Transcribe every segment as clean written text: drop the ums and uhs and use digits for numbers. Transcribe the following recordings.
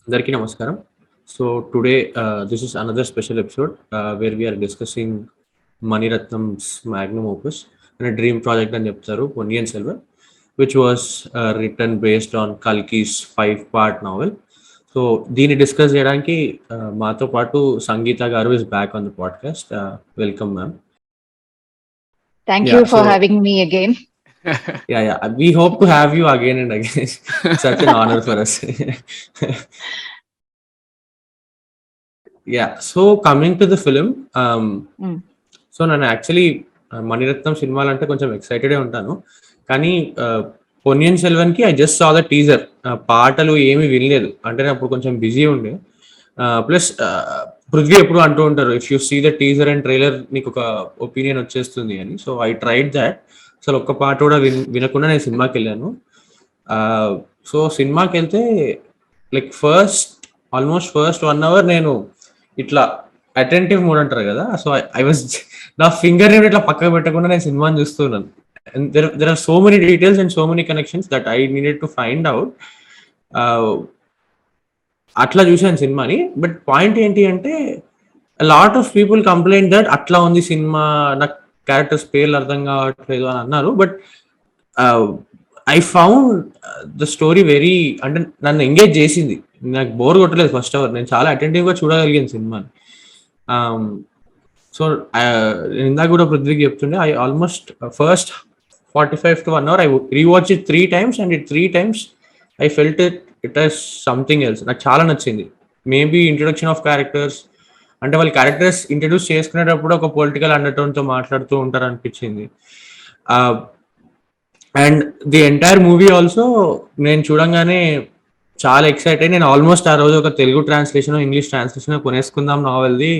Andariki Namaskaram. So today this is another special episode where we are discussing Mani Ratnam's Magnum Opus and a dream project and Chapter Ponniyin Selvan, which was written based on Kalki's 5-part novel. So దీన్ని discuss చేయడానికి మాతో పాటు సంగీత గారు is back on the podcast. Welcome ma'am. Thank yeah you so for having me again. Yeah we hope to have you again and again. Such an honor for us. Yeah, so coming to the film, Mm. So నేను actually Mani Ratnam సినిమాలు అంటే కొంచెం ఎక్సైటెడే ఉంటాను, కానీ పొన్నియిన్ సెల్వన్కి I just saw the teaser. పాటలు ఏమీ వినలేదు, అంటే నేను అప్పుడు కొంచెం బిజీ ఉండే. ప్లస్ పృథ్వీ ఎప్పుడు అంటూ ఉంటారు, if you see the teaser and trailer నీకు ఒక ఒపీనియన్ వచ్చేస్తుంది అని. So I tried that. అసలు ఒక్క పాట కూడా వినకుండా నేను సినిమాకి వెళ్ళాను. సో సినిమాకి వెళ్తే లైక్ ఆల్మోస్ట్ ఫస్ట్ 1 hour నేను ఇట్లా అటెంటివ్ మోడ్ అంటారు కదా, సో ఐ వాజ్ నా ఫింగర్ ఇట్లా పక్కకు పెట్టకుండా నేను సినిమాని చూస్తున్నాను. There are so many details and so many connections that I needed to find out. అట్లా చూశాను సినిమాని. బట్ పాయింట్ ఏంటి అంటే, lot of people complaint that అట్లా ఉంది సినిమా, నాకు క్యారెక్టర్స్ పేర్లు అర్థం కావట్లేదు అని అన్నారు. But I found the story very, అంటే నన్ను ఎంగేజ్ చేసింది. నాకు బోర్ కొట్టలేదు ఫస్ట్ అవర్. నేను చాలా అటెంటివ్గా చూడగలిగాను సినిమాని. సో ఇందాక కూడా పృథ్వీకి చెప్తుండే, I almost first 45 to 1 hour I rewatch it 3 times and 3 times I felt it as something else. నాకు చాలా నచ్చింది. మేబీ ఇంట్రొడక్షన్ ఆఫ్ క్యారెక్టర్స్, అంటే వాళ్ళు క్యారెక్టర్స్ ఇంట్రడ్యూస్ చేసుకునేటప్పుడు ఒక పొలిటికల్ అండర్టోన్తో మాట్లాడుతూ ఉంటారు అనిపించింది. And the entire movie also నేను చూడంగానే చాలా ఎక్సైట్ అయ్యి, నేను ఆల్మోస్ట్ ఆ రోజు ఒక తెలుగు ట్రాన్స్లేషన్ ఇంగ్లీష్ ట్రాన్స్లేషన్ కొనేసుకుందాం నావెల్ది,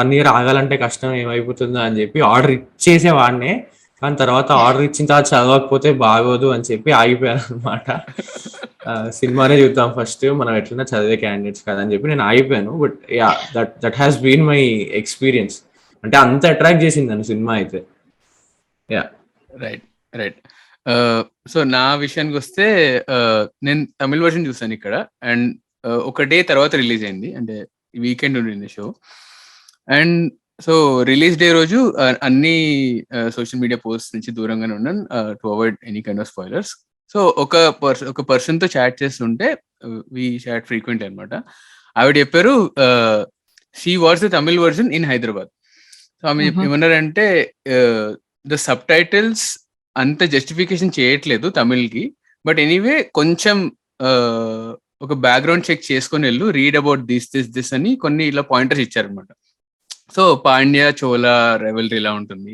1 year ఆగాలంటే కష్టం ఏమైపోతుందో అని చెప్పి ఆర్డర్ ఇచ్చేసేవాడినే. కానీ తర్వాత ఆర్డర్ ఇచ్చిన తర్వాత చదవకపోతే బాగోదు అని చెప్పి ఆగిపోయాను అనమాట. సినిమానే చూద్దాం ఫస్ట్, మనం ఎట్లన్నా చదివే క్యాండిడేట్స్ కదా అని చెప్పి నేను ఆగిపోయాను. But yeah, that has been my experience. అంటే అంత అట్రాక్ట్ చేసింది నన్ను సినిమా అయితే. Yeah, right. సో నా విషయానికి వస్తే, నేను తమిళ వర్షన్ చూసాను ఇక్కడ, అండ్ ఒక డే తర్వాత రిలీజ్ అయింది, అంటే వీకెండ్ ఉండింది show. And so release day రోజు అన్ని సోషల్ మీడియా పోస్ట్ నుంచి దూరంగానే ఉన్నాను, to avoid any kind of spoilers. So ఒక పర్సన్తో చాట్ చేస్తుంటే, వి చాట్ ఫ్రీక్వెంట్లీ అనమాట. ఆవిడ చెప్పారు, she what's the Tamil version in Hyderabad. So ఆమె ఏమన్నారంటే, ద సబ్ టైటిల్స్ అంత జస్టిఫికేషన్ చేయట్లేదు తమిళ్కి, బట్ ఎనీవే కొంచెం ఒక బ్యాక్గ్రౌండ్ చెక్ చేసుకొని వెళ్ళు, రీడ్ అబౌట్ దిస్ అని కొన్ని ఇలా పాయింటర్స్ ఇచ్చారనమాట. సో పాండ్య చోళా రెవెల్రీ ఇలా ఉంటుంది.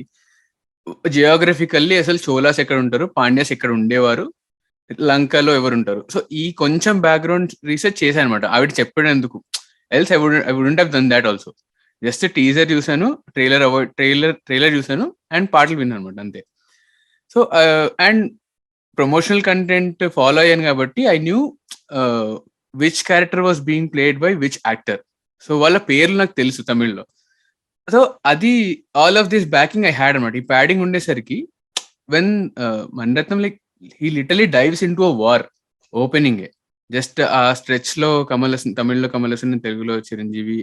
జియోగ్రఫికల్లీ అసలు చోళాస్ ఎక్కడ ఉంటారు, పాండ్యాస్ ఎక్కడ ఉండేవారు, లంకలో ఎవరు ఉంటారు. సో ఈ కొంచెం బ్యాక్గ్రౌండ్ రీసెర్చ్ చేశాను అనమాట ఆవిడ చెప్పేందుకు. Else I wouldn't have done that also. Just teaser చూసాను, ట్రైలర్ చూసాను, అండ్ పాటలు విన్నాను అనమాట, అంతే. So and promotional content follow అయ్యాను కాబట్టి I knew which character was being played by which actor. So వాళ్ళ పేర్లు నాకు తెలుసు తమిళ్లో. సో అది all of this backing I had అనమాట. ఈ ప్యాడింగ్ ఉండేసరికి, when Mani Ratnam like he literally dives into a war opening, just ఆ స్ట్రెచ్ లో కమల్ హాసన్, తమిళ్లో కమల్ హాసన్, తెలుగులో చిరంజీవి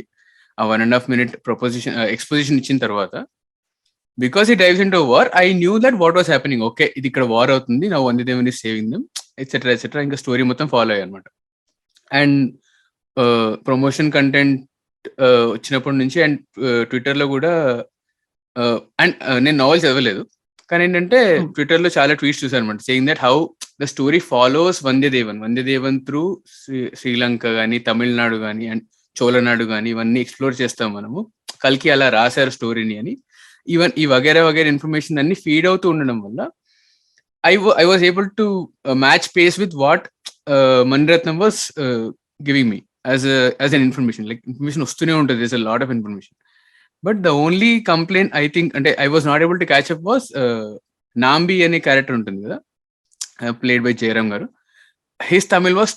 ఆ 1.5 minute ఎక్స్పోజిషన్ ఇచ్చిన తర్వాత, బికాస్ ఈ dives in to war, I knew that what was happening. Okay, ఇది ఇక్కడ వార్ అవుతుంది, నా Vandiyathevan is saving them, etcetera. ఇంకా స్టోరీ మొత్తం ఫాలో అయ్యాయి అనమాట. అండ్ ప్రమోషన్ కంటెంట్ వచ్చినప్పటి నుంచి, అండ్ ట్విట్టర్లో కూడా, అండ్ నేను నావెల్ చదవలేదు, కానీ ఏంటంటే ట్విట్టర్లో చాలా ట్వీట్స్ చూసాను అనమాట, saying that how the story follows Vandiyathevan through Sri Lanka కానీ, తమిళనాడు కానీ, అండ్ చోళనాడు కానీ, ఇవన్నీ ఎక్స్ప్లోర్ చేస్తాం మనము. కల్కి అలా రాశారు స్టోరీని అని, ఈవెన్ ఈ వగేరా ఇన్ఫర్మేషన్ అన్ని ఫీడ్ అవుతూ ఉండడం వల్ల I was able to match pace with what Mani Ratnam was giving me as an information. Like information వస్తూనే ఉంటుంది, this a lot of information. But the only complaint I think, అంటే I was not able to catch up, was Nambi అనే character ఉంటుంది కదా, played by Jayaram garu. His Tamil was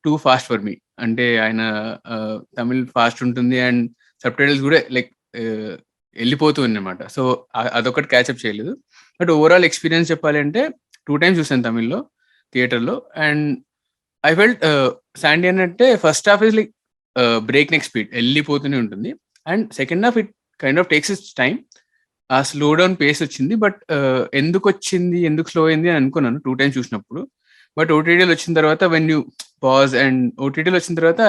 too fast for me. అంటే ఆయన Tamil fast ఉంటుంది, and subtitles కూడా like వెళ్ళిపోతుంది అనమాట. సో అదొకటి క్యాచప్ చేయలేదు. బట్ ఓవరాల్ ఎక్స్పీరియన్స్ చెప్పాలి అంటే, 2 times చూసాను తమిళ్లో థియేటర్లో, అండ్ ఐ ఫెల్ట్ శాండీ అంటే first half is like break neck speed వెళ్ళిపోతూనే ఉంటుంది, and second half it kind of takes its time. ఆ స్లో డౌన్ పేస్ వచ్చింది, బట్ ఎందుకు వచ్చింది, ఎందుకు స్లో అయింది అని అనుకున్నాను 2 times చూసినప్పుడు. బట్ ఓటీటీలో వచ్చిన తర్వాత వెన్ యూ పాజ్, అండ్ ఓటీటీలో వచ్చిన తర్వాత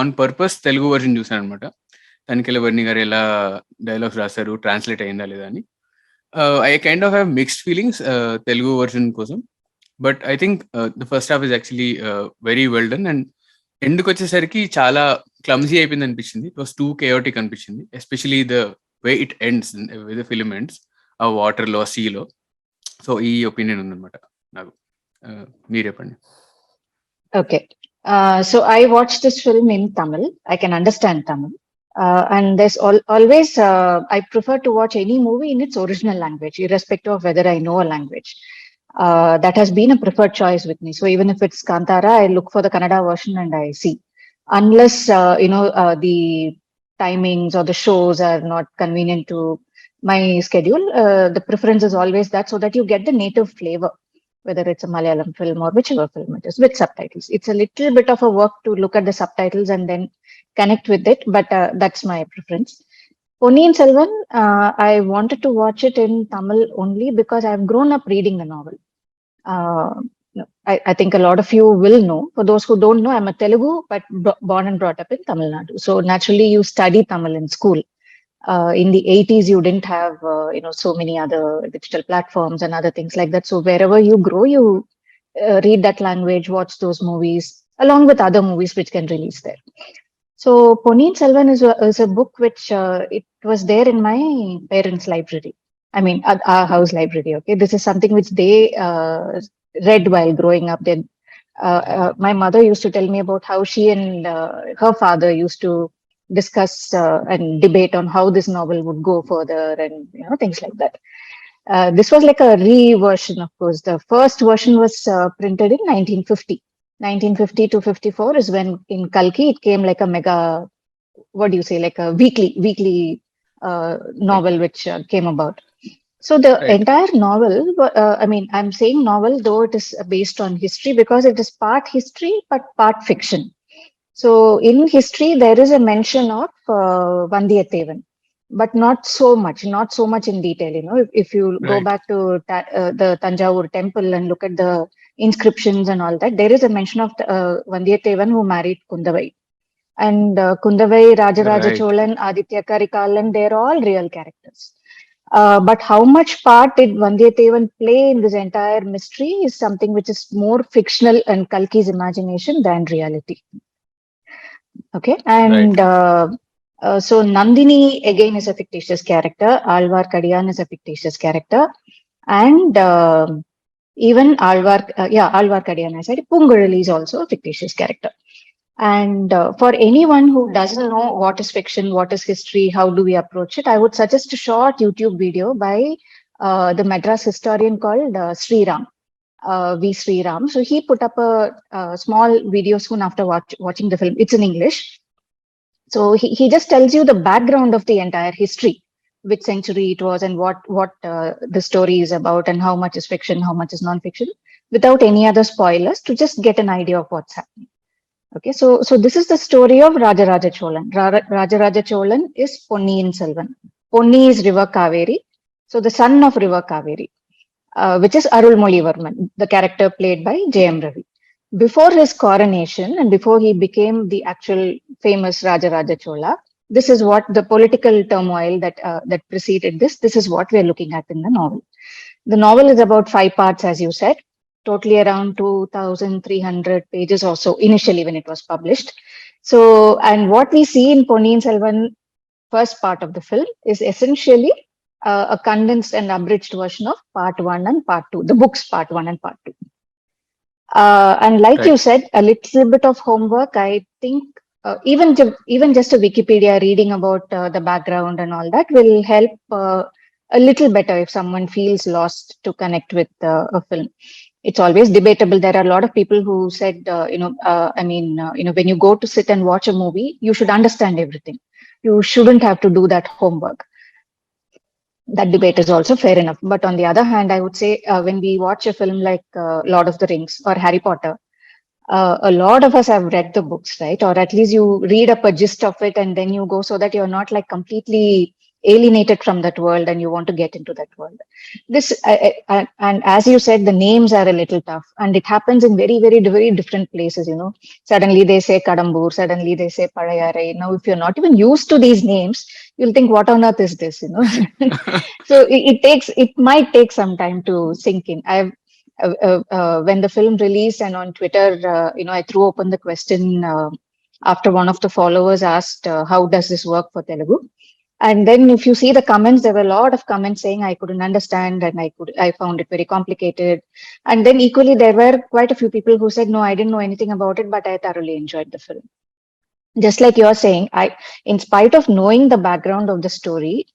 ఆన్ పర్పస్ తెలుగు వర్జన్ చూసాను అనమాట. తనికెళ్ళ వర్ణి గారు ఎలా డైలాగ్స్ రాశారు, ట్రాన్స్లేట్ అయిందా లేదా అని. I kind of have mixed feelings Telugu version కోసం. But I think the first half is actually very well done, and ఎండ్కి వచ్చేసరికి చాలా క్లమ్జీ అయిపోయింది అనిపించింది. ఇట్ వాస్ టూ కేయోటిక్ అనిపించింది, especially the way it ends with film ends ఆ వాటర్లో, ఆ సీలో. సో ఈ ఒపీనియన్ ఉందన్నమాట నాకు. మీరు చెప్పండి. Okay. So I watched this film in Tamil. I can understand Tamil. And there's always, I prefer to watch any movie in its original language, irrespective of whether I know a language. That has been a preferred choice with me. So even if it's Kantara, I look for the Kannada version and I see. Unless, the timings or the shows are not convenient to my schedule, the preference is always that, so that you get the native flavor, whether it's a Malayalam film or whichever film it is, with subtitles. It's a little bit of a work to look at the subtitles and then connect with it, but that's my preference. Ponniyin Selvan, I wanted to watch it in Tamil only because I've grown up reading the novel. I think a lot of you will know. For those who don't know, I'm a Telugu, but born and brought up in Tamil Nadu. So naturally, you study Tamil in school. In the 80s, you didn't have, so many other digital platforms and other things like that. So wherever you grow, you read that language, watch those movies, along with other movies which can release there. So Ponniyin Selvan is a book which it was there in my parents' library. I mean, our house library. Okay, this is something which they read while growing up. Then my mother used to tell me about how she and her father used to discuss and debate on how this novel would go further, and things like that. This was like a re-version, of course. The first version was printed in 1950. 1950 to 54 is when in Kalki it came like a mega, what do you say, like a weekly novel which came about. So the entire novel, I'm saying novel, though it is based on history, because it is part history but part fiction. So in history, there is a mention of Vandiyathevan, but not so much in detail. If you go back to the Tanjavur temple and look at the inscriptions and all that, there is a mention of Vandiyathevan who married Kundavai. And Kundavai, Rajaraja Cholan, Aditya Karikalan, they're all real characters. But how much part did Vandiyathevan play in this entire mystery is something which is more fictional and Kalki's imagination than reality. Okay, and so Nandini again is a fictitious character. Alvar Kadiyan is a fictitious character, and even Alvar Kadiyan, I said, Pungarali is also a fictitious character. And for anyone who doesn't know what is fiction, what is history, how do we approach it, I would suggest a short YouTube video by the Madras historian called Sri Ram. V. Sri Ram. So he put up a small video soon after watching the film. It's in English. So he just tells you the background of the entire history, which century it was, and what the story is about, and how much is fiction, how much is non-fiction, without any other spoilers, to just get an idea of what's happening. Okay, so this is the story of Rajaraja Cholan. Rajaraja Cholan is Ponniyin Selvan. Ponni is River Kaveri, so the son of River Kaveri. Which is Arulmozhivarman, the character played by J.M. Ravi. Before his coronation and before he became the actual famous Rajaraja Chola, this is what the political turmoil that preceded this is what we are looking at in the novel. The novel is about 5 parts, as you said, totally around 2,300 pages or so initially when it was published. So, and what we see in Ponniyin Selvan, first part of the film, is essentially a condensed and abridged version of part 1 and part 2, the books part 1 and part 2. And like you said, a little bit of homework, I think, even just a Wikipedia reading about the background and all that will help a little better if someone feels lost to connect with a film. It's always debatable. There are a lot of people who said, when you go to sit and watch a movie, you should understand everything. You shouldn't have to do that homework. That debate is also fair enough. But on the other hand, I would say when we watch a film like Lord of the Rings or Harry Potter, a lot of us have read the books, right? Or at least you read up a gist of it and then you go, so that you're not like completely alienated from that world and you want to get into that world. And as you said, the names are a little tough, and it happens in very, very, very different places. Suddenly they say Kadambur, suddenly they say Parayare. Now, if you're not even used to these names, you'll think, what on earth is this? So it might take some time to sink in. When the film released, and on Twitter, I threw open the question after one of the followers asked, how does this work for Telugu? And then if you see the comments, there were a lot of comments saying I couldn't understand and I found it very complicated. And then equally, there were quite a few people who said, no, I didn't know anything about it, but I thoroughly enjoyed the film. Just like you're saying, in spite of knowing the background of the story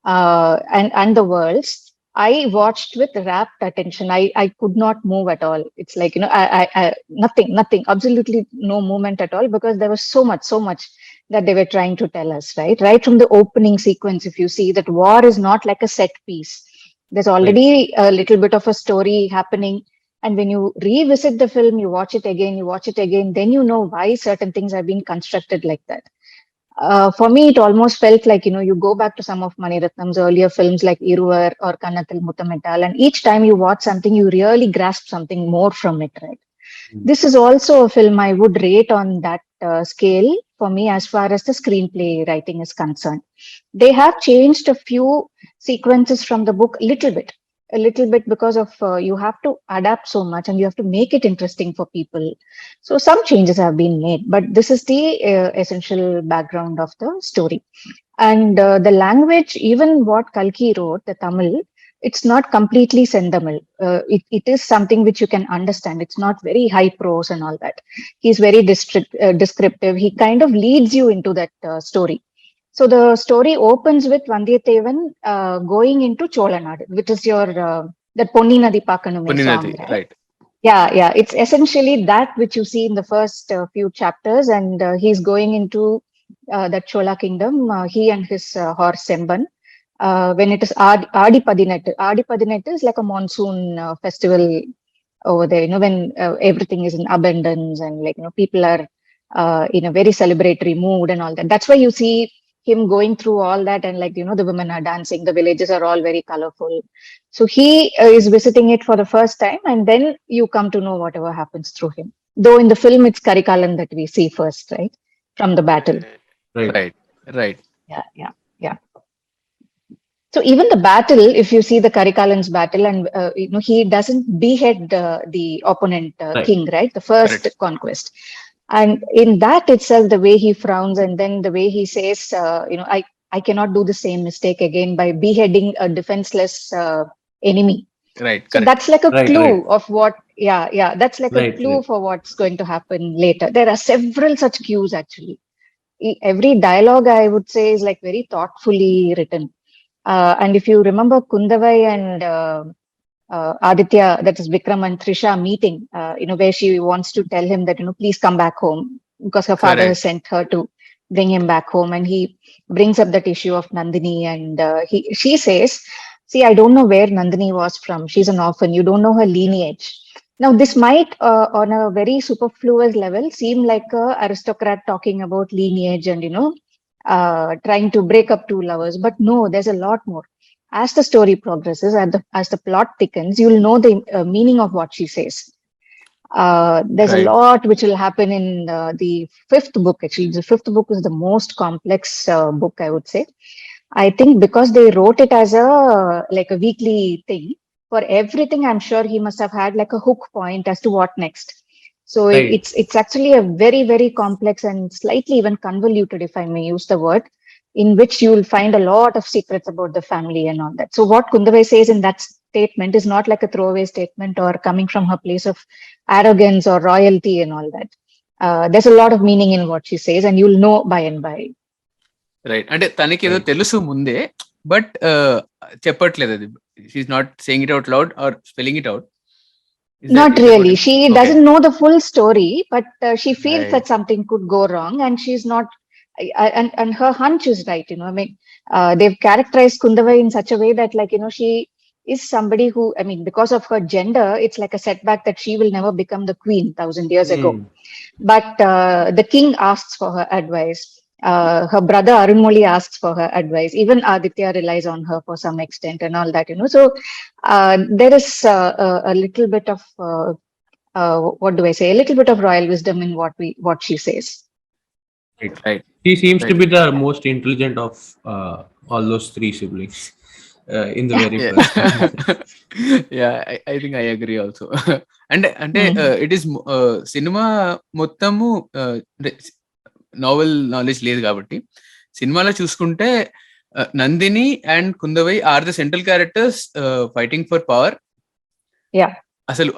and the worlds, I watched with rapt attention. I could not move at all. It's like, nothing, absolutely no movement at all, because there was so much that they were trying to tell us, right? Right from the opening sequence, if you see that war is not like a set piece. There's already a little bit of a story happening. And when you revisit the film, you watch it again, then you know why certain things have been constructed like that. For me, it almost felt like, you go back to some of Mani Ratnam's earlier films like Iruvar or Kannathil Muthamittal, and each time you watch something, you really grasp something more from it, right? This is also a film I would rate on that scale for me as far as the screenplay writing is concerned. They have changed a few sequences from the book a little bit because of you have to adapt so much and you have to make it interesting for people. So some changes have been made, but this is the essential background of the story. And the language, even what Kalki wrote, the Tamil, it's not completely Sendamil. It is something which you can understand. It's not very high prose and all that. He's very descriptive. He kind of leads you into that story. So the story opens with Vandiyathevan going into Cholanadu, which is your that Ponni Nadi Pakkanume song, right? Yeah. It's essentially that which you see in the first few chapters, and he's going into that Chola kingdom. He and his horse Semban. When it is Adi Padinettu. Adi Padinettu is like a monsoon festival over there, when everything is in abundance and like, people are in a very celebratory mood and all that. That's why you see him going through all that, and like, the women are dancing, the villages are all very colorful. So he is visiting it for the first time, and then you come to know whatever happens through him. Though in the film, it's Karikalan that we see first, right? From the battle. Right. Yeah. So even the battle, if you see the Karikalan's battle, and he doesn't behead the opponent king, right? The first conquest. And in that itself, the way he frowns, and then the way he says, I cannot do the same mistake again by beheading a defenseless enemy. Right. So that's like a clue of what, that's like a clue for what's going to happen later. There are several such cues actually. Every dialogue, I would say, is like very thoughtfully written. And if you remember Kundavai and Aditya, that is Vikram and Trisha meeting, where she wants to tell him that, please come back home, because her father has sent her to bring him back home. And he brings up that issue of Nandini, and she says, see, I don't know where Nandini was from. She's an orphan. You don't know her lineage. Now, this might, on a very superfluous level, seem like an aristocrat talking about lineage and, trying to break up two lovers. But no, there's a lot more. As the story progresses, as the plot thickens, you'll know the meaning of what she says. There's a lot which will happen in the fifth book. Actually, the fifth book is the most complex book, I would say. I think because they wrote it as a weekly thing, for everything, I'm sure he must have had like a hook point as to what next. So it's actually a very, very complex and slightly even convoluted, if I may use the word, in which you will find a lot of secrets about the family and all that. So what Kundavai says in that statement is not like a throwaway statement or coming from her place of arrogance or royalty and all that. There's a lot of meaning in what she says, and you'll know by and by. Right అంటే తనకి ఏదో తెలుసు ముందే but చెప్పట్లేదు అది she's not saying it out loud or spelling it out not really she doesn't know the full story, but she feels that something could go wrong, and she's not and her hunch is right. I mean, they've characterized Kundavai in such a way that, like, she is somebody who, I mean, because of her gender, it's like a setback that she will never become the queen 1,000 years ago. But the king asks for her advice. Her brother Arunmoli asks for her advice. Even Aditya relies on her for some extent and all that, you know. So there is a little bit of, what do I say? A little bit of royal wisdom in what she says. Right. She seems to be the most intelligent of all those three siblings in the very first one. Yeah, I think I agree also. అంటే it is cinema మొత్తము novel knowledge లేదు కాబట్టి సినిమాలో చూసుకుంటే Nandini and Kundavai are the central characters fighting for power. అసలు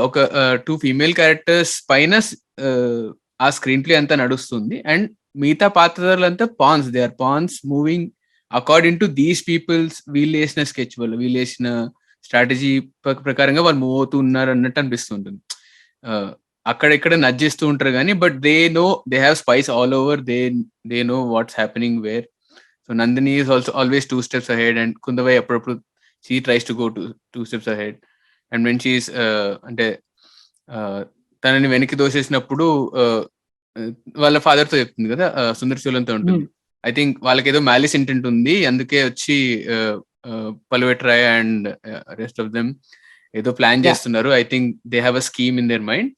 ఒక 2 female characters పైన ఆ స్క్రీన్ ప్లే అంతా నడుస్తుంది. అండ్ మిగతా పాత్రలంతా pawns, they are pawns moving according to these peoples. వీళ్ళు వేసిన స్కెచ్ వల్ల, వీళ్ళు వేసిన స్ట్రాటజీ ప్రకారంగా వాళ్ళు మూవ్ అవుతూ ఉన్నారు అన్నట్టు అనిపిస్తుంటుంది. అక్కడెక్కడ నజ్జిస్తూ ఉంటారు కానీ but they have spies all over. They know what's happening where. So Nandini is also always 2 steps ahead and Kundavai అప్పుడప్పుడు she tries to go 2 steps ahead. And when she's అంటే తనని వెనక్కి దోసేసినప్పుడు వాళ్ళ ఫాదర్ తో చెప్తుంది కదా, సుందరశీలంతో ఉంటుంది. ఐ థింక్ వాళ్ళకి ఏదో మ్యాలిస్ ఇంటెంట్ ఉంది, అందుకే వచ్చి Pazhuvettaraiyar and rest of them ఏదో ప్లాన్ చేస్తున్నారు. I think they have a scheme in their mind.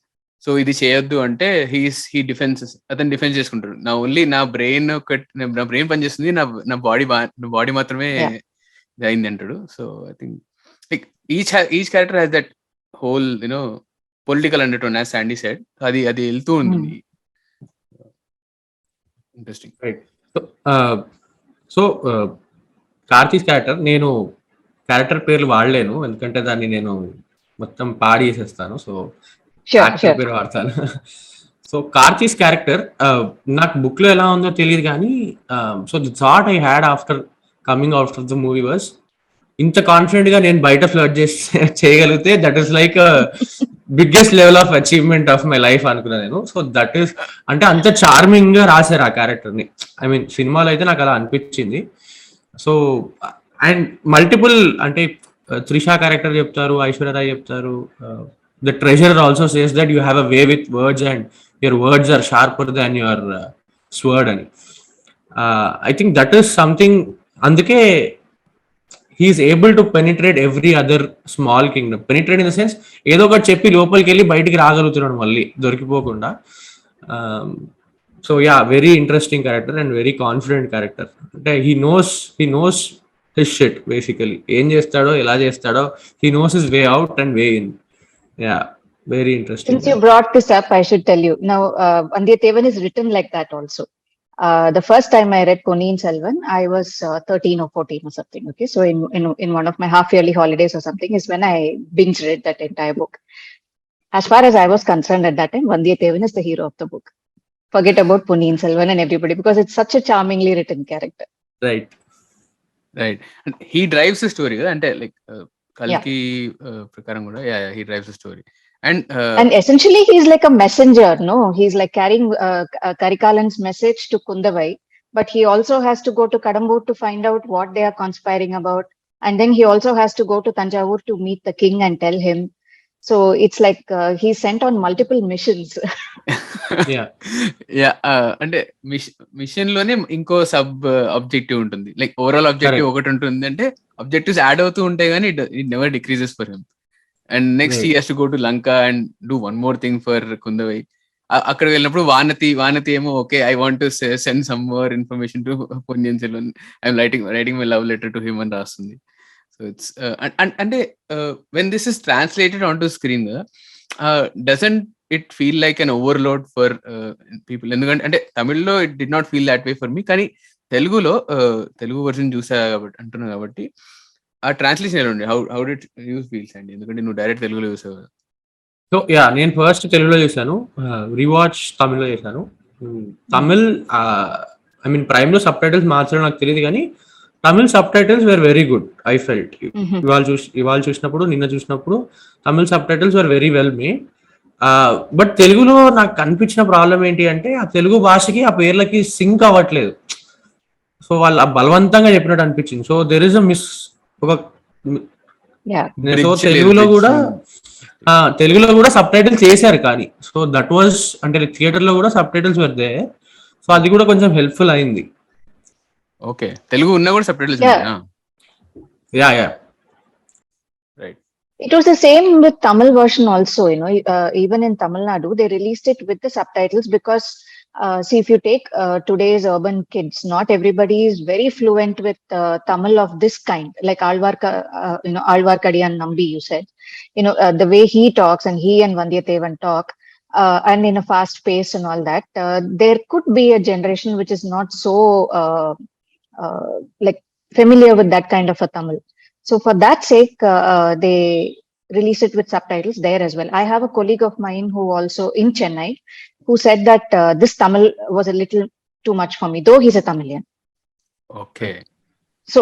So ఇది చేయొద్దు అంటే అతను డిఫెన్స్ చేసుకుంటాడు. నా ఓన్లీ నా బ్రెయిన్ పనిచేస్తుంది, నా బాడీ మాత్రమే అయింది అంటాడు. So I think like each character has that whole you know political undertone, as Sandy said. అది వెళ్తూ ఉంటుంది. Interesting. Right. So Karthi's character, నేను క్యారెక్టర్ పేర్లు వాడలేను ఎందుకంటే దాన్ని నేను మొత్తం పాడి చేసేస్తాను. సో యాక్టర్ పేరు వాడతాను. సో కార్తీస్ క్యారెక్టర్ నాకు బుక్ లో ఎలా ఉందో తెలియదు కానీ, so the thought I had after coming out of the movie was, ఇంత కాన్ఫిడెంట్ గా నేను బయట ఫ్లర్ట్ చేయగలిగితే that is like biggest level of achievement of my life అనుకున్నా నేను. సో దట్ ఈస్ అంటే అంత చార్మింగ్ గా రాశారు ఆ క్యారెక్టర్ ని. ఐ మీన్ సినిమాలో అయితే నాకు అలా అనిపించింది. సో అండ్ మల్టిపుల్ అంటే త్రిషా క్యారెక్టర్ చెప్తారు, ఐశ్వర్యరాయ్ చెప్తారు. The treasurer also says that you have a way with words and your words are sharper than your sword అని. I think that is something, అందుకే he's able to penetrate every other small kingdom. Penetrate in the sense ఏదో ఒకటి చెప్పి లోపలికి వెళ్ళి బయటికి రాగలుగుతున్నాడు మళ్ళీ దొరికిపోకుండా. So yeah, very interesting character and very confident character. అంటే he knows his shit basically. ఏం చేస్తాడో, ఎలా చేస్తాడో, he knows his way out and way in. Yeah, very interesting. Since you brought this up, I should tell you now, Untitled is written like that also. The first time I read Ponniyin Selvan, I was 13 or 14 or something. Okay, so in one of my half-yearly holidays or something is when I binge read that entire book. As far as I was concerned at that time, Untitled is the hero of the book. Forget about Ponniyin Selvan and everybody, because it's such a charmingly written character. Right. And he drives the story, and like Kalki prakaram kuda, yeah, he drives the story. And essentially he's like a messenger, no? He's like carrying Karikalan's message to Kundavai, but he also has to go to Kadambur to find out what they are conspiring about, and then he also has to go to Tanjavur to meet the king and tell him. So it's like he's sent on multiple missions. అంటే machine లోనే ఇంకో sub objective ఉంటుంది. Like overall objective ఒకటి ఉంటుంది, అంటే objectives add అవుతూ ఉంటాయి కానీ it never decreases for him. And next he has to go to Lanka and do one more thing for Kundavai. అక్కడ వెళ్ళినప్పుడు వానతి ఏమో okay, I want to send some more information to Ponniyin Selvan, I'm writing my love letter to him అని రాస్తుంది. So it's అంటే when this is translated on to screen doesn't it feel like an overload for people? ఎందుకంటే అంటే తమిళ్లో it did not feel that way for me, కానీ Telugu version చూసా అంటున్నా కాబట్టి ఆ ట్రాన్స్లేషన్ ఎలా ఉంది? హౌ డిడ్ యూ ఫీల్ అండి? ఎందుకంటే నువ్వు డైరెక్ట్ తెలుగులో చూసావు. సో యా, నేను ఫస్ట్ తెలుగులో చూసాను, రీవాచ్ తమిళ్లో చేశాను. తమిళ్ ఐ మీన్ ప్రైమ్ లో సబ్ టైటిల్స్ మార్చడం నాకు తెలియదు కానీ Tamil subtitles were very good. I felt ఇవాళ చూసినప్పుడు, నిన్న చూసినప్పుడు Tamil subtitles were very well made. But తెలుగులో నాకు కనిపించిన ప్రాబ్లం ఏంటి అంటే ఆ తెలుగు భాషకి ఆ పేర్లకి సింక్ అవ్వట్లేదు. సో వాళ్ళు బలవంతంగా చెప్పినట్టు అనిపించింది. So there is a miss, ఒక Yeah. సో తెలుగులో కూడా సబ్ టైటిల్స్ చేశారు కానీ, సో దట్ వాజ్ అంటే థియేటర్ లో కూడా సబ్ టైటిల్స్ వద్దే, సో అది కూడా కొంచెం హెల్ప్ఫుల్ అయింది. ఓకే, తెలుగు ఉన్నా కూడా sub titles Yeah. Yeah yeah right. It was the same with Tamil version also, even in Tamil Nadu, they released it with the subtitles because, see, if you take today's urban kids, not everybody is very fluent with Tamil of this kind, like Alvarkadi and Nambi, you said. The way he talks and he and Vandiyathevan talk, and in a fast pace and all that, there could be a generation which is not so like familiar with that kind of a Tamil. So for that sake, they release it with subtitles there as well. I have a colleague of mine who also in Chennai, who said that this Tamil was a little too much for me, though he's a Tamilian. Okay. So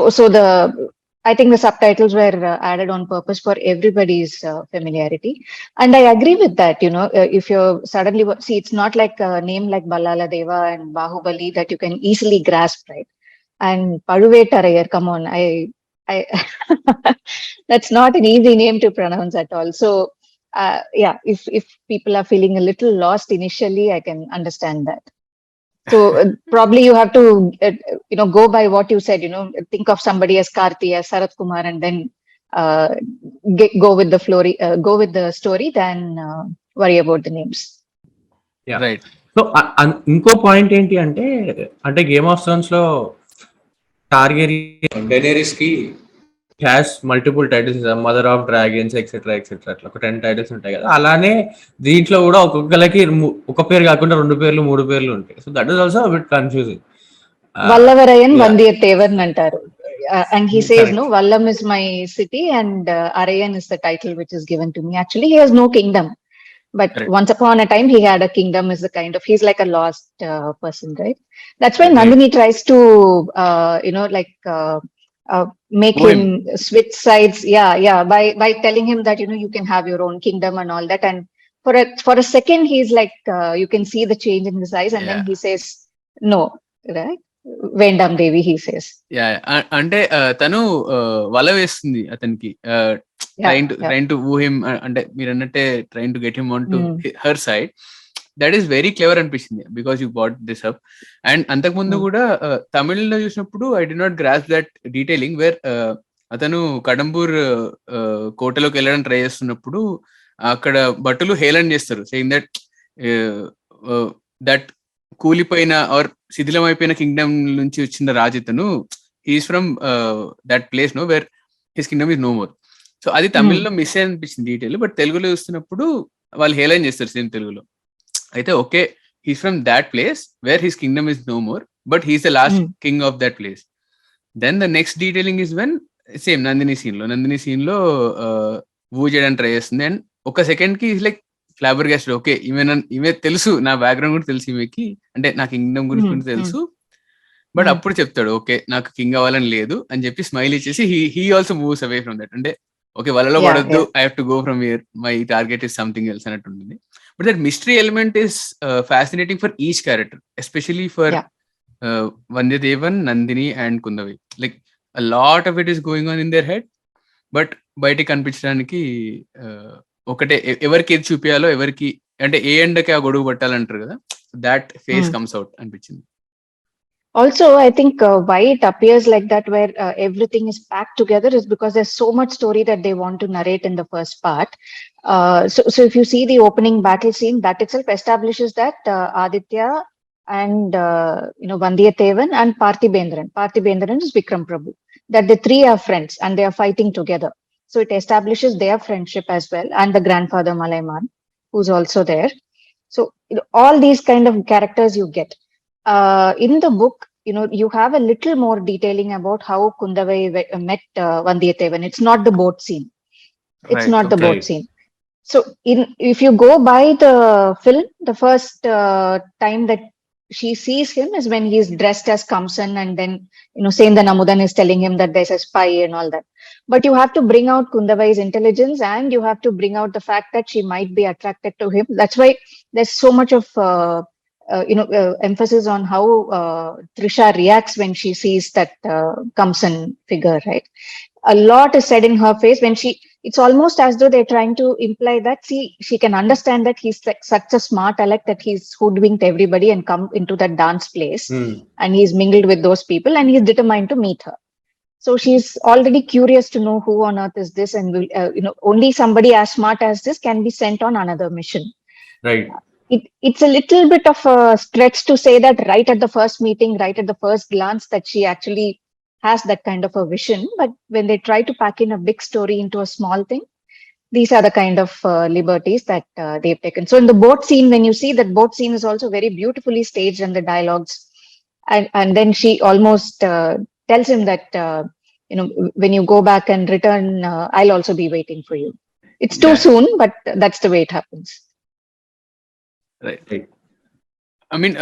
I think the subtitles were added on purpose for everybody's familiarity. And I agree with that, if you're suddenly, see, it's not like a name like Ballala Deva and Bahubali that you can easily grasp, right? And Paduvettarayar, come on, I that's not an easy name to pronounce at all. So if people are feeling a little lost initially, I can understand that. So probably you have to go by what you said, think of somebody as Karthi, as Sarath Kumar, and then go with the story than worry about the names. Yeah right. So ఇంకో point ఏంటి అంటే game of Thrones లో టార్గెరియన్ Daenerys కి has multiple titles, mother of dragons etcetera etcetera, అట్లా ఒక 10 titles ఉంటాయి కదా. అలానే దీంట్లో కూడా ఒక్కొక్కరికి ఒక పేరు కాకుండా 2 పేర్లు 3 పేర్లు ఉంటాయి. So that is also bit confusing. Vallavaran Vandiyathevan antaru. And he says, Correct. no, Vallam is my city and Arayan is the title which is given to me. Actually, he has no kingdom. But Correct. once upon a time, he had a kingdom, is the kind of, he's like a lost person, right? That's why Right. Nandini tries to, make Woo him switch sides. Yeah, by telling him that, you can have your own kingdom and all that. And for a second, he's like, you can see the change in his eyes. And then he says, no, right? Vendam Devi, he says. Yeah, అంటే తను వల వేస్తుంది అతనికి, train to Wu him, అంటే మీరు అన్నట్టే trying to get him on to her side. That is very clever అనిపించింది because you bought this up. And అంతకుముందు కూడా తమిళ్లో చూసినప్పుడు I did not grasp that detailing where అతను కడంబూర్ కోటలోకి వెళ్ళడం ట్రై చేస్తున్నప్పుడు అక్కడ భటులు హేళన చేస్తారు, సేయింగ్ దట్ దట్ కూలిపోయిన ఆర్ శిథిలమైపోయిన కింగ్డమ్ నుంచి వచ్చిన రాజితను, he's from that place no where his kingdom is no more. So అది తమిళ్లో మిస్ అనిపించింది డీటెయిల్, బట్ తెలుగులో చూస్తున్నప్పుడు వాళ్ళు హేళన చేస్తారు సేమ్ తెలుగులో. అయితే okay, he's from that place where his kingdom is no more, but he's the last king of that place. Then the next detailing is when same Nandini scene లో woo చేయడానికి try చేస్తుంది. అండ్ ఒక second కి like ఫ్లాబర్ గ్యాస్ట్, okay ఈమె తెలుసు, నా background కూడా తెలుసు ఈమెకి, అంటే నా కింగ్డమ్ గురించి కూడా తెలుసు, బట్ అప్పుడు చెప్తాడు ఓకే నాకు కింగ్ అవ్వాలని లేదు అని చెప్పి స్మైల్ ఇచ్చేసి he also moves away from that. అంటే ఓకే వలలో పడొద్దు, I have to go from here, my target is something else అన్నట్టు ఉంటుంది. But that mystery element is fascinating for each character, especially for Vandiyathevan, Nandini and Kundavai. Like a lot of it is going on in their head, but బయటికి కనిపించడానికి ఒకటే, ఎవరికి ఏది చూపించాలో, ఎవరికి అంటే ఏ ఎండకి ఆ గొడుగు పట్టాలంటారు కదా, దాట్ ఫేస్ కమ్స్ అవుట్ అనిపించింది. Also, I think why it appears like that, where everything is packed together, is because there's so much story that they want to narrate in the first part. So if you see the opening battle scene, that itself establishes that Aditya and Vandiyathevan and Parthibendaran is Vikram Prabhu, that the three are friends and they are fighting together. So it establishes their friendship as well, and the grandfather Malaiman, who's also there. So all these kind of characters you get. In the book, you have a little more detailing about how Kundavai met Vandiyathevan. It's not the boat scene. It's not the boat scene. So if you go by the film, the first time that she sees him is when he's dressed as Kamsan, and then Senda Namudan is telling him that there's a spy and all that. But you have to bring out Kundavai's intelligence, and you have to bring out the fact that she might be attracted to him. That's why there's so much of emphasis on how Trisha reacts when she sees that Kamsan figure, right? a lot is said in her face when it's almost as though they're trying to imply that she can understand that he's like such a smart aleck that he's hoodwinked everybody and come into that dance place, and he's mingled with those people and he's determined to meet her. So she's already curious to know who on earth is this, and will, only somebody as smart as this can be sent on another mission. Right. It's a little bit of a stretch to say that right at the first meeting, right at the first glance, that she actually has that kind of a vision. But when they try to pack in a big story into a small thing, these are the kind of liberties that they've taken. So in the boat scene, when you see that boat scene is also very beautifully staged, and the dialogues, and then she almost tells him that when you go back and return, I'll also be waiting for you. It's too soon, but that's the way it happens. Right. I mean,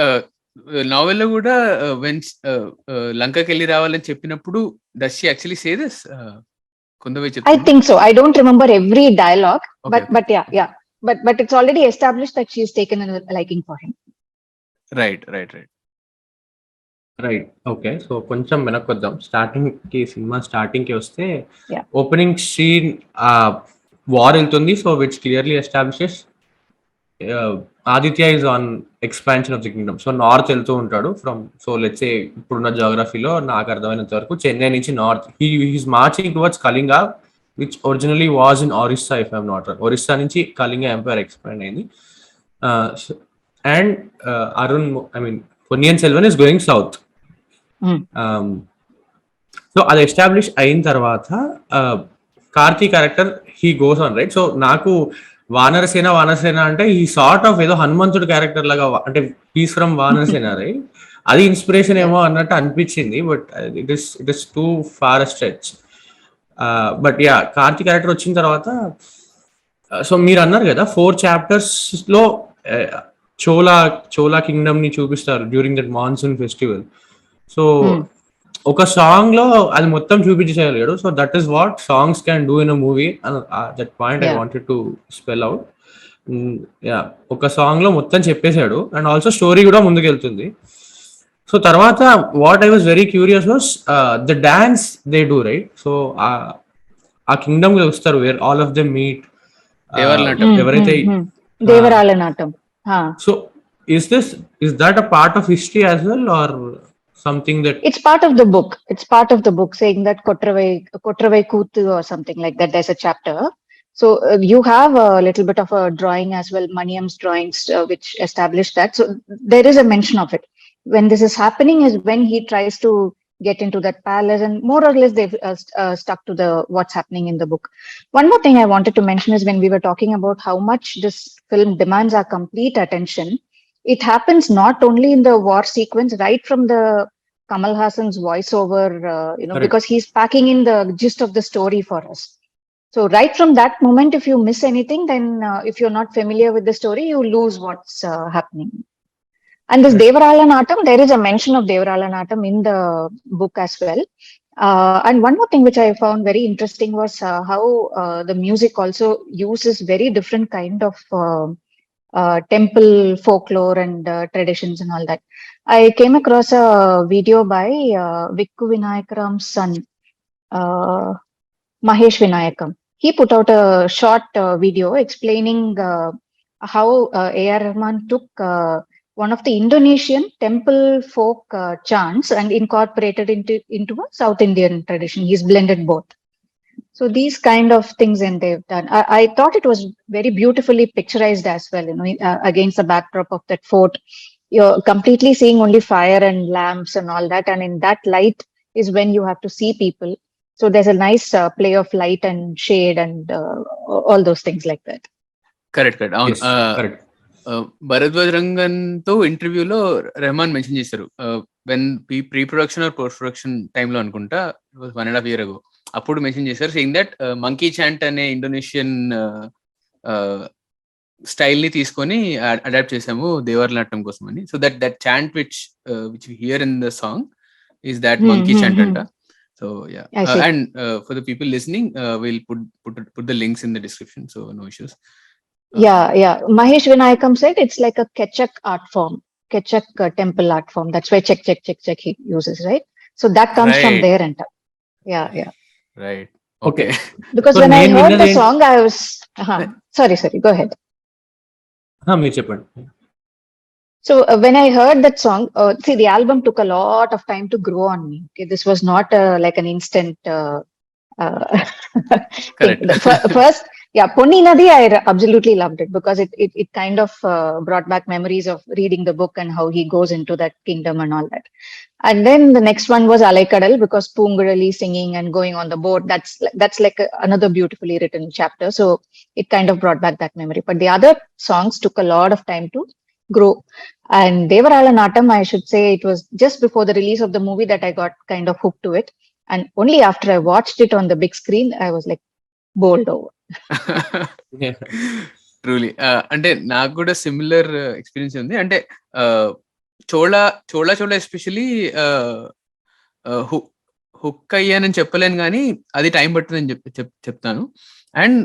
నావెల్లో కూడా when లంకకి వెళ్ళి రావాలని చెప్పినప్పుడు does she actually say this Kundavai చెప్తుంది? I think so. I don't remember every dialogue, but yeah. But it's already established that she's taken a liking for him. Right. Okay. So కొంచెం వెనక్కొద్దాం. Cinema starting కి వస్తే opening scene war వెళ్తుంది. So which clearly establishes Aditya is on expansion of the Kingdom. So north వెళ్తూ ఉంటాడు so let's say ఇప్పుడున్న జియోగ్రఫీలో నాకు అర్థమైనంత వరకు చెన్నై నుంచి north he's marching towards Kalinga, which originally was in Orissa if I'm not wrong. Orissa నుంచి కళింగ ఎంపైర్ ఎక్స్పాండ్ అయింది. And Ponniyin Selvan is going south. So అది establish అయిన తర్వాత Karthi character he goes on, right? So నాకు వానరసేన అంటే ఈ సార్ట్ ఆఫ్ ఏదో హనుమంతుడు క్యారెక్టర్ లాగా, అంటే హీస్ ఫ్రమ్ వానరసేన, రైట్? అది ఇన్స్పిరేషన్ ఏమో అన్నట్టు అనిపించింది, but it is too far stretch. But yeah, Karthi character వచ్చిన తర్వాత సో మీరు అన్నారు కదా 4 chapters లో చోలా కింగ్డమ్ ని చూపిస్తారు during that monsoon festival. So ఒక సాంగ్ లో అది మొత్తం చూపించేయలేడు. So that is what songs can do in a movie. That point I wanted to spell out. ఒక సాంగ్ లో మొత్తం చెప్పేశాడు, అండ్ ఆల్సో స్టోరీ కూడా ముందుకెళ్తుంది. సో తర్వాత what I was very curious was the dance they do, right? So ఆ kingdom వస్తారు where all of them meet. ఎవరైతే Devaralattam. So is that a part of history as well, or something that it's part of the book saying that Kottravai Kootu or something like that? There's a chapter. So you have a little bit of a drawing as well, Maniam's drawings, which establish that. So there is a mention of it. When this is happening is when he tries to get into that palace, and more or less they've stuck to what's happening in the book. One more thing I wanted to mention is when we were talking about how much this film demands our complete attention, it happens not only in the war sequence, right from the Kamal Hassan's voiceover, because he's packing in the gist of the story for us. So right from that moment, if you miss anything, then if you're not familiar with the story, you lose what's happening. And this Devaralan Aattam, there is a mention of Devaralan Aattam in the book as well. And one more thing which I found very interesting was how the music also uses very different kind of temple folklore and traditions and all that. I came across a video by Vikku Vinayakaram's son, Mahesh Vinayakam. He put out a short video explaining how A.R. Rahman took one of the Indonesian temple folk chants and incorporated into a South Indian tradition. He's blended both. So these kind of things, and they've done. I thought it was very beautifully picturized as well, against the backdrop of that fort. You're completely seeing only fire and lamps and all that, and in that light is when you have to see people. So there's a nice play of light and shade and all those things like that. Correct. Correct. Bharadwaj Rangan తో ఇంటర్వ్యూలో Rahman mention చేశారు, when pre production or post production టైంలో అనుకుంటా, 1.5 years ago, అప్పుడు mention చేశారు saying that monkey chant అనే Indonesian style ని తీసుకొని అడాప్ట్ చేసాము దేవరనాట్యం కోసం అని. So that chant which here in the song is that monkey chant అంట. So yeah, and for the people listening, we'll put the links in the description, so no issues. Yeah. Mahesh Vinayakam said it's like a Ketchak art form, Ketchak temple art form. That's why check he uses, right? So that comes from there, and yeah. Right. Okay. Okay. Because So when I నేను heard the విన్నది song, I was sorry, go ahead. మీరు చెప్పండి. So when I heard that song, see, the album took a lot of time to grow on me. Okay, this was not like an instant thing. Correct. First, yeah, Ponni Nadi, absolutely loved it because it kind of brought back memories of reading the book and how he goes into that kingdom and all that. And then the next one was Alaikadal because Poongurali singing and going on the boat. That's like another beautifully written chapter. So it kind of brought back that memory. But the other songs took a lot of time to grow. And Devaralan Aattam, I should say, it was just before the release of the movie that I got kind of hooked to it. And only after I watched it on the big screen, I was like bowled over. Truly అంటే నాకు కూడా similar experience ఉంది. అంటే Chola especially hook అయ్యానని చెప్పలేను కానీ అది time పడుతుందని చెప్తాను. అండ్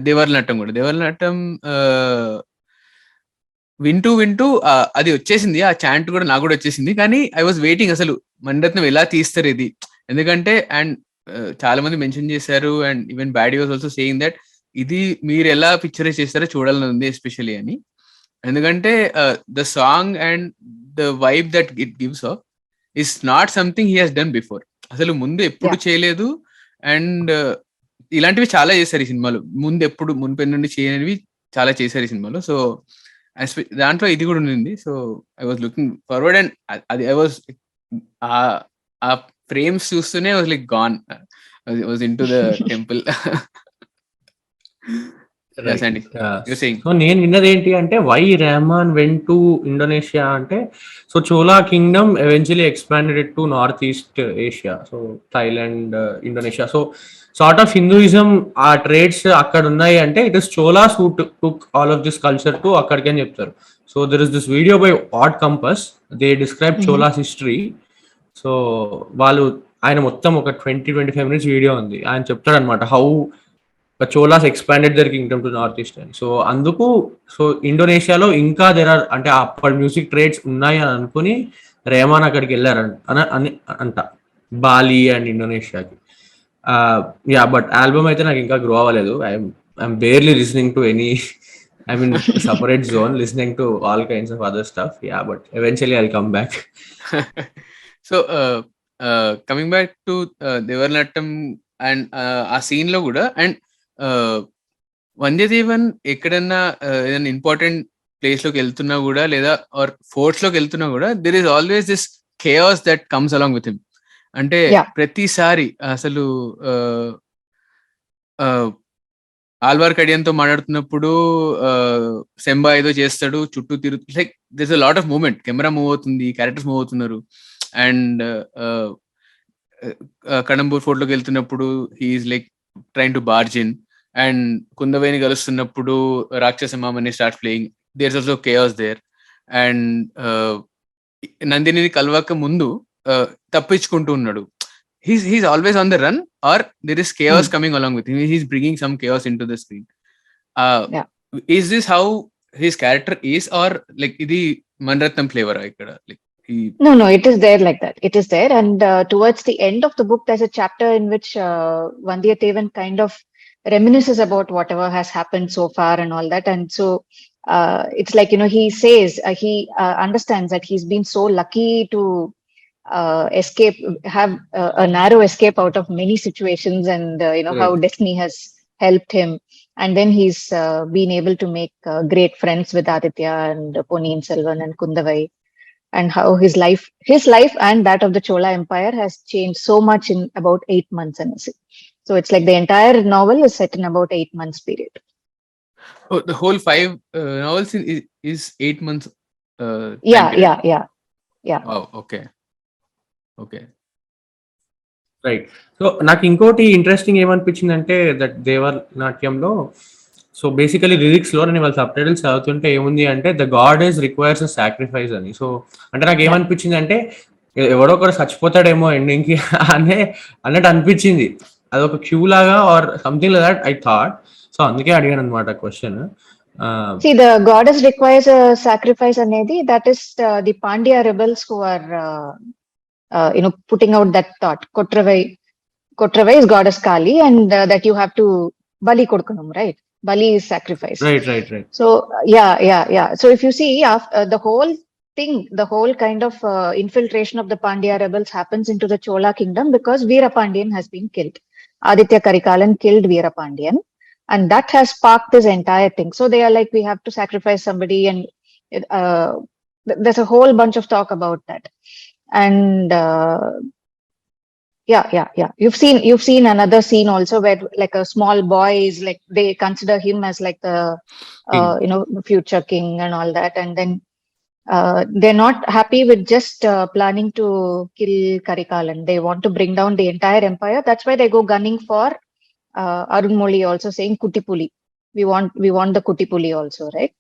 దేవర్లనట్టం వింటూ అది వచ్చేసింది, ఆ చాంట్ కూడా నాకు కూడా వచ్చేసింది. కానీ ఐ వాజ్ వెయిటింగ్ అసలు మణిరత్నం ఎలా తీస్తారు ఇది, ఎందుకంటే అండ్ చాలా మంది మెన్షన్ చేశారు అండ్ ఈవెన్ బ్యాడీ వాజ్ ఆల్సో సేయింగ్ దట్ ఇది మీరు ఎలా పిక్చరైజ్ చేస్తారో చూడాలని ఉంది ఎస్పెషల్లీ అని. ఎందుకంటే the song and the vibe that it gives of is not something he has done before. అసలు ముందు ఎప్పుడు చేయలేదు. అండ్ ఇలాంటివి చాలా చేశారు ఈ సినిమాలో, మున్పె నుండి చేయనివి చాలా చేశారు ఈ సినిమాలో. సో దాంట్లో ఇది కూడా ఉంది. So I was looking forward and అది ఐ వాజ్ ఆ ఫ్రేమ్స్ చూస్తూనే was like gone, was in to the temple. So నేను విన్నది ఏంటి అంటే why Rahman went to Indonesia అంటే, so Chola kingdom eventually expanded to north east Asia, so Thailand, Indonesia. So sort of Hinduism ఆ trades అక్కడ ఉన్నాయి అంటే it is Cholas who took all of this culture to అక్కడికి అని చెప్తారు. So there is this video by odd compass, they describe Cholas history. So ఆయన మొత్తం ఒక 20-25 minutes వీడియో ఉంది. ఆయన చెప్తాడు అనమాట how Cholas expanded their kingdom to north east అని. సో అందుకు సో ఇండోనేషియాలో ఇంకా అంటే అప్పటి మ్యూజిక్ ట్రేడ్స్ ఉన్నాయి అని అనుకుని రెహమాన్ అక్కడికి వెళ్ళారు అని అంట, బాలి అండ్ ఇండోనేషియాకి. యా, బట్ ఆల్బమ్ అయితే నాకు ఇంకా గ్రో అవ్వలేదు. I'm barely listening to any, I mean separate zone, listening to all kinds of other stuff. Yeah, but eventually I'll come back. So coming back to Devaralattam and ఆ scene లో కూడా, and Vandiyadevan ఎక్కడన్నా ఏదైనా important place లోకి వెళ్తున్నా కూడా, లేదా are forts లోకి వెళ్తున్నా కూడా, there is always this chaos that comes along with him. అంటే ప్రతిసారి అసలు ఆల్వార్ కడియంతో మాట్లాడుతున్నప్పుడు సెంబా ఏదో చేస్తాడు, చుట్టూ తిరుగుతూ, like this a lot of movement, camera move అవుతుంది, క్యారెక్టర్స్ మూవ్ అవుతున్నారు. అండ్ కడంబూర్ ఫోర్ట్ లోకి వెళ్తున్నప్పుడు he's like trying to barge in. And కుందవైని కలుస్తున్నప్పుడు రాక్షస మామని start playing, there is also chaos there. And Nandini కలవక ముందు తప్పించుకుంటూ ఉన్నాడు. He's always on the run, or there is chaos coming along with him. He's bringing some chaos into the screen. Is this how his character is, or like idi Maniratnam flavor ikkada? Like No, it is there like that. It is there, and towards the end of the book, there's a chapter in which Vandiyathevan kind of reminisces about whatever has happened so far and all that. And so it's like, he says he understands that he's been so lucky to have a narrow escape out of many situations, and how destiny has helped him. And then he's been able to make great friends with Aditya and Ponniyin Selvan and Kundavai, and how his life and that of the Chola Empire has changed so much in about 8 months. And so it's like the entire novel is set in about 8 months period. Oh, the whole 5 novels is 8 months. Yeah. Wow, okay. Right. So నాకు ఇంకోటి interesting ఏమనిపించింది అంటే that దేవర్ నాట్యంలో, so basically lyrics లో నేను వాళ్ళ subtitles చదువుతుంటే ఏముంది అంటే the god is requires a sacrifice అని. సో అంటే నాకు ఏమనిపించింది అంటే ఎవడో ఒకడు చచ్చిపోతాడేమో ఎండింగ్ కి అన్నట్టు అనిపించింది. అదొక క్యూ లాగా or something like that I thought. So అందుకే అడిగాను అనమాట question. See, the goddess requires a sacrifice anedi, that is the Pandya rebels who are putting out that thought. Kotravai is goddess Kali, and that you have to bali kodukanum, right? Bali is sacrifice. Right. So yeah. So if you see, the whole thing, the whole kind of infiltration of the Pandya rebels happens into the Chola kingdom because Veerapandiyan has been killed. Aditya Karikalan killed Veerapandiyan, and that has sparked this entire thing. So they are like, we have to sacrifice somebody, and uh, there's a whole bunch of talk about that. And yeah. You've seen another scene also where like a small boy is like, they consider him as like the King. future king and all that, and then they're not happy with just planning to kill Karikalan. They want to bring down the entire empire. That's why they go gunning for Arunmoli, also saying Kutipuli. We want the Kutipuli also, right?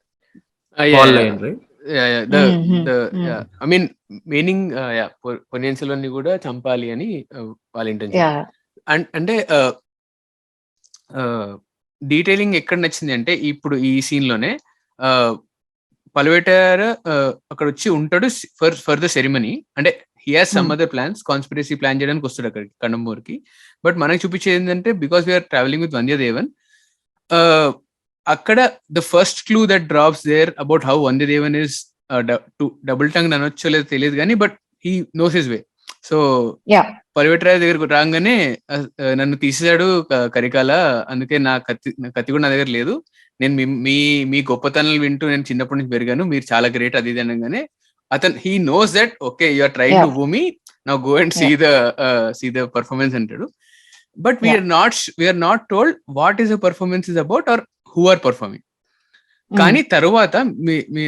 Paul Lane, right? Yeah. I mean, meaning Ponniyin Selvan ని కూడా చంపాలి అని వాళ్ళ intention. Yeah. అంటే detailing ఎక్కడ నచ్చింది అంటే, ఇప్పుడు ఈ సీన్ లోనే పలువేటర్ అక్కడ వచ్చి ఉంటాడు ఫర్ ద సెరిమనీ. అంటే he has some other plans, conspiracy plan చేయడానికి వస్తాడు అక్కడికి కండమూరికి. బట్ మనకి చూపించేది ఏంటంటే, because we're travelling with Vandiyadevan, అక్కడ the first clue that drops there about how Vandiyadevan is double tongue అనొచ్చో లేదో తెలియదు కానీ, but he knows his way. So Paluvettaraju దగ్గరకు రాగానే, నన్ను తీసేశాడు కరికాల, అందుకే నా కత్తి కూడా నా దగ్గర లేదు, నేను మీ గొప్పతనాలు వింటూ నేను చిన్నప్పటి నుంచి పెరిగాను, మీరు చాలా గ్రేట్, అది ఇది అనగానే అతను he knows that okay you are trying to woo me, now go and see the performance అంటాడు. But we're not told what is the performance is about or who are performing. కానీ తర్వాత మీ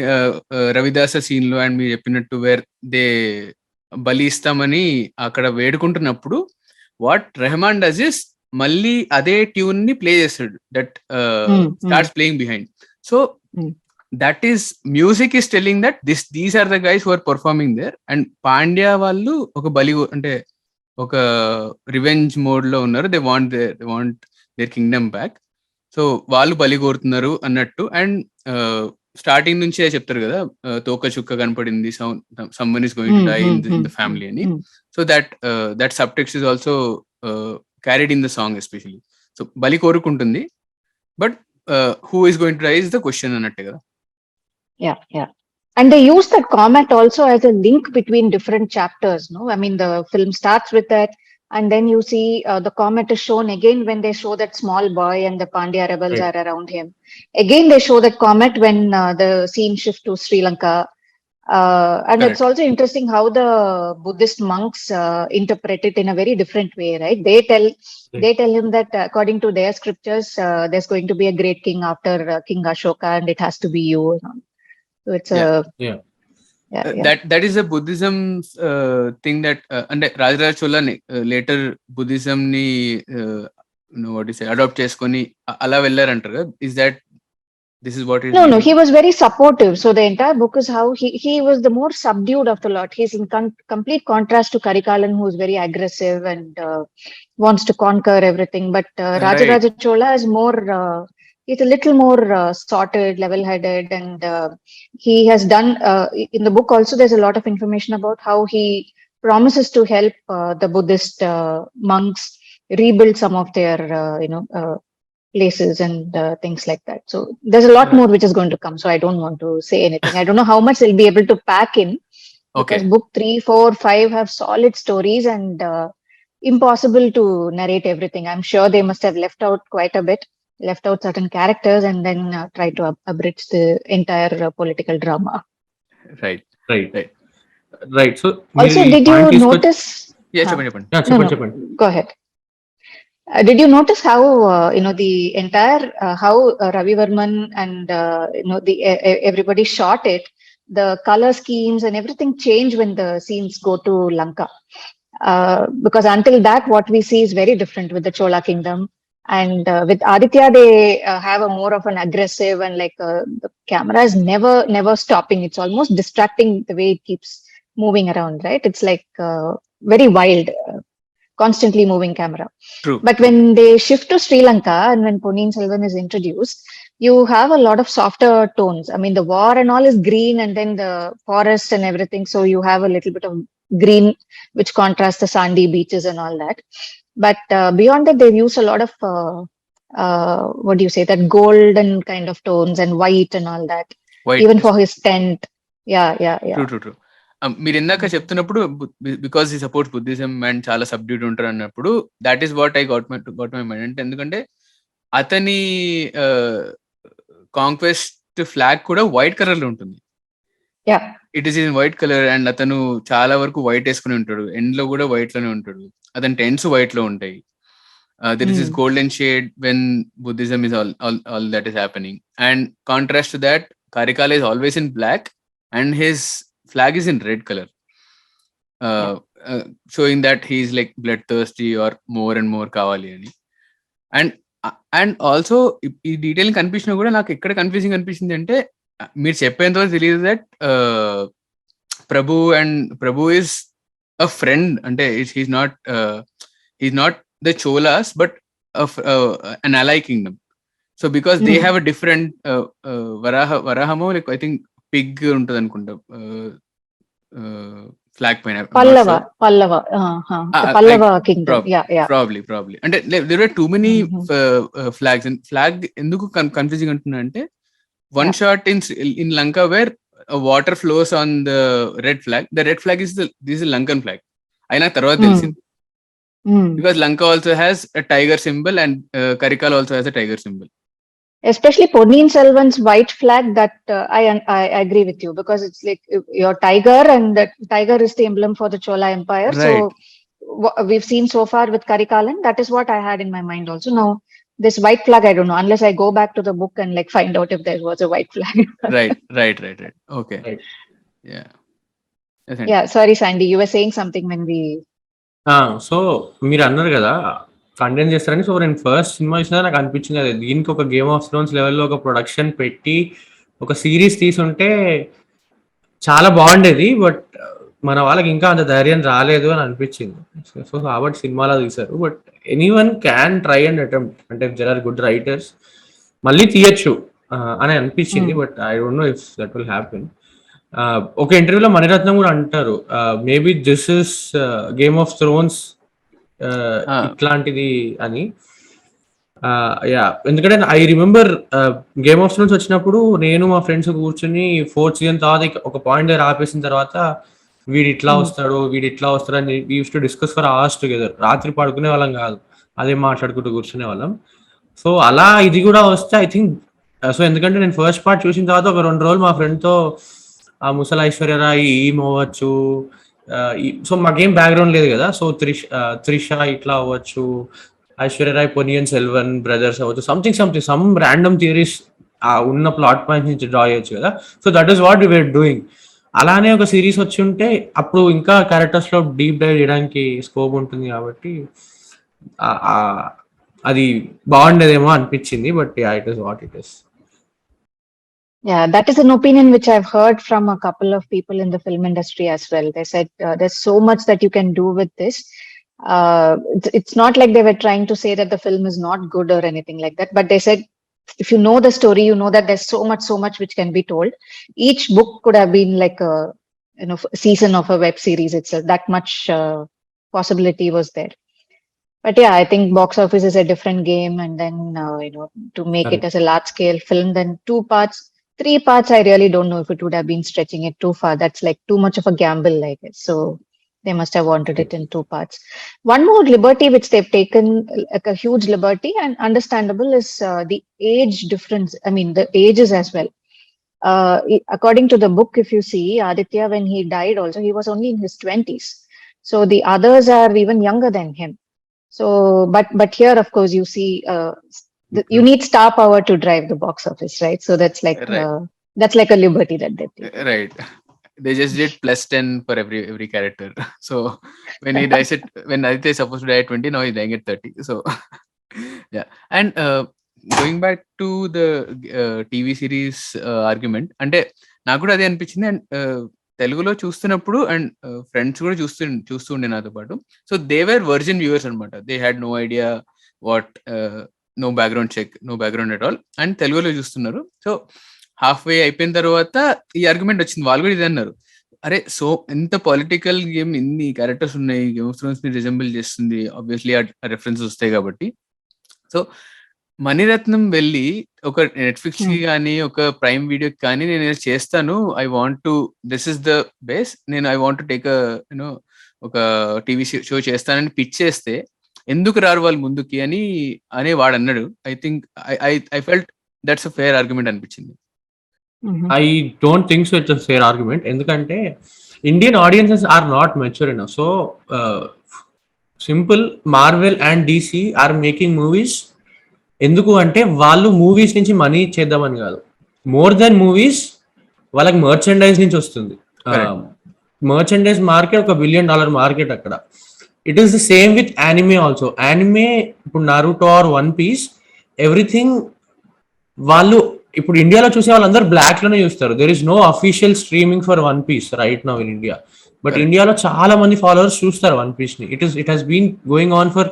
Ravidasa scene లో and మీరు చెప్పినట్టు where they బలి ఇస్తామని అక్కడ వేడుకుంటున్నప్పుడు, వాట్ రెహమాన్ డస్ ఇస్ మళ్ళీ అదే ట్యూన్ ని ప్లే చేస్తాడు, that starts playing behind. So that is music is telling that these are the guys who are performing there. And Pandya వాళ్ళు ఒక బలి, అంటే ఒక రివెంజ్ మోడ్ లో ఉన్నారు. They want their kingdom back. So వాళ్ళు బలి కోరుతున్నారు అన్నట్టు. అండ్ స్టార్టింగ్ నుంచే చెప్తారు కదా, తోక చుక్క కనపడింది, someone is going to die in the family అని. So that subtext is also carried in the song especially. So బలి కోరుకుంటుంది, but who is going to die is the question అన్నట్టే కదా. Yeah. And they use that comet also as a link between different chapters, no? I mean, the film starts with that, and then you see the comet is shown again when they show that small boy and the Pandya rebels are around him. Again, they show that comet when the scene shift to Sri Lanka. And Correct. It's also interesting how the Buddhist monks interpret it in a very different way, right? They tell him that according to their scriptures, there's going to be a great king after King Ashoka, and it has to be you. So it's that is a Buddhism thing that and Rajaraj Chola later Buddhism ni what do you say adopt cheskoni ala vellarantaru కదా. Is that this is what is no he was very supportive. So the entire book is how he was the more subdued of the lot. He's in complete contrast to Karikalan, who is very aggressive and wants to conquer everything. But Rajaraja Chola is more he's a little more sorted, level-headed, and he has done in the book also. There's a lot of information about how he promises to help the Buddhist monks rebuild some of their places and things like that. So there's a lot more which is going to come. So I don't want to say anything. I don't know how much they'll be able to pack in, because book 3, 4, 5 have solid stories, and impossible to narrate everything. I'm sure they must have left out certain characters and then try to abridge the entire political drama. Right. So also, did you notice? చెప్పండి. Go ahead. Did you notice how the entire how Ravi Varman and everybody shot it? The color schemes and everything change when the scenes go to Lanka, because until that, what we see is very different with the Chola kingdom. And with Aditya, they have a more of an aggressive, and like the camera is never stopping. It's almost distracting the way it keeps moving around, right? It's like very wild, constantly moving camera. True. But when they shift to Sri Lanka and when Ponniyin Selvan is introduced, you have a lot of softer tones. I mean, the war and all is green, and then the forest and everything. So you have a little bit of green, which contrasts the sandy beaches and all that. But beyond that, they've used a lot of what do you say, that golden kind of tones and white and all that, white even for his tent. Yeah. True. మీరు ఇందాక చెప్తున్నప్పుడు because ఈ supports Buddhism and చాలా subdued ఉంటారు అన్నప్పుడు that is what I got my mind అంటే ఎందుకంటే అతని కాంక్వెస్ట్ ఫ్లాగ్ కూడా వైట్ కలర్ లో ఉంటుంది. Yeah. It is in white colour and అతను చాలా వరకు వైట్ వేసుకుని ఉంటాడు, ఎండ్ లో కూడా వైట్ లోనే ఉంటాడు, అతని టెంట్స్ వైట్ లో ఉంటాయి. There is this golden shade when Buddhism is all that is happening. And contrast to that, Karikala is always in black and his flag is in red color. Showing that he is like bloodthirsty or more and more kavali ani. And also ఈ detail కనిపించినా కూడా నాకు ఎక్కడ confusing అనిపించింది అంటే మీరు చెప్పేంత తెలియదు that Prabhu is a friend, అంటే he's not the Cholas, but of an ally kingdom. So because they have a different Varahamo, like I think pig untadu anukunta flag paina. Pallava. The Pallava kingdom. Yeah. Probably. And there were too many flags, and flag enduku confusing antunna ante one shot in Lanka where water flows on the red flag. The red flag is this is Lankan flag. Aina tarvata telisinది. Because Lanka also has a tiger symbol and Karikal also has a tiger symbol. Especially Ponniyin Selvan's white flag, that I agree with you, because it's like your tiger, and that tiger is the emblem for the Chola Empire. Right. So we've seen so far with Karikalan, that is what I had in my mind also. Now this white flag, I don't know, unless I go back to the book and like find out if there was a white flag. Right. Okay. Right. Yeah. Sorry, Sandy, you were saying something when we. So మీరు అన్నారు కదా content చేస్తారని. So నేను first cinema చూసినా నాకు అనిపించింది అదే, దీనికి ఒక గేమ్ ఆఫ్ థ్రోన్స్ లెవెల్లో ఒక ప్రొడక్షన్ పెట్టి ఒక సిరీస్ తీసుంటే చాలా బాగుండేది. బట్ మన వాళ్ళకి ఇంకా అంత ధైర్యం రాలేదు అని అనిపించింది. సో కాబట్టి సినిమాలో తీశారు. But anyone can try and attempt, అంటే దెర్ ఆర్ గుడ్ రైటర్స్, మళ్ళీ తీయచ్చు అని అనిపించింది. But I don't no if that will happen. ఒక ఇంటర్వ్యూలో మణిరత్నం కూడా అంటారు, maybe this is game of Thrones ఇట్లాంటిది అని. ఎందుకంటే I remember game of Thrones వచ్చినప్పుడు నేను మా ఫ్రెండ్స్ కూర్చొని 4th సీజన్ తర్వాత ఒక పాయింట్ దగ్గర ఆపేసిన తర్వాత వీడు ఇట్లా వస్తాడు అని we use to discuss for hours together. రాత్రి పడుకునే వాళ్ళం కాదు, అదే మాట్లాడుకుంటూ కూర్చునే వాళ్ళం. సో అలా ఇది కూడా వస్తే ఐ థింక్ సో, ఎందుకంటే నేను ఫస్ట్ పార్ట్ చూసిన తర్వాత ఒక 2 రోజులు మా ఫ్రెండ్తో ఆ ముసలి ఐశ్వర్యరాయ్ అవ్వచ్చు, సో మాకేం బ్యాక్గ్రౌండ్ లేదు కదా, సో త్రిష ఇట్లా అవ్వచ్చు, ఐశ్వర్యరాయ్ పొన్నియిన్ సెల్వన్ బ్రదర్స్ అవ్వచ్చు, సంథింగ్ సమ్ ర్యాండమ్ థియరీస్ ఉన్న ప్లాట్ పాయింట్స్ నుంచి డ్రా చేయొచ్చు కదా. So that is what we are doing. అలానే ఒక సిరీస్ వచ్చి ఉంటే అప్పుడు ఇంకా క్యారెక్టర్స్ లో డీప్ డైవ్ చేయడానికి స్కోప్ ఉంటుంది కాబట్టి అది బాగుండేదేమో అనిపించింది. But it is what it is. Yeah, that is an opinion which I've heard from a couple of people in the film industry as well. They said there's so much that you can do with this. It's not like they were trying to say that the film is not good or anything like that, but they said if you know the story, you know that there's so much which can be told. Each book could have been like a season of a web series itself. That much possibility was there. But yeah, I think box office is a different game, and then to make it as a large scale film, then 2 parts, 3 parts, I really don't know if it would have been stretching it too far. That's like too much of a gamble, I guess. So they must have wanted it in 2 parts. One more liberty which they've taken, like a huge liberty and understandable, is the age difference. I mean, the ages as well. According to the book, if you see, Aditya, when he died also, he was only in his 20s. So the others are even younger than him. So, but here, of course, you see, you need star power to drive the box office, right? So that's like a liberty that they take. Right. They just did +10 for every character. So when he dies when Aditya is supposed to die at 20, now he's dying at 30. So yeah. And going back to the TV series argument, అంటే నాకు కూడా అదే అనిపించింది. And తెలుగులో చూస్తున్నప్పుడు and friends కూడా చూస్తూ ఉండే నాతో పాటు. So they were virgin viewers అనమాట. They had no idea what, no background check, no background at all, and తెలుగులో చూస్తున్నారు. సో హాఫ్ వే అయిపోయిన తర్వాత ఈ ఆర్గ్యుమెంట్ వచ్చింది. వాళ్ళు కూడా ఇది అన్నారు, అరే సో ఎంత పొలిటికల్ గేమ్, ఇన్ని క్యారెక్టర్స్ ఉన్నాయి, గేమ్ ఆఫ్ థ్రోన్స్ ని రిజెంబుల్ చేస్తుంది, ఆబ్వియస్లీ ఆ రెఫరెన్స్ వస్తాయి కాబట్టి. సో మణిరత్నం వెళ్ళి ఒక నెట్ఫ్లిక్స్ కి కానీ ఒక ప్రైమ్ వీడియోకి కానీ నేను ఇలా చేస్తాను, I want to, this is the base, నేను I want to take you know ఒక టీవీ షో చేస్తానని పిచ్ చేస్తే ఎందుకు రారు వాళ్ళు ముందుకి అని వాడు అన్నాడు. I think I felt that's a fair argument అనిపించింది. I don't think so. It's a fair argument. ఎందుకంటే Indian audiences are not mature enough. So simple, Marvel and DC are making movies. ఎందుకు అంటే వాళ్ళు మూవీస్ నుంచి money చేద్దామని కాదు, more than movies వాళ్ళకి merchandise నుంచి వస్తుంది. మర్చెండైజ్ మార్కెట్ ఒక $1 billion మార్కెట్ అక్కడ. It is the same with anime also. Anime ఇప్పుడు Naruto or one piece, everything వాళ్ళు ఇప్పుడు ఇండియాలో చూసే వాళ్ళందరూ బ్లాక్ లోనే చూస్తారు. There is no official streaming for one piece right now in India. But ఇండియాలో చాలా మంది ఫాలోవర్స్ చూస్తారు వన్ పీస్ ని. It has been going on for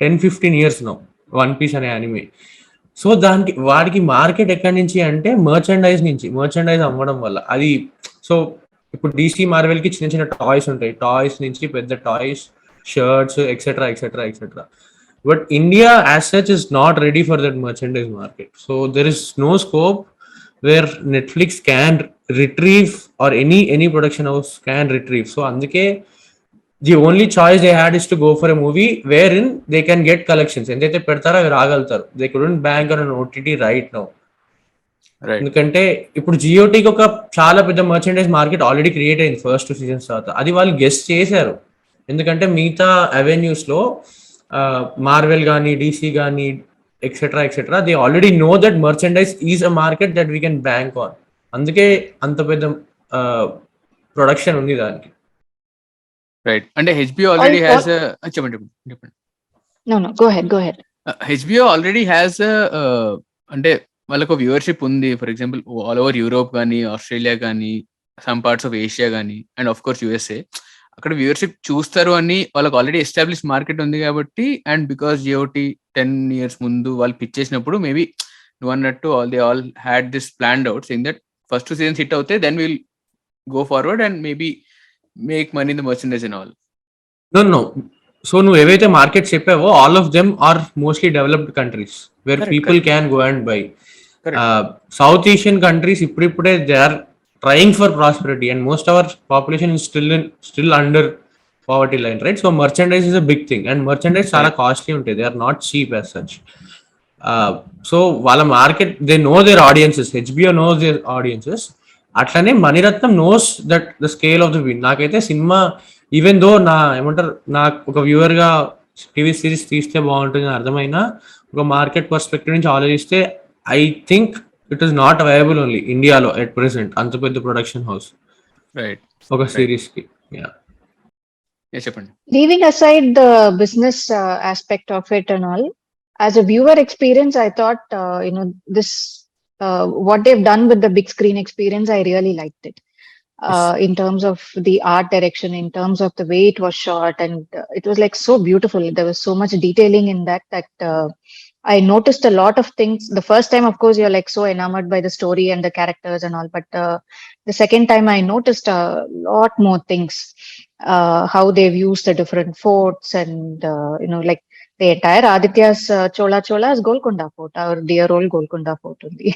10-15 years now, one piece అనే యానిమే. సో వాడికి మార్కెట్ ఎక్కడి నుంచి అంటే మర్చెండైజ్ నుంచి, మర్చెండైజ్ అమ్మడం వల్ల. అది సో ఇప్పుడు DC మార్వెల్ కి చిన్న చిన్న టాయ్స్ ఉంటాయి, టాయ్స్ నుంచి పెద్ద toys, shirts etcetera etcetera etcetera. But India as such is not ready for that merchandise market. So there is no scope where Netflix can retrieve, or any production house can retrieve. So అందుకే the only choice they had is to go for a movie wherein they can get collections. ఎంతైతే పెడతారో అవి రాగలుగుతారు. They couldn't bank on an OTT right now. ఎందుకంటే ఇప్పుడు జియోటీకి ఒక చాలా పెద్ద merchandise market already create అయింది ఫస్ట్ 2 seasons తర్వాత. అది వాళ్ళు గెస్ట్ చేశారు. ఎందుకంటే మిగతా అవెన్యూస్ లో మార్వెల్ కానీ డీసీ కానీ etcetera etcetera, they already know that merchandise is a market that we can bank on. అందుకే అంత పెద్ద ప్రొడక్షన్ ఉంది దానికి. రైట్. అంటే హెచ్బిఓ ఆల్రెడీ హ్యాస్ చెప్పండి. No, go ahead. HBO already has అంటే వాళ్ళకు వ్యూవర్షిప్ ఉంది. For example all over Europe కానీ, ఆస్ట్రేలియా కానీ, సమ్ పార్ట్స్ ఆఫ్ ఏషియా కానీ, అండ్ ఆఫ్ కోర్స్ యుఎస్ఏ. అక్కడ వ్యూవర్షిప్ చూస్తారు అని వాళ్ళకి ఆల్రెడీ ఎస్టాబ్లిష్ మార్కెట్ ఉంది కాబట్టి. అండ్ బికాస్ జియోటీ 10 years ముందు వాళ్ళు పిచ్ చేసినప్పుడు మేబీ నువ్వు అన్నట్టు they all had this planned out, saying that first 2 seasons hit అవుతే then will go forward and maybe make money in the merchandise and all. No so నువ్వు ఏవైతే market చెప్పావో all of them are mostly developed countries where people can go and buy. South Asian countries ఇప్పుడిప్పుడే they are trying for prosperity, and most of our population is still under poverty line, right? So merchandise is a big thing, and merchandise చాలా costly ఉంటాయి. They are not cheap as such. So వాళ్ళ market, they know their audiences. HBO knows their audiences. అట్లనే Mani Ratnam knows that the scale of the win. నాకైతే cinema even though నాకు ఒక viewer గా TV series తీస్తే బాగుంటుంది అర్థమైనా, ఒక మార్కెట్ పర్స్పెక్టివ్ నుంచి ఆలోచిస్తే I think it is not available only ఇండియాలో at present అంత పెద్ద ప్రొడక్షన్ హౌస్ ఒక సిరీస్ కి. చెప్పండి. Leaving aside the business aspect of it and all, as a viewer experience, I thought this what they've done with the big screen experience, I really liked it. In terms of the art direction, in terms of the way it was shot, and it was like so beautiful. There was so much detailing in that I noticed a lot of things. The first time, of course, you're like so enamored by the story and the characters and all. But the second time, I noticed a lot more things. How they've used the different forts, and like the entire Aditya's Chola's Golconda Fort, our dear old Golconda Fort only.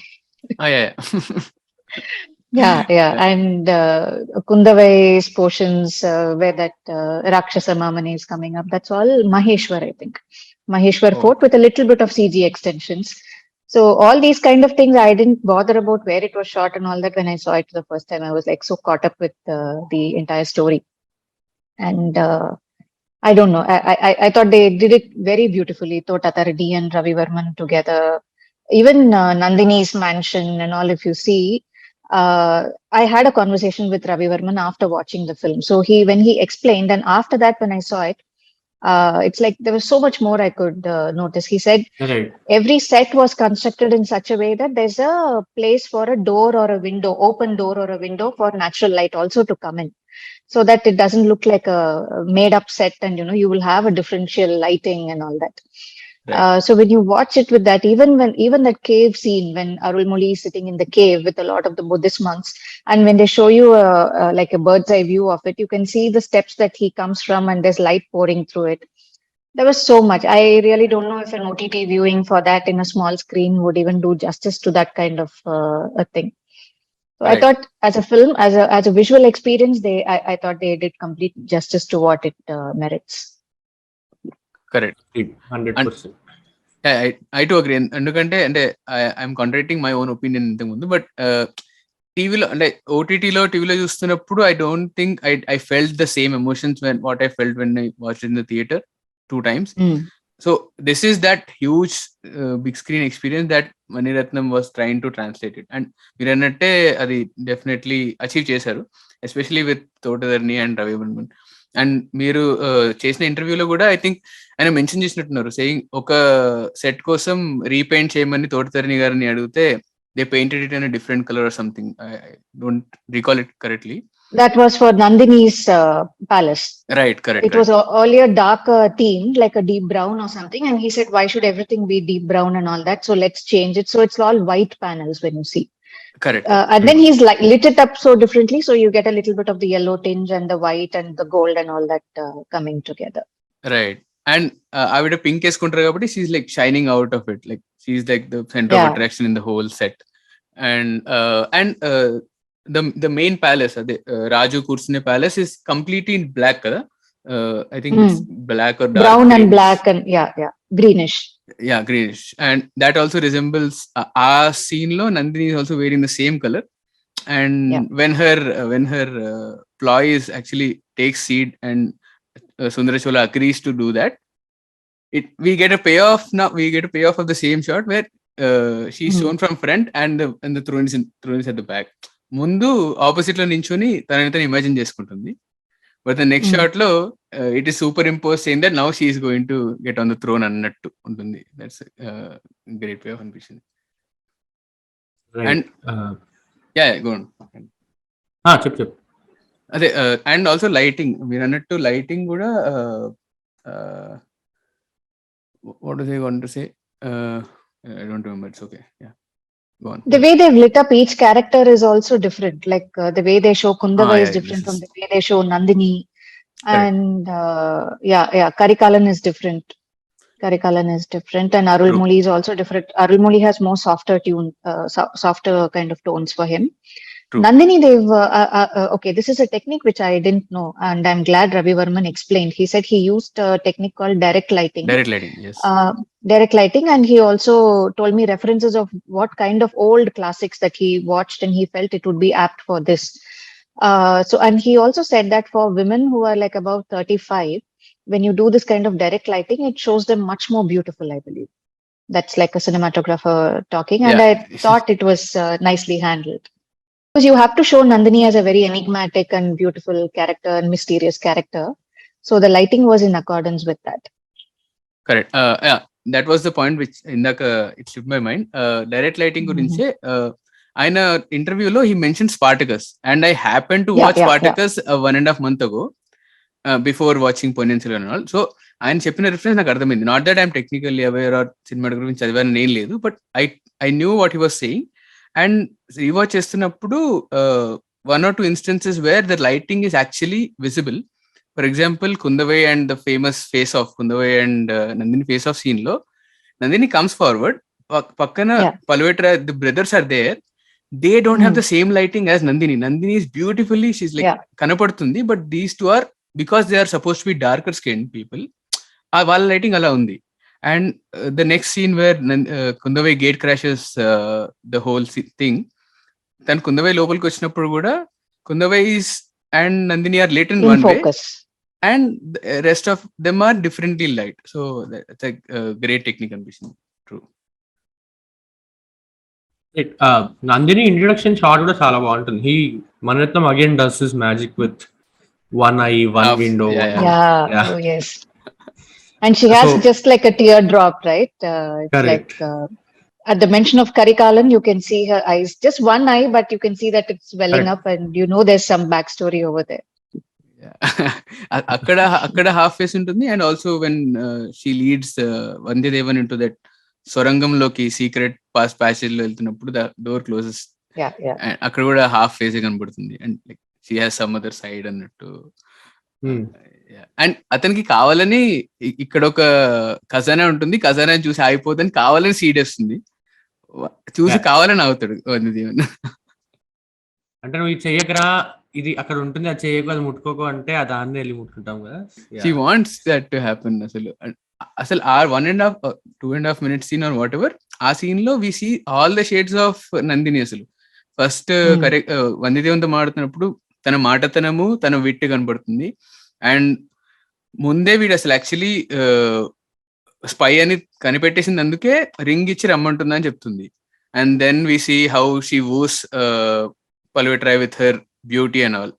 Yeah. And Kundavai's portions where that Rakshasa Mamani is coming up. That's all Maheshwar, I think. Maheshwar Fort with a little bit of CG extensions. So all these kind of things, I didn't bother about where it was shot and all that. When I saw it for the first time, I was like so caught up with the entire story. And I don't know, I thought they did it very beautifully. Totataradi and Ravi Varman together. Even Nandini's mansion and all, if you see, I had a conversation with Ravi Varman after watching the film. So when he explained, and after that, when I saw it, it's like there was so much more I could notice. He said every set was constructed in such a way that there's a place for a door or a window, open door or a window for natural light also to come in, so that it doesn't look like a made up set, and you will have a differential lighting and all that. Right. So when you watch it with that, even that cave scene when Arulmozhi is sitting in the cave with a lot of the Buddhist monks, and when they show you like a bird's eye view of it, you can see the steps that he comes from, and there's light pouring through it. There was so much. I really don't know if an OTT viewing for that in a small screen would even do justice to that kind of a thing. So I Right. thought, as a film, as a visual experience, I thought they did complete justice to what it merits. Correct. 100%. I do agree. ఎందుకంటే అంటే I'm contracting my own opinion ఇంతకు ముందు, but టీవీలో అంటే ఓటీటీలో టీవీలో చూస్తున్నప్పుడు I don't think I felt the same emotions when what I felt when I watch in the theatre 2 times. So this is that huge big screen experience that Mani Ratnam was trying to translate it, and మీరు అన్నట్టే అది definitely achieve చేశారు, especially with తోటధర్ని and Ravi Varman. And మీరు చేసిన ఇంటర్వ్యూలో కూడా I think ఆయన మెన్షన్ చేసినట్టున్నారు, సేయింగ్ ఒక సెట్ కోసం రీపెయింట్ చేయమని తోటధర్ని గారిని అడిగితే they painted it in a different colour or something. I don't recall it correctly. That was for Nandini's palace. Right, correct. It was earlier dark themed, like a deep brown or something. And he said, why should everything be deep brown and all that? So let's change it. So it's all white panels when you see. Correct. And then he's like lit it up so differently. So you get a little bit of the yellow tinge and the white and the gold and all that coming together. Right. And ఆవిడ pink వేసుకుంటారు కాబట్టి she's like shining out of it, like she's like the centre of attraction in the whole set. And the main palace, Raju కూర్చునే palace is completely in black కదా. I think it's black or dark brown greenish. And black and greenish. Yeah, greenish. And that also resembles our scene lo Nandini is also wearing the same color. And when her ploy is actually takes seed and Sundareshwala agrees to do that, we get a payoff. Now we get a payoff of the same shot where she's shown from front and the throne is at the back. ముందు opposite లో నించుని తనని తను imagine చేసుకుంటుంది, but the next shot లో it is superimpose saying that now she is going to get on the throne అన్నట్టు ఉంటుంది. That's great way of అనిపించింది. And go on. చెప్పు. అదే అండ్ ఆల్సో లైటింగ్, మీరు అన్నట్టు లైటింగ్ కూడా what was I going to say, I don't remember. It's okay. The way they've lit up each character is also different. Like the way they show Kundavai is different from the way they show Nandini. And Karikalan is different. And Arulmozhi is also different. Arulmozhi has more softer kind of tones for him. True. Nandini, they've okay, this is a technique which I didn't know, and I'm glad Ravi Varman explained. He said he used a technique called direct lighting. Yes. Direct lighting, and he also told me references of what kind of old classics that he watched, and he felt it would be apt for this. And he also said that for women who are like above 35, when you do this kind of direct lighting, it shows them much more beautiful, I believe. That's like a cinematographer talking, and I thought it was nicely handled. Because you have to show Nandini as a very enigmatic and beautiful character and mysterious character. So the lighting was in accordance with that. Correct. That was the point which it slipped my mind. Direct lighting గురించి ఆయన ఇంటర్వ్యూలో he mentioned Spartacus, and I happened to watch Spartacus 1.5 months ago before watching Ponniyin Selvan and all. So ఆయన చెప్పిన reference నాకు అర్థమైంది. Not that I'm technically aware or cinematography చదివాను నేను లేదు, but I knew what he was saying. And rewatch చేస్తున్నప్పుడు 1 or 2 instances where the lighting is actually visible. For example, Kundavai and the famous face of Kundavai and Nandini face off scene lo, Nandini comes forward, pakkana Palvetra, the brothers are there. They don't have the same lighting as Nandini. Nandini is beautifully, she's like kanapadutundi, but these two are, because they are supposed to be darker skinned people, వాళ్ళ lighting అలా ఉంది. And the next scene where Kundavai gate crashes the whole thing, then Kundavai లోపలికి వచ్చినప్పుడు కూడా Kundavai is and Nandini are lit in one focus way, and the rest of them are differently light. So that's a great technique ambition. True. Nandini introduction shot kuda chaala baaguntundi. Mani Ratnam again does his magic with one eye, one window. Oh yes. And she has just like a teardrop, right? It's correct. Like at the mention of Karikalan, you can see her eyes, just one eye, but you can see that it's welling up, and you know there's some backstory over there. అక్కడ half face ఉంటుంది. And also when she leads Vandiyadevan into that సొరంగంలోకి secret passage లో వెళ్తున్నప్పుడు the door closes, అక్కడ కూడా half face కనబడుతుంది. And like she has some other side అన్నట్టు. And అతనికి కావాలని ఇక్కడ ఒక ఖజానా ఉంటుంది, ఖజానా చూసి ఆగిపోతుంది, కావాలని సీడ్ వస్తుంది, చూసి కావాలని అవుతాడు వంద్యదేవన్. అంటే నువ్వు ఇది చెయ్యకరా, ఇది అక్కడ ఉంటుంది, అది చేయకు, అది ముట్టుకోకు అంటే ఆ దాన్ని వెళ్ళి ముట్టుకుంటాం కదా. She wants that to happen. అసలు ఆ 1.5 2.5 minutes scene or whatever, ఆ సీన్ లో we see all the shades of Nandini. అసలు ఫస్ట్ కరెక్ట్ వంద్యదేవన్తో మాడుతున్నప్పుడు తన మాటతనము, తన విట్ కనబడుతుంది. అండ్ ముందే వీడు అసలు యాక్చువల్లీ స్పై అని కనిపెట్టేసింది, అందుకే రింగ్ ఇచ్చి రమ్మంటుందని చెప్తుంది. And then we see how she woos Pazhuvettarayar with her beauty and all.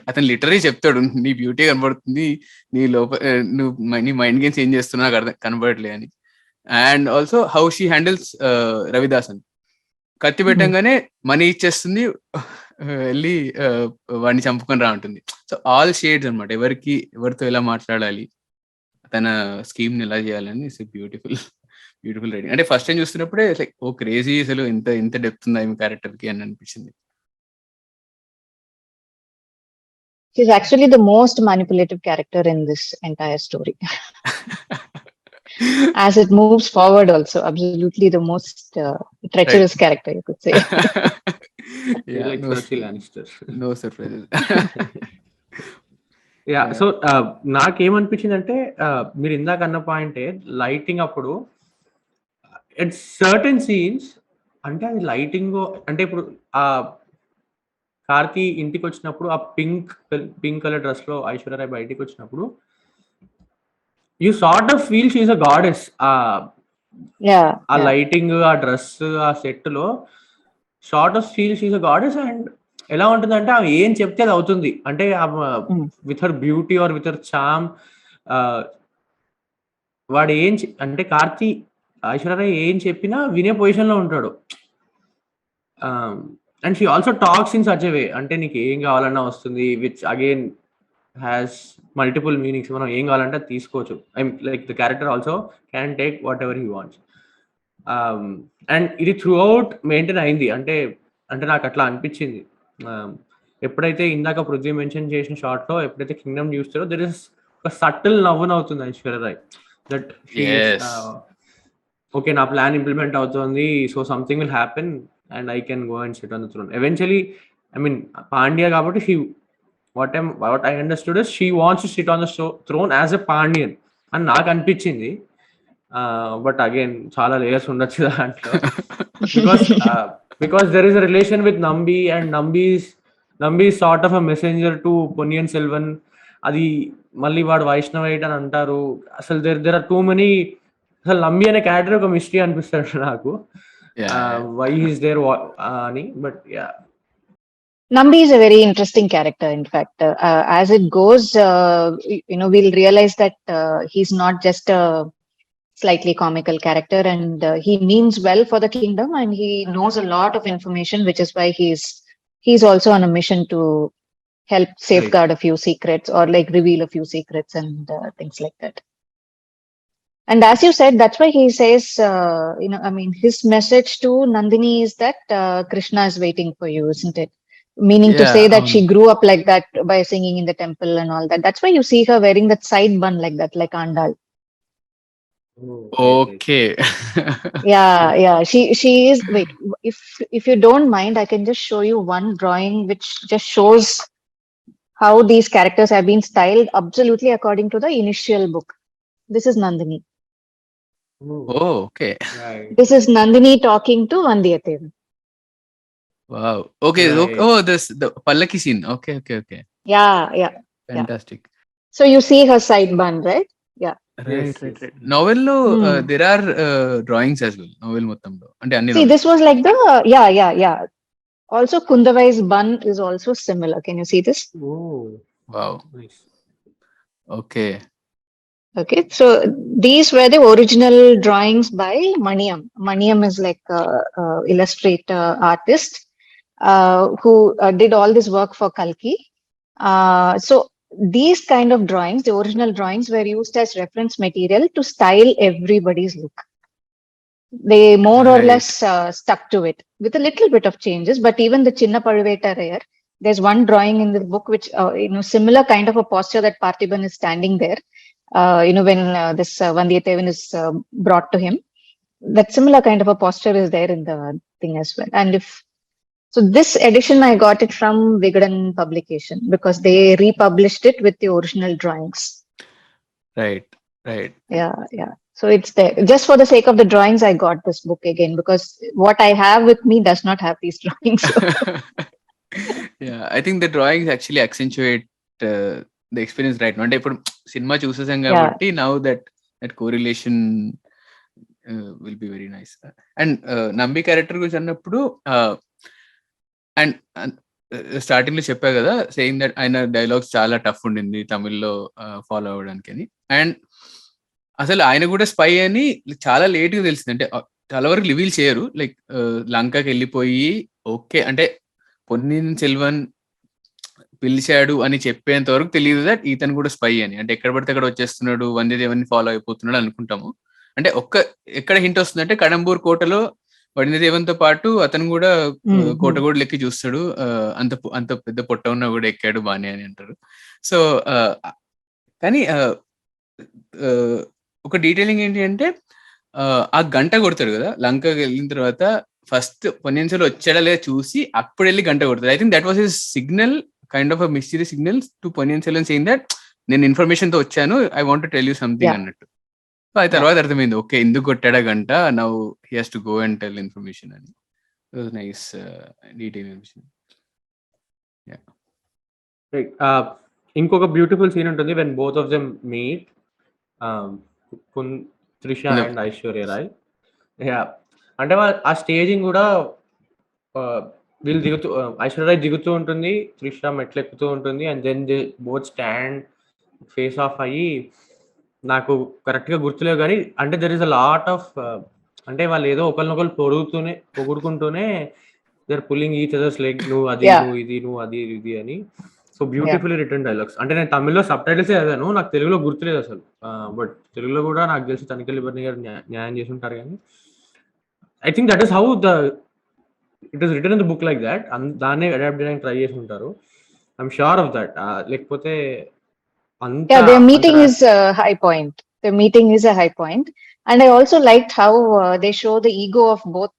అతను లిటరీ చెప్తాడు, నీ బ్యూటీ కనబడుతుంది, నీ నువ్వు నీ మైండ్ గేమ్స్ ఏం చేస్తున్నా నాకు అర్థం కనబడట్లే అని. And also how she handles Ravidasan, కత్తి పెట్టంగానే మనీ ఇచ్చేస్తుంది, వెళ్ళి వాడిని చంపుకొని రా ఉంటుంది. సో ఆల్ షేడ్స్ అనమాట, ఎవరితో ఎలా మాట్లాడాలి, తన స్కీమ్ ని ఎలా చేయాలని. It's beautiful writing. అంటే ఫస్ట్ టైం చూస్తున్నప్పుడే లైక్ ఓ క్రేజీ, అసలు ఇంత డెప్త్ ఉంది ఆమె క్యారెక్టర్ కి అని అనిపించింది. She's actually the most manipulative character in this entire story. As it moves forward also, absolutely the most treacherous character, you could say. Like Lannister. No surprises. So నాకేమనిపించింది అంటే, మీరు ఇందాక అన్న పాయింటే లైటింగ్ అప్పుడు ఎట్ సర్టెన్ సీన్స్, అంటే అది lighting అంటే ఇప్పుడు ఆ కార్తీ ఇంటికి వచ్చినప్పుడు ఆ పింక్ కలర్ డ్రెస్ లో ఐశ్వర్య బయటికి వచ్చినప్పుడు you sort of feel she is a goddess. ఆ లైటింగ్, ఆ డ్రెస్, ఆ సెట్ లో sort of feel she is a goddess. And ఎలా ఉంటుందంటే ఆమె ఏం చెప్తే అది అవుతుంది. అంటే with her beauty or with her charm, వాడు అంటే కార్తీ ఐశ్వర్య ఏం చెప్పినా వినే పొజిషన్ లో ఉంటాడు. And she also talks in such a way, అంటే నీకు ఏం కావాలన్నా వస్తుంది, which again has multiple meanings. మనం ఏం కావాలంటే అది తీసుకోవచ్చు. Like the character also can take whatever he wants. And ఇది త్రూ అవుట్ మెయింటైన్ అయింది. అంటే నాకు అట్లా అనిపించింది. ఎప్పుడైతే ఇందాక పృథ్వీ మెన్షన్ చేసిన షార్ట్ లో ఎప్పుడైతే కింగ్డమ్ చూస్తారో దెర్ ఇస్ ఒక సటిల్ నవ్వునవుతుంది ఐశ్వర్య, దట్ ఓకే నా ప్లాన్ ఇంప్లిమెంట్ అవుతుంది, so something will happen and I can go and sit on the throne. Eventually, I mean, Pandya kabatti what I understood is she wants to sit on the throne as a Pandyan and నాకు అనిపించింది. But again చాలా layers ఉండొచ్చు దాంట్లో, because there is a relation with Nambi, and Nambi is sort of a messenger to Ponniyin Selvan. అది మళ్ళీ వాడు వైష్ణవైట్ అని అంటారు. అసలు there are too many. అసలు నంబి అనే క్యారెక్టర్ ఒక మిస్టరీ అనిపిస్తాడు నాకు. Why he's there ani, but yeah, Nambi is a very interesting character. In fact, as it goes, we'll realize that he's not just a slightly comical character, and he means well for the kingdom, and he knows a lot of information, which is why he's also on a mission to help safeguard a few secrets, or like reveal a few secrets and things like that. And as you said, that's why he says, his message to Nandini is that Krishna is waiting for you, isn't it? Meaning to say that she grew up like that by singing in the temple and all that. That's why you see her wearing that side bun like that, like Andal. Okay. Yeah. She is. Wait, if you don't mind, I can just show you one drawing which just shows how these characters have been styled absolutely according to the initial book. This is Nandini. Oh, okay. Right. This is Nandini talking to Vandiyathevan. Wow. Okay. Right. Oh, the Pallaki scene. Okay. Yeah. Fantastic. So you see her side bun, right? Yeah. Right. Novel lo there are drawings as well. Novel mottamlo. Ante anni. See, this was like the yeah. Also, Kundavai's bun is also similar. Can you see this? Oh, wow. Nice. Okay, so these were the original drawings by Maniyam. Maniyam is like a illustrator artist who did all this work for Kalki. So these kind of drawings, the original drawings, were used as reference material to style everybody's look. They more or less stuck to it with a little bit of changes. But even the Chinna Paduvettarayar, there's one drawing in the book which, similar kind of a posture that Parthiban is standing there. When this Vandiyathevan is brought to him, that similar kind of a posture is there in the thing as well. And so this edition, I got it from Vigadan publication because they republished it with the original drawings. Right. Yeah. So it's there. Just for the sake of the drawings, I got this book again because what I have with me does not have these drawings. Yeah, I think the drawings actually accentuate the experience right now. అంటే ఇప్పుడు cinema చూసేసాం కాబట్టి now that correlation will be very nice. And Nambi character గురించి అన్నప్పుడు and starting లో చెప్పా కదా, saying that ఆయన dialogues చాలా టఫ్ ఉండింది తమిళ్లో ఫాలో అవ్వడానికి అని. అండ్ అసలు ఆయన కూడా స్పై అని చాలా లేట్ గా తెలిసింది. అంటే చాలా వరకు రివీల్ చేయరు. లైక్ లంకకి వెళ్ళిపోయి ఓకే అంటే పొన్నియిన్ సెల్వన్ పిలిచాడు అని చెప్పేంత వరకు తెలియదు దట్ ఈతను కూడా స్పై అని. అంటే ఎక్కడ పడితే అక్కడ వచ్చేస్తున్నాడు, వందేదేవన్ని ఫాలో అయిపోతున్నాడు అనుకుంటాము. అంటే ఎక్కడ హింట్ వస్తుందంటే కడంబూర్ కోటలో వందేదేవన్తో పాటు అతను కూడా కోట కూడా లెక్కి చూస్తాడు, అంత పెద్ద పొట్ట ఉన్నా కూడా ఎక్కాడు బానే అని అంటారు. సో కానీ ఒక డీటెయిలింగ్ ఏంటి అంటే ఆ గంట కొడతాడు కదా లంకకి వెళ్ళిన తర్వాత, ఫస్ట్ పొన్నియిన్ సెల్వన్ వచ్చాడా లేదా చూసి అప్పుడు వెళ్ళి గంట కొడతాడు. I think that was his signal, kind of a mystery signal to Ponniyin Selvan saying that నేను ఇన్ఫర్మేషన్ తో వచ్చాను, I want to tell you something అన్నట్టు. సో ఆ తర్వాత అర్థమైంది ఓకే ఎందుకు కొట్టాడా గంట, now he has to go and tell information అని. Nice detail. ఇంకొక బ్యూటిఫుల్ సీన్ ఉంటుంది when both of them meet, Trisha and Aishwarya Rai. అంటే ఆ స్టేజింగ్ కూడా వీళ్ళు దిగుతూ, ఐశ్వర్య దిగుతూ ఉంటుంది, త్రిష మెట్లు ఎక్కుతూ ఉంటుంది, and then they both stand face off అయ్యి, నాకు కరెక్ట్గా గుర్తులేవు కానీ అంటే there is a lot of, అంటే వాళ్ళు ఏదో ఒకరినొకరు పొగుడుకుంటూనే they're pulling each others like నువ్వు అది నువ్వు ఇది నువ్వు అది ఇది అని. So beautifully written dialogues. అంటే నేను తమిళ్లో సబ్ టైటిల్స్ చదివాను, నాకు తెలుగులో గుర్తులేదు అసలు. బట్ తెలుగులో కూడా నాకు తెలిసి తనికెళ్ళి బర్ని గారు న్యాయం చేసి ఉంటారు. కానీ I think that is how it is return in the book like that. దాన్నే అడాప్ట్ చేయడానికి ట్రై చేసి ఉంటారు. I'm sure of that. లేకపోతే their meeting is a high point. The meeting is a high point. And I also liked how they show the ego of both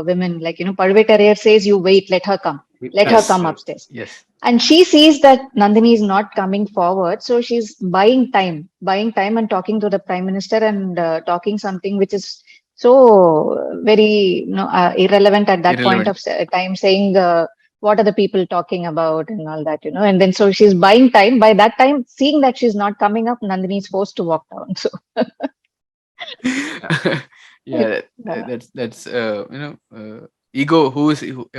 women. Like, Paduvettarayar says, you wait, let her come. Let her come upstairs. Yes. And she sees that Nandini is not coming forward. So she's buying time and talking to the Prime Minister and talking something which is so very irrelevant at that point of time, saying what are the people talking about and all that, and then so she's buying time. By that time, seeing that she's not coming up, Nandini is forced to walk down. So that's ego,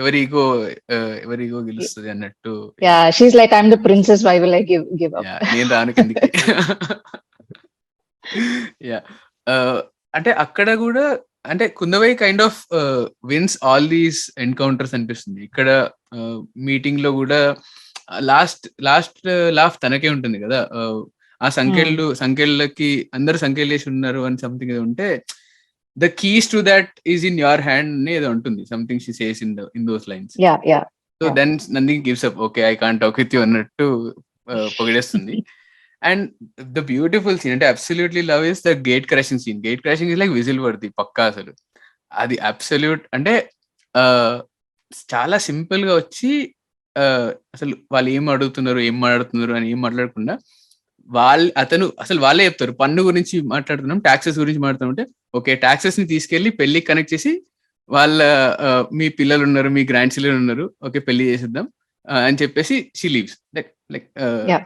ఎవరి ego గెలుస్తుంది అన్నట్టు. she's like, I'm the princess, why will I give up? నేను రాను కిందికి. అంటే అక్కడ కూడా అంటే Kundavai kind of wins all these encounters అనిపిస్తుంది. ఇక్కడ మీటింగ్ లో కూడా లాస్ట్ లాఫ్ తనకే ఉంటుంది కదా, ఆ సంఖ్యలకి అందరు సంఖ్యలు వేసి ఉన్నారు అని సంథింగ్ ఏదో ఉంటే, the keys to that is in your hand అని ఏదో ఉంటుంది, something she says in those lines. So then Nandini gives up, okay I can't talk with you అన్నట్టు పొగిడేస్తుంది. And the beautiful scene, అంటే absolutely love is the gate crashing scene. Gate crashing is like whistle worthy పక్కా. అసలు అది absolute. అంటే చాలా simple గా వచ్చి అసలు వాళ్ళు ఏం అడుగుతున్నారు ఏం మాట్లాడుతున్నారు అని ఏం మాట్లాడకుండా అసలు వాళ్ళే చెప్తారు. పన్ను గురించి మాట్లాడుతున్నాం, టాక్సెస్ గురించి మాట్లాడుతుంటే, ఓకే టాక్సెస్ ని తీసుకెళ్లి పెళ్లికి కనెక్ట్ చేసి వాళ్ళ మీ పిల్లలు ఉన్నారు, మీ గ్రాండ్ చిల్డ్రన్ ఉన్నారు, ఓకే పెళ్లి చేసేద్దాం అని చెప్పేసి షీ లీవ్స్. లైక్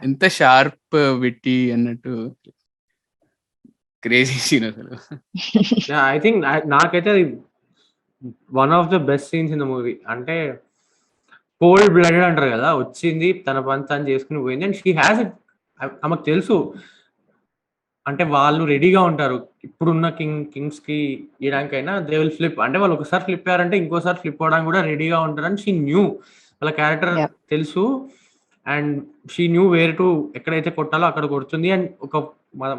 ఎంత షార్ప్ విట్టి అన్నట్టు, క్రేజీ సీన్ అసలు. ఐ థింక్ నాకైతే అది one of the best scenes in the movie. అంటే కోల్డ్ బ్లడెడ్ అంటారు కదా, వచ్చింది తన పని తను చేసుకుని పోయింది. And she has it. ఆమెకు తెలుసు అంటే వాళ్ళు రెడీగా ఉంటారు, ఇప్పుడున్న కింగ్స్ కి ఇయడానికైనా దే విల్ ఫ్లిప్. అంటే వాళ్ళు ఒకసారి ఫ్లిప్ అయ్యారంటే ఇంకోసారి ఫ్లిప్ అవడానికి కూడా రెడీగా ఉంటారని షీ న్యూ. వాళ్ళ క్యారెక్టర్ తెలుసు. And she knew where to ఎక్కడైతే కొట్టాలో అక్కడ కొడుతుంది. అండ్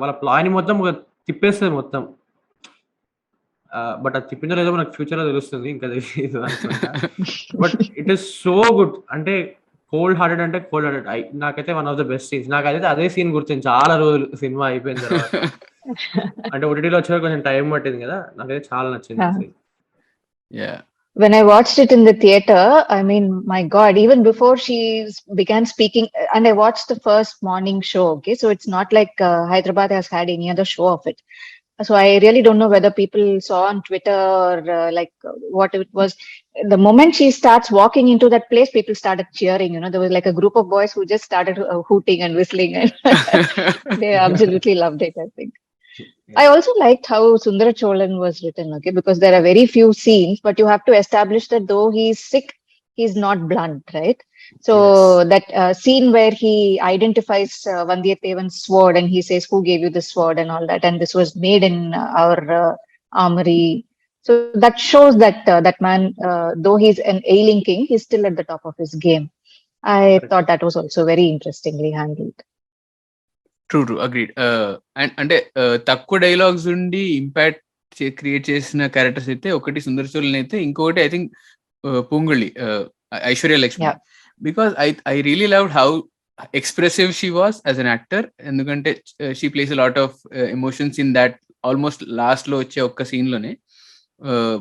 వాళ్ళ ప్లాన్ మొత్తం తిప్పేస్తుంది మొత్తం. బట్ అది తిప్పిందో లేదో మనకు ఫ్యూచర్‌లో తెలుస్తుంది. ఇంకా తెలీదు అనుకుంటా. But it is so good. అంటే కోల్డ్ హార్టెడ్ అంటే కోల్డ్ హార్టెడ్. నాకైతే one of the best scenes. నాకైతే అదే సీన్ గుర్తుంది చాలా రోజులు సినిమా అయిపోయిన తర్వాత. అంటే ఓటీటీలో వచ్చేవరకు కొంచెం టైం పట్టింది కదా! నాకైతే చాలా నచ్చింది ఆ scene. Yeah. When I watched it in the theater, I mean, my God, even before she began speaking, and I watched the first morning show, okay? So it's not like Hyderabad has had any other show of it. So I really don't know whether people saw on Twitter or what it was. The moment she starts walking into that place, people started cheering. There was like a group of boys who just started hooting and whistling. And they absolutely loved it, I think. I also liked how Sundara Cholan was written, okay, because there are very few scenes, but you have to establish that though he's sick, he's not blunt, right? So that scene where he identifies Vandiyathevan's sword and he says, "Who gave you the sword?" and all that, and this was made in our armory. So that shows that that man, though he's an ailing king, he's still at the top of his game. I thought that was also very interestingly handled. True agreed. And అంటే తక్కువ dialogues ఉండి impact create చేసిన characters అయితే ఒకటి సుందర చోళన్ అయితే, ఇంకొకటి I think Poonguzhali Aishwarya Lakshmi. Because I really loved how expressive she was as an actor. ఎందుకంటే she plays a lot of emotions in that. Almost last లో వచ్చే ఒక్క సీన్ లోనే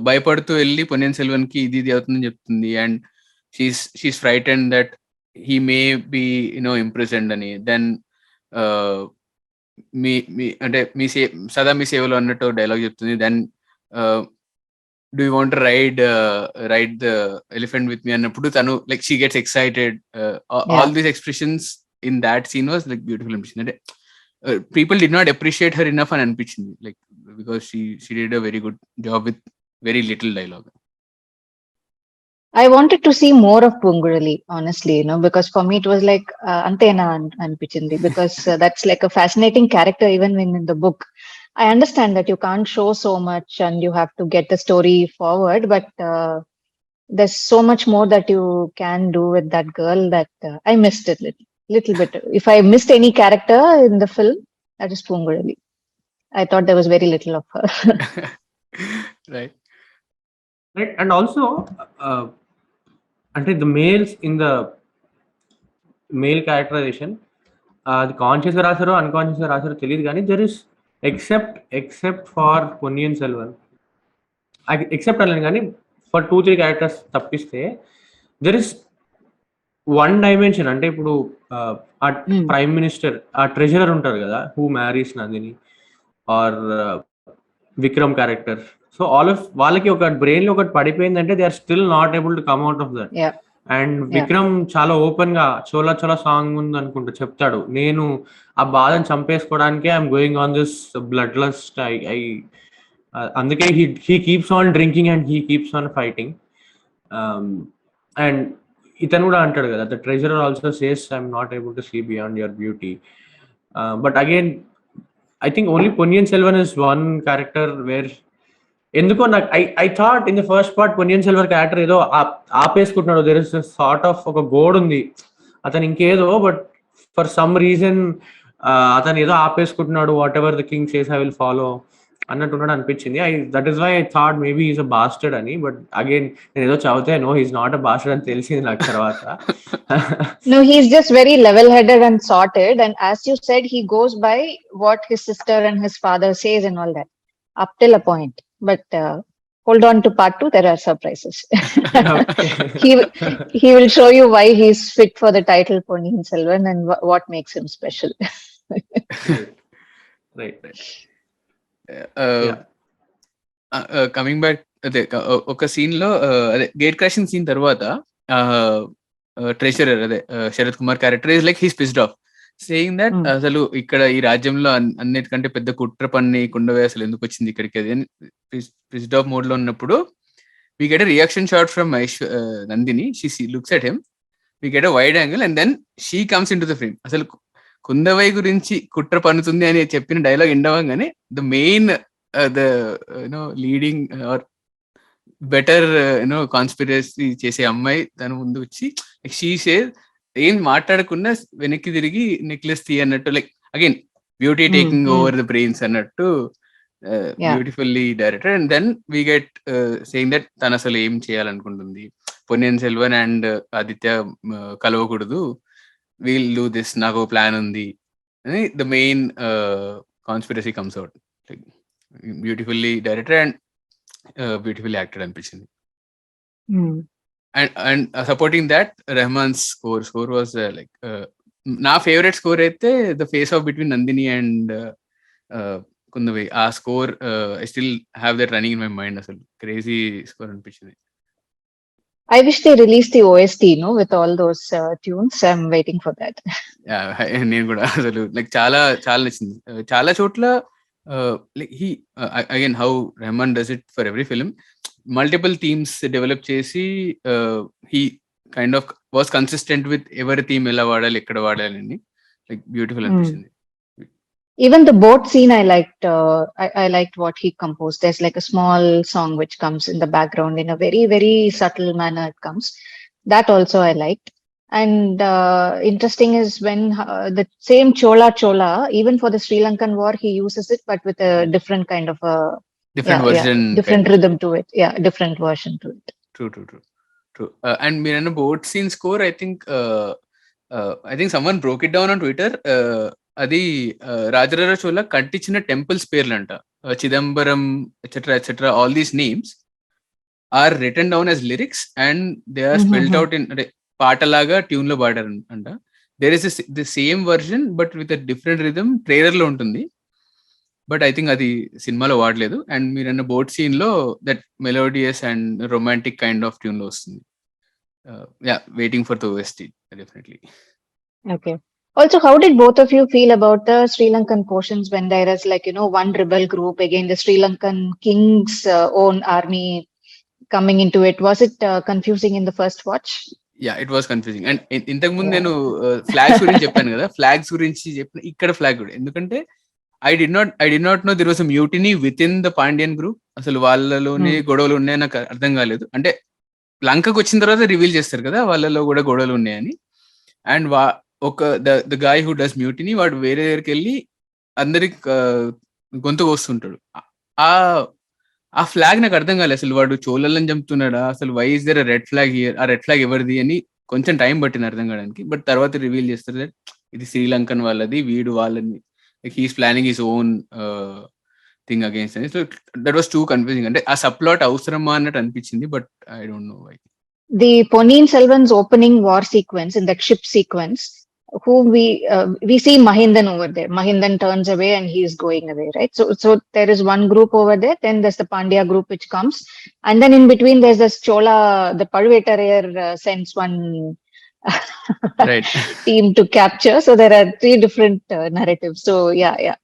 భయపడుతూ వెళ్ళి పొన్నియిన్ సెల్వన్ కి ఇది అవుతుందని చెప్తుంది. And she's frightened that he may be impressed అని. దెన్ మీ అంటే సదా మీ సేవలో అన్నట్టు డైలాగ్ చెప్తుంది. Then do you want ride the elephant with me అన్నప్పుడు తను like she gets excited. All these expressions in that scene was like beautiful అనిపించింది. అంటే people did not appreciate her enough అని అనిపించింది, like because she did a very good job with very little dialogue. I wanted to see more of Pungurali, honestly, because for me it was like Antena Anpichindi, because that's like a fascinating character even in the book. I understand that you can't show so much and you have to get the story forward, but there's so much more that you can do with that girl that I missed it little bit. If I missed any character in the film, that is Pungurali. I thought there was very little of her. Right. And also, అంటే the males in the male characterization అది కాన్షియస్గా రాశారో అన్కాన్షియస్గా రాశారో తెలియదు, కానీ there is except for Ponniyin Selvan, except అనలేను కానీ ఫర్ 2-3 క్యారెక్టర్స్ తప్పిస్తే దెర్ ఇస్ వన్ డైమెన్షన్. అంటే ఇప్పుడు ఆ ప్రైమ్ మినిస్టర్, ఆ ట్రెజరర్ ఉంటారు కదా, who marries Nandini or Vikram character. So వాళ్ళకి ఒక బ్రెయిన్ లో ఒకటి పడిపోయిందంటే they are still not able to come out of that. And Vikram చాలా ఓపెన్ గా చోలా చోలా సాంగ్ ఉంది అనుకుంటా చెప్తాడు, నేను ఆ బాధను చంపేసుకోవడానికే I'm going on this blood lust. అందుకే he keeps on drinking and he keeps on fighting. And ఇతను కూడా అంటాడు కదా, the treasurer also says I'm not able to see beyond your beauty. But again I think only Ponniyin Selvan is one character where ఎందుకో నాకు I thought in the first part Ponniyin Selvan character ఏదో ఆపేసుకుంటున్నాడు, there is sort of ఒక గోడ్ ఉంది అతను ఇంకేదో, but for some reason అతను ఏదో ఆపేసుకుంటున్నాడు, whatever the king says I will follow అన్నట్టున్నాడు అనిపించింది. That is why I thought maybe is a bastard అని. బట్ అగైన్ నేను ఏదో చదివితే no, he's not a bastard అని తెలిసింది నాకు తర్వాత. No, he's just very level-headed and sorted, and as you said, he goes by what his sister and his father says and all that up till a point. But hold on to part 2, there are surprises. he will show you why he's fit for the title Ponniyin Selvan and what makes him special. Right. Coming back, అదే ఒక scene లో అదే gate crashing scene తర్వాత treasurer అదే Sarath Kumar character is like he's pissed off, saying that అసలు ఇక్కడ ఈ రాజ్యంలో అన్నిటికంటే పెద్ద కుట్ర పన్ని కుండవై అసలు ఎందుకు వచ్చింది ఇక్కడికి, అది పిస్డ్ ఆఫ్ మోడ్ లో ఉన్నప్పుడు we get a reaction shot from Nandini. She looks at him, we get a wide angle and then she comes into the frame. అసలు కుందవై గురించి కుట్ర పన్నుతుంది అని చెప్పిన డైలాగ్ ఎండవంగానే the main the leading or better conspiracy చేసే అమ్మాయి తన ముందు వచ్చి షీ సేస్ ఏం మాట్లాడకుండా వెనక్కి తిరిగి నెక్లెస్ తీ అన్నట్టు, like again beauty taking over the brains అన్నట్టు beautifully directed. And then we get saying that తను అసలు ఏం చేయాలనుకుంటుంది, పొన్నియిన్ సెల్వన్ అండ్ ఆదిత్య కలవకూడదు, వీల్ డూ దిస్, నాకు ప్లాన్ ఉంది అని the main conspiracy comes out. Like beautifully directed and beautifully acted అనిపించింది. And supporting that Rahman's score was like నా ఫేవరెట్ స్కోర్ అయితే the face off between Nandini and Kundavai. ఆ score I still have that running in my mind. అసలు crazy score అనిపించింది. I wish they released the OST, with all those tunes. I'm waiting for that. నేను కూడా అసలు like చాలా చాలా నచ్చింది. చాలా చోట్ల like he again how Rahman does it for every film, multiple themes develop చేసి he kind of was consistent with ఎవరి థీమ్ ఎలా వాడాలి, ఎక్కడ వాడాలి అని. లైక్ బ్యూటిఫుల్ అనిపించింది. Even the boat scene, I liked. I liked what he composed. There's like a small song which comes in the background in a very, very subtle manner. It comes. That also I liked. And interesting is when the same Chola, even for the Sri Lankan war, he uses it, but with a different kind of a different version, different rhythm to it. Yeah, different version to it. True. And Mirana boat scene score, I think someone broke it down on Twitter. అది రాజరాజ చోళ కట్టించిన temples పేర్లు అంట. Chidambaram etcetera all these names are written down as lyrics and they are spelled out in, అంటే పాటలాగా tune లో పాడారు అంట. There is the same version but with different rhythm trailer లో ఉంటుంది, బట్ ఐ థింక్ అది సినిమాలో వాడలేదు. అండ్ మీరన్న బోట్ సీన్ లో that melodious and romantic kind of tune లో వస్తుంది. Waiting for the OST definitely. Okay. Also, how did both of you feel about the Sri Lankan portions when there is one rebel group again the Sri Lankan king's own army coming into it? Was it confusing in the first watch? Yeah, it was confusing. And ఇంతకు ముందు నేను flags గురించి చెప్పాను కదా, flags గురించి చెప్పిన ఇక్కడ flag కూడా, ఎందుకంటే I did not know there was a mutiny within the Pandyan group. అసలు వాళ్ళలోనే గొడవలు ఉన్నాయని నాకు అర్థం కాలేదు. అంటే లంకకు వచ్చిన తర్వాత రివీల్ చేస్తారు కదా వాళ్ళలో కూడా గొడవలు ఉన్నాయని. And the guy who does mutiny వాడు వేరే దగ్గరికి వెళ్ళి అందరికి గొంతు కోస్తుంటాడు. ఆ ఫ్లాగ్ నాకు అర్థం కాలేదు. అసలు వాడు చోళలను చంపుతున్నాడా, అసలు why is there red flag here, ఆ రెడ్ ఫ్లాగ్ ఎవరిది అని కొంచెం టైం పట్టింది అర్థం కావడానికి. బట్ తర్వాత రివీల్ చేస్తారు దట్ ఇది శ్రీలంకన్ వాళ్ళది, వీడు వాళ్ళని he's planning his own thing against అని. So that was too confusing. అంటే ఆ సబ్ప్లాట్ అవసరమా అన్నట్టు అనిపించింది, but I don't know why. The Ponniyin Selvan's opening war sequence in that ship sequence, who we see Mahindan over there. Mahindan turns away and he is going away, right? So there is one group over there, then there's the Pandya group which comes, and then in between there's this Chola, the Palvetaraiyar sends one right team to capture. So there are three different narratives. So yeah.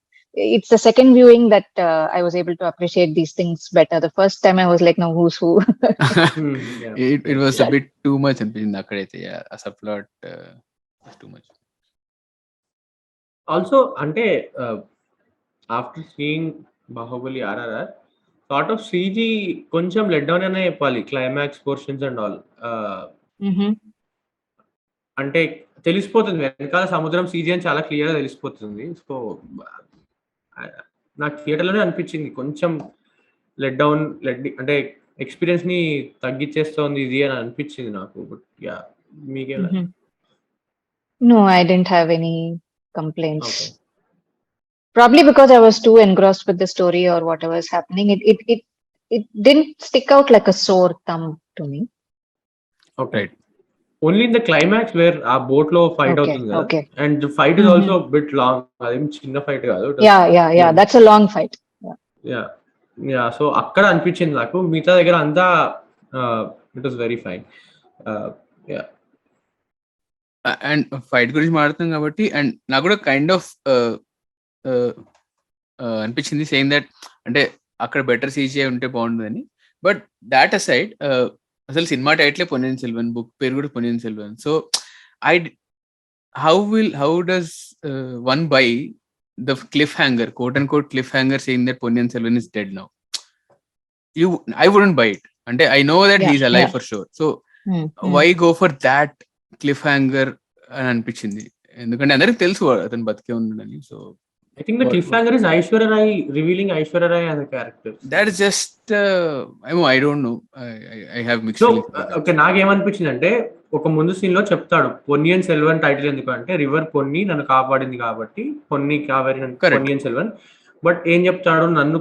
It's the second viewing that I was able to appreciate these things better. The first time I was like, no, who's who? It was a bit too much అనిపించింది అక్కడైతే. ఆ subplot was too much. Also, అంటే after seeing Baahubali RRR, sort of CG కొంచెం let down అనే చెప్పాలి, climax portions and all. అంటే తెలిసిపోతుంది వెనకాల సముద్రం CG అని చాలా క్లియర్గా తెలిసిపోతుంది. సో నాకు థియేటర్లోనే అనిపించింది కొంచెం లెట్ డౌన్, అంటే ఎక్స్పీరియన్స్ ని తగ్గించేస్తోంది ఇది అని అనిపించింది నాకు. బట్ యా, మీకేలా? No, I didn't have any complaints. Okay. Probably because I was too engrossed with the story or whatever is happening. It didn't stick out like a sore thumb to me. Okay. Only in the climax where ఆ boat లో fight అవుతుంది కదా, and fight is also bit long. అదేం చిన్న fight కాదు. Yeah, that's a long fight. Yeah so అక్కడ అనిపించింది నాకు. మిగతా దగ్గర అంతా it was very fine. Yeah, and fight గురించి మాట్లాడుతాం కాబట్టి, అండ్ నాకు కూడా కైండ్ ఆఫ్ అనిపించింది సేయింగ్ దట్ అంటే అక్కడ బెటర్ CGI ఉంటే బాగుంటుందని. బట్ దాట్ అసైడ్, అసలు సినిమా టైటిలే పొన్నియిన్ సెల్వన్, బుక్ పేరు కూడా Ponniyin Selvan. So how does one buy the cliffhanger, quote and quote cliffhanger saying that Ponniyin Selvan is dead now? I wouldn't buy it. అంటే I know that he's alive for sure. So why go for that cliffhanger అని అనిపించింది. ఎందుకంటే అందరికి తెలుసు అతను బతికే ఉన్నాడని. So I think the cliffhanger is Aishwarya Rai revealing Aishwarya Rai as a character. that is just I don't know. I have mixed so feelings about that. Okay, నాకేమనిపించింది అంటే ఒక ముందు సీన్ లో చెప్తాడు పొన్నియన్ సెల్వన్ టైటిల్ ఎందుకు అంటే రివర్ పొన్ని నన్ను కాపాడింది కాబట్టి పొన్ని కావేరి పొన్నియన్ సెల్వన్. బట్ ఏం చెప్తాడు, నన్ను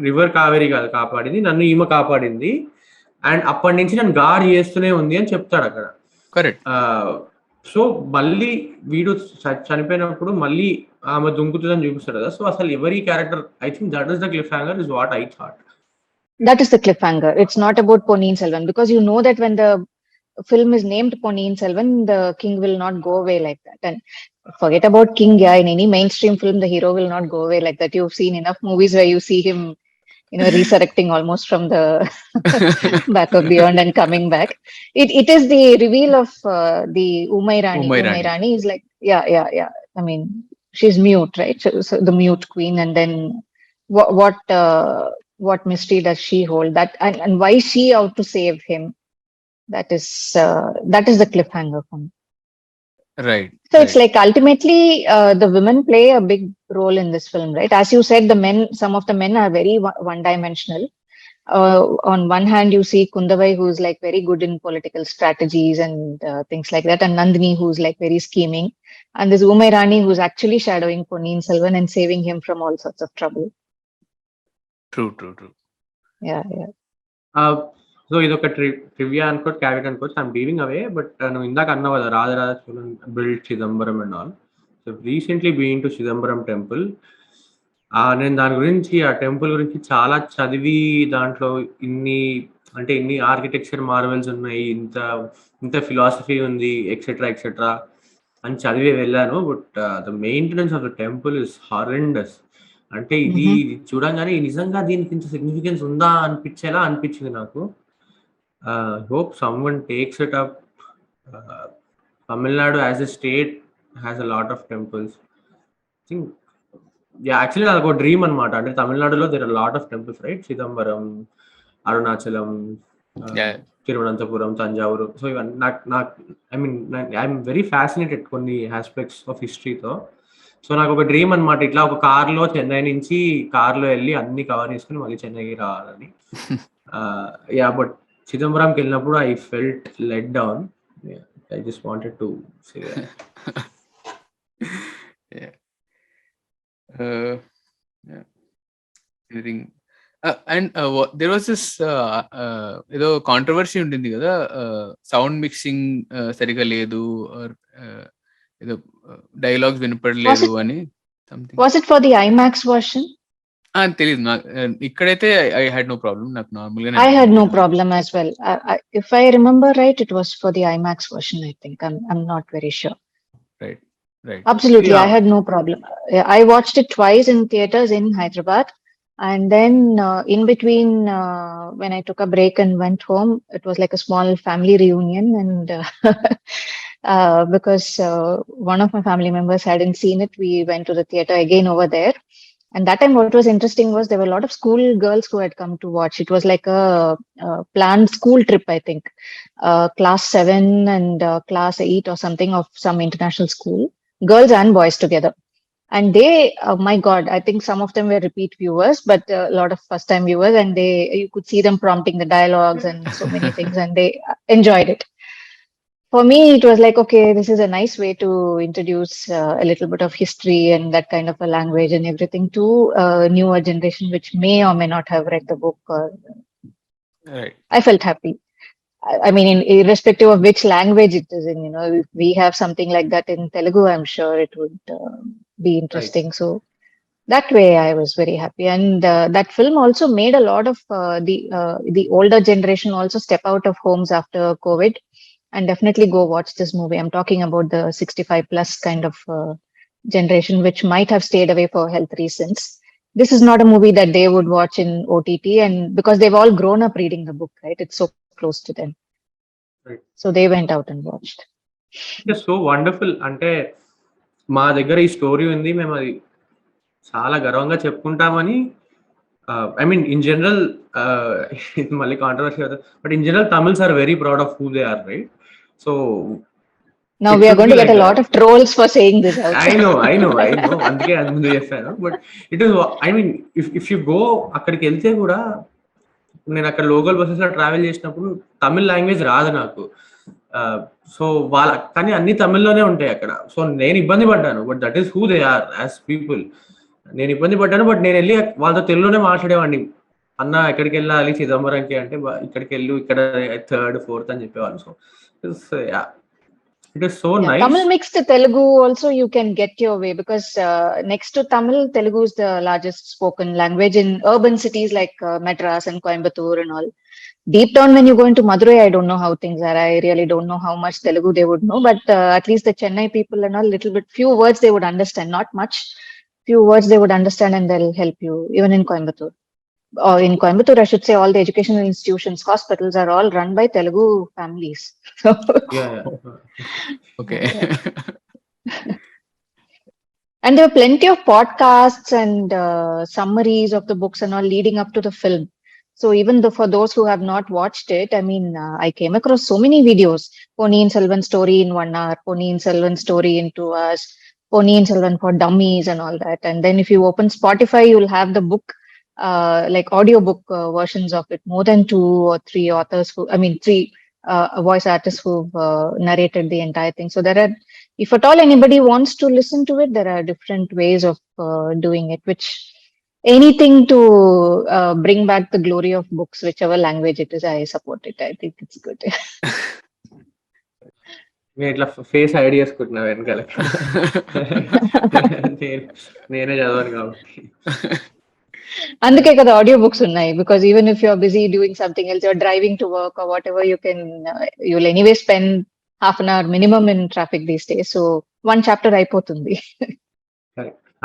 రివర్ కావేరి కాదు కాపాడింది, నన్ను ఈమె కాపాడింది అండ్ అప్పటి నుంచి నన్ను గాడ్ చేస్తూనే ఉంది అని చెప్తాడు అక్కడ. కరెక్ట్. సో మళ్ళీ వీడు చనిపోయినప్పుడు మళ్ళీ ఆమె దుంకుతుందని చూపిస్తాడు కదా. సో అసలు ఎవరి character, I think that is the cliff hanger is what I thought. That is the cliffhanger. It's not about Ponniyin Selvan, because you know that when the film is named Ponniyin Selvan, the king will not go away like that. And forget about king, yeah, in any mainstream film, the hero will not go away like that. You've seen enough movies where you see him, resurrecting almost from the back of beyond and coming back. It is the reveal of the Umairani. Umairani is like, yeah. I mean, she's mute, right? So the mute queen, and then what mystery does she hold? That and why is she out to save him? That is the cliffhanger for me. Right. So it's like ultimately the women play a big role in this film, right? As you said, some of the men are very one-dimensional. On one hand, you see Kundavai, who's like very good in political strategies and things like that, and Nandini, who's like very scheming, and this Umairani, who's actually shadowing Ponniyin Selvan and saving him from all sorts of trouble. True. Yeah. So ఇది ఒక trivia అనుకోవచ్చు, క్యావిట్ అనుకోవచ్చు, I'm giving away. But నువ్వు ఇందాక అన్నావు కదా Rajaraja Cholan build Chidambaram and all. So recently being to Chidambaram temple. నేను దాని గురించి, ఆ టెంపుల్ గురించి చాలా చదివి, దాంట్లో ఇన్ని ఆర్కిటెక్చర్ మార్వెల్స్ ఉన్నాయి, ఇంత ఫిలాసఫీ ఉంది, ఎక్సెట్రా అని చదివి వెళ్ళాను. But the maintenance of the temple is horrendous. అంటే ఇది చూడంగానే నిజంగా దీనికి ఇంత సిగ్నిఫికెన్స్ ఉందా అనిపించేలా అనిపించింది నాకు. Hope someone takes it up. Tamil Nadu as a state has a lot of temples. Think actually నాకు ఒక డ్రీమ్ అనమాట. అంటే తమిళనాడులో there are lot of temples, right? Chidambaram, Arunachalam, Thiruvananthapuram, Thanjavur. So ఇవన్నీ నాకు ఐఎమ్ వెరీ ఫ్యాసినేటెడ్ కొన్ని ఆస్పెక్ట్స్ ఆఫ్ హిస్టరీతో. సో నాకు ఒక డ్రీమ్ అనమాట, ఇట్లా ఒక కార్లో చెన్నై నుంచి కార్లో వెళ్ళి అన్ని కవర్ చేసుకుని మళ్ళీ చెన్నైకి రావాలని. బట్ చిదంబరంకి వెళ్ళినప్పుడు I felt let down. I just wanted to say that. And there was this ఏదో కాంట్రవర్సీ ఉంటుంది కదా, సౌండ్ మిక్సింగ్ సరిగా లేదు, ఏదో డైలాగ్స్ వినపడలేదు అని. Was it for the IMAX version? తెలీదు నాకు. ఇక్కడైతే ఐ హ్యాడ్ నో ప్రాబ్లం. నాకు నార్మల్ గా I had no problem as well. If I remember right, it was for the IMAX version, I think. I'm not very sure. Right. Absolutely, Yeah. I had no problem. I watched it twice in theaters in Hyderabad, and then in between, when I took a break and went home, it was like a small family reunion, and because one of my family members hadn't seen it, we went to the theater again over there. And that time what was interesting was there were a lot of school girls who had come to watch. It was like a planned school trip, I think. Class 7 and class 8 or something of some international school. Girls and boys together. And they, my God, I think some of them were repeat viewers, but a lot of first time viewers, and you could see them prompting the dialogues and so many things, and they enjoyed it. For me, it was like, okay, this is a nice way to introduce a little bit of history and that kind of a language and everything to a newer generation, which may or may not have read the book. Right. I felt happy. I mean, irrespective of which language it is in, if we have something like that in Telugu, I'm sure it would be interesting. Right. So that way, I was very happy. And that film also made a lot of the older generation also step out of homes after COVID. And definitely go watch this movie. I'm talking about the 65 plus kind of generation, which might have stayed away for health reasons. This is not a movie that they would watch in OTT, and because they've all grown up reading the book, right? It's so close to them. Right. So they went out and watched. It's so wonderful. అంటే మా దగ్గర ఈ story ఉంది, మేము అది చాలా గర్వంగా చెప్పుకుంటామని. I mean, in general, మళ్ళీ కాంట్రవర్సీ అవుతుంది, but in general Tamils are very proud of who they are, right? So Now It we are should going be to get like a lot of trolls for saying this out. I know. అందుకే అది ముందు చెప్పాను. But it is I mean if you go అక్కడికి వెళ్తే కూడా నేను అక్కడ local buses లో ట్రావెల్ చేసినప్పుడు తమిళ్ లాంగ్వేజ్ రాదు నాకు. సో కానీ అన్ని తమిళ్లోనే ఉంటాయి అక్కడ. సో నేను ఇబ్బంది పడ్డాను. But that is who they are as people. నేను ఇబ్బంది పడ్డాను. బట్ నేను వెళ్ళి వాళ్ళతో తెలుగులోనే మాట్లాడేవాడిని. అన్న ఎక్కడికి వెళ్ళాలి చిదంబరంకి అంటే ఇక్కడికి వెళ్ళు, ఇక్కడ 3rd 4th అని చెప్పేవాళ్ళు. So it is so nice. Tamil mixed Telugu also you can get your way, because next to Tamil, Telugu is the largest spoken language in urban cities like Madras and Coimbatore and all. Deep down when you go into Madurai, I don't know how things are. I really don't know how much Telugu they would know, but at least the Chennai people and all, little bit, few words they would understand, not much. Few words they would understand and they'll help you, even in Coimbatore. Or in Coimbatore, I should say, all the educational institutions, hospitals are all run by Telugu families. So, Yeah. Okay. and there were plenty of podcasts and summaries of the books and all leading up to the film. So even though for those who have not watched it, I mean, I came across so many videos. Ponniyin Selvan story in 1 hour, Ponniyin Selvan story in 2 hours, Ponniyin Selvan for dummies and all that. And then if you open Spotify, you'll have the book, like audiobook versions of it. More than 2 or 3 authors three voice artists who've narrated the entire thing. So there are, if at all anybody wants to listen to it, there are different ways of doing it, which anything to bring back the glory of books, whichever language it is, I support it. I think it's good. నేను ఇట్లా face ID చేసుకుంటున్నా వెనకాల. నేనే చదవను కాబట్టి. అందుకే కదా audio books ఉన్నాయి, because even if you're busy doing something else, you're driving to work or whatever, you'll anyway spend half an hour minimum in traffic these days. So one chapter అయిపోతుంది.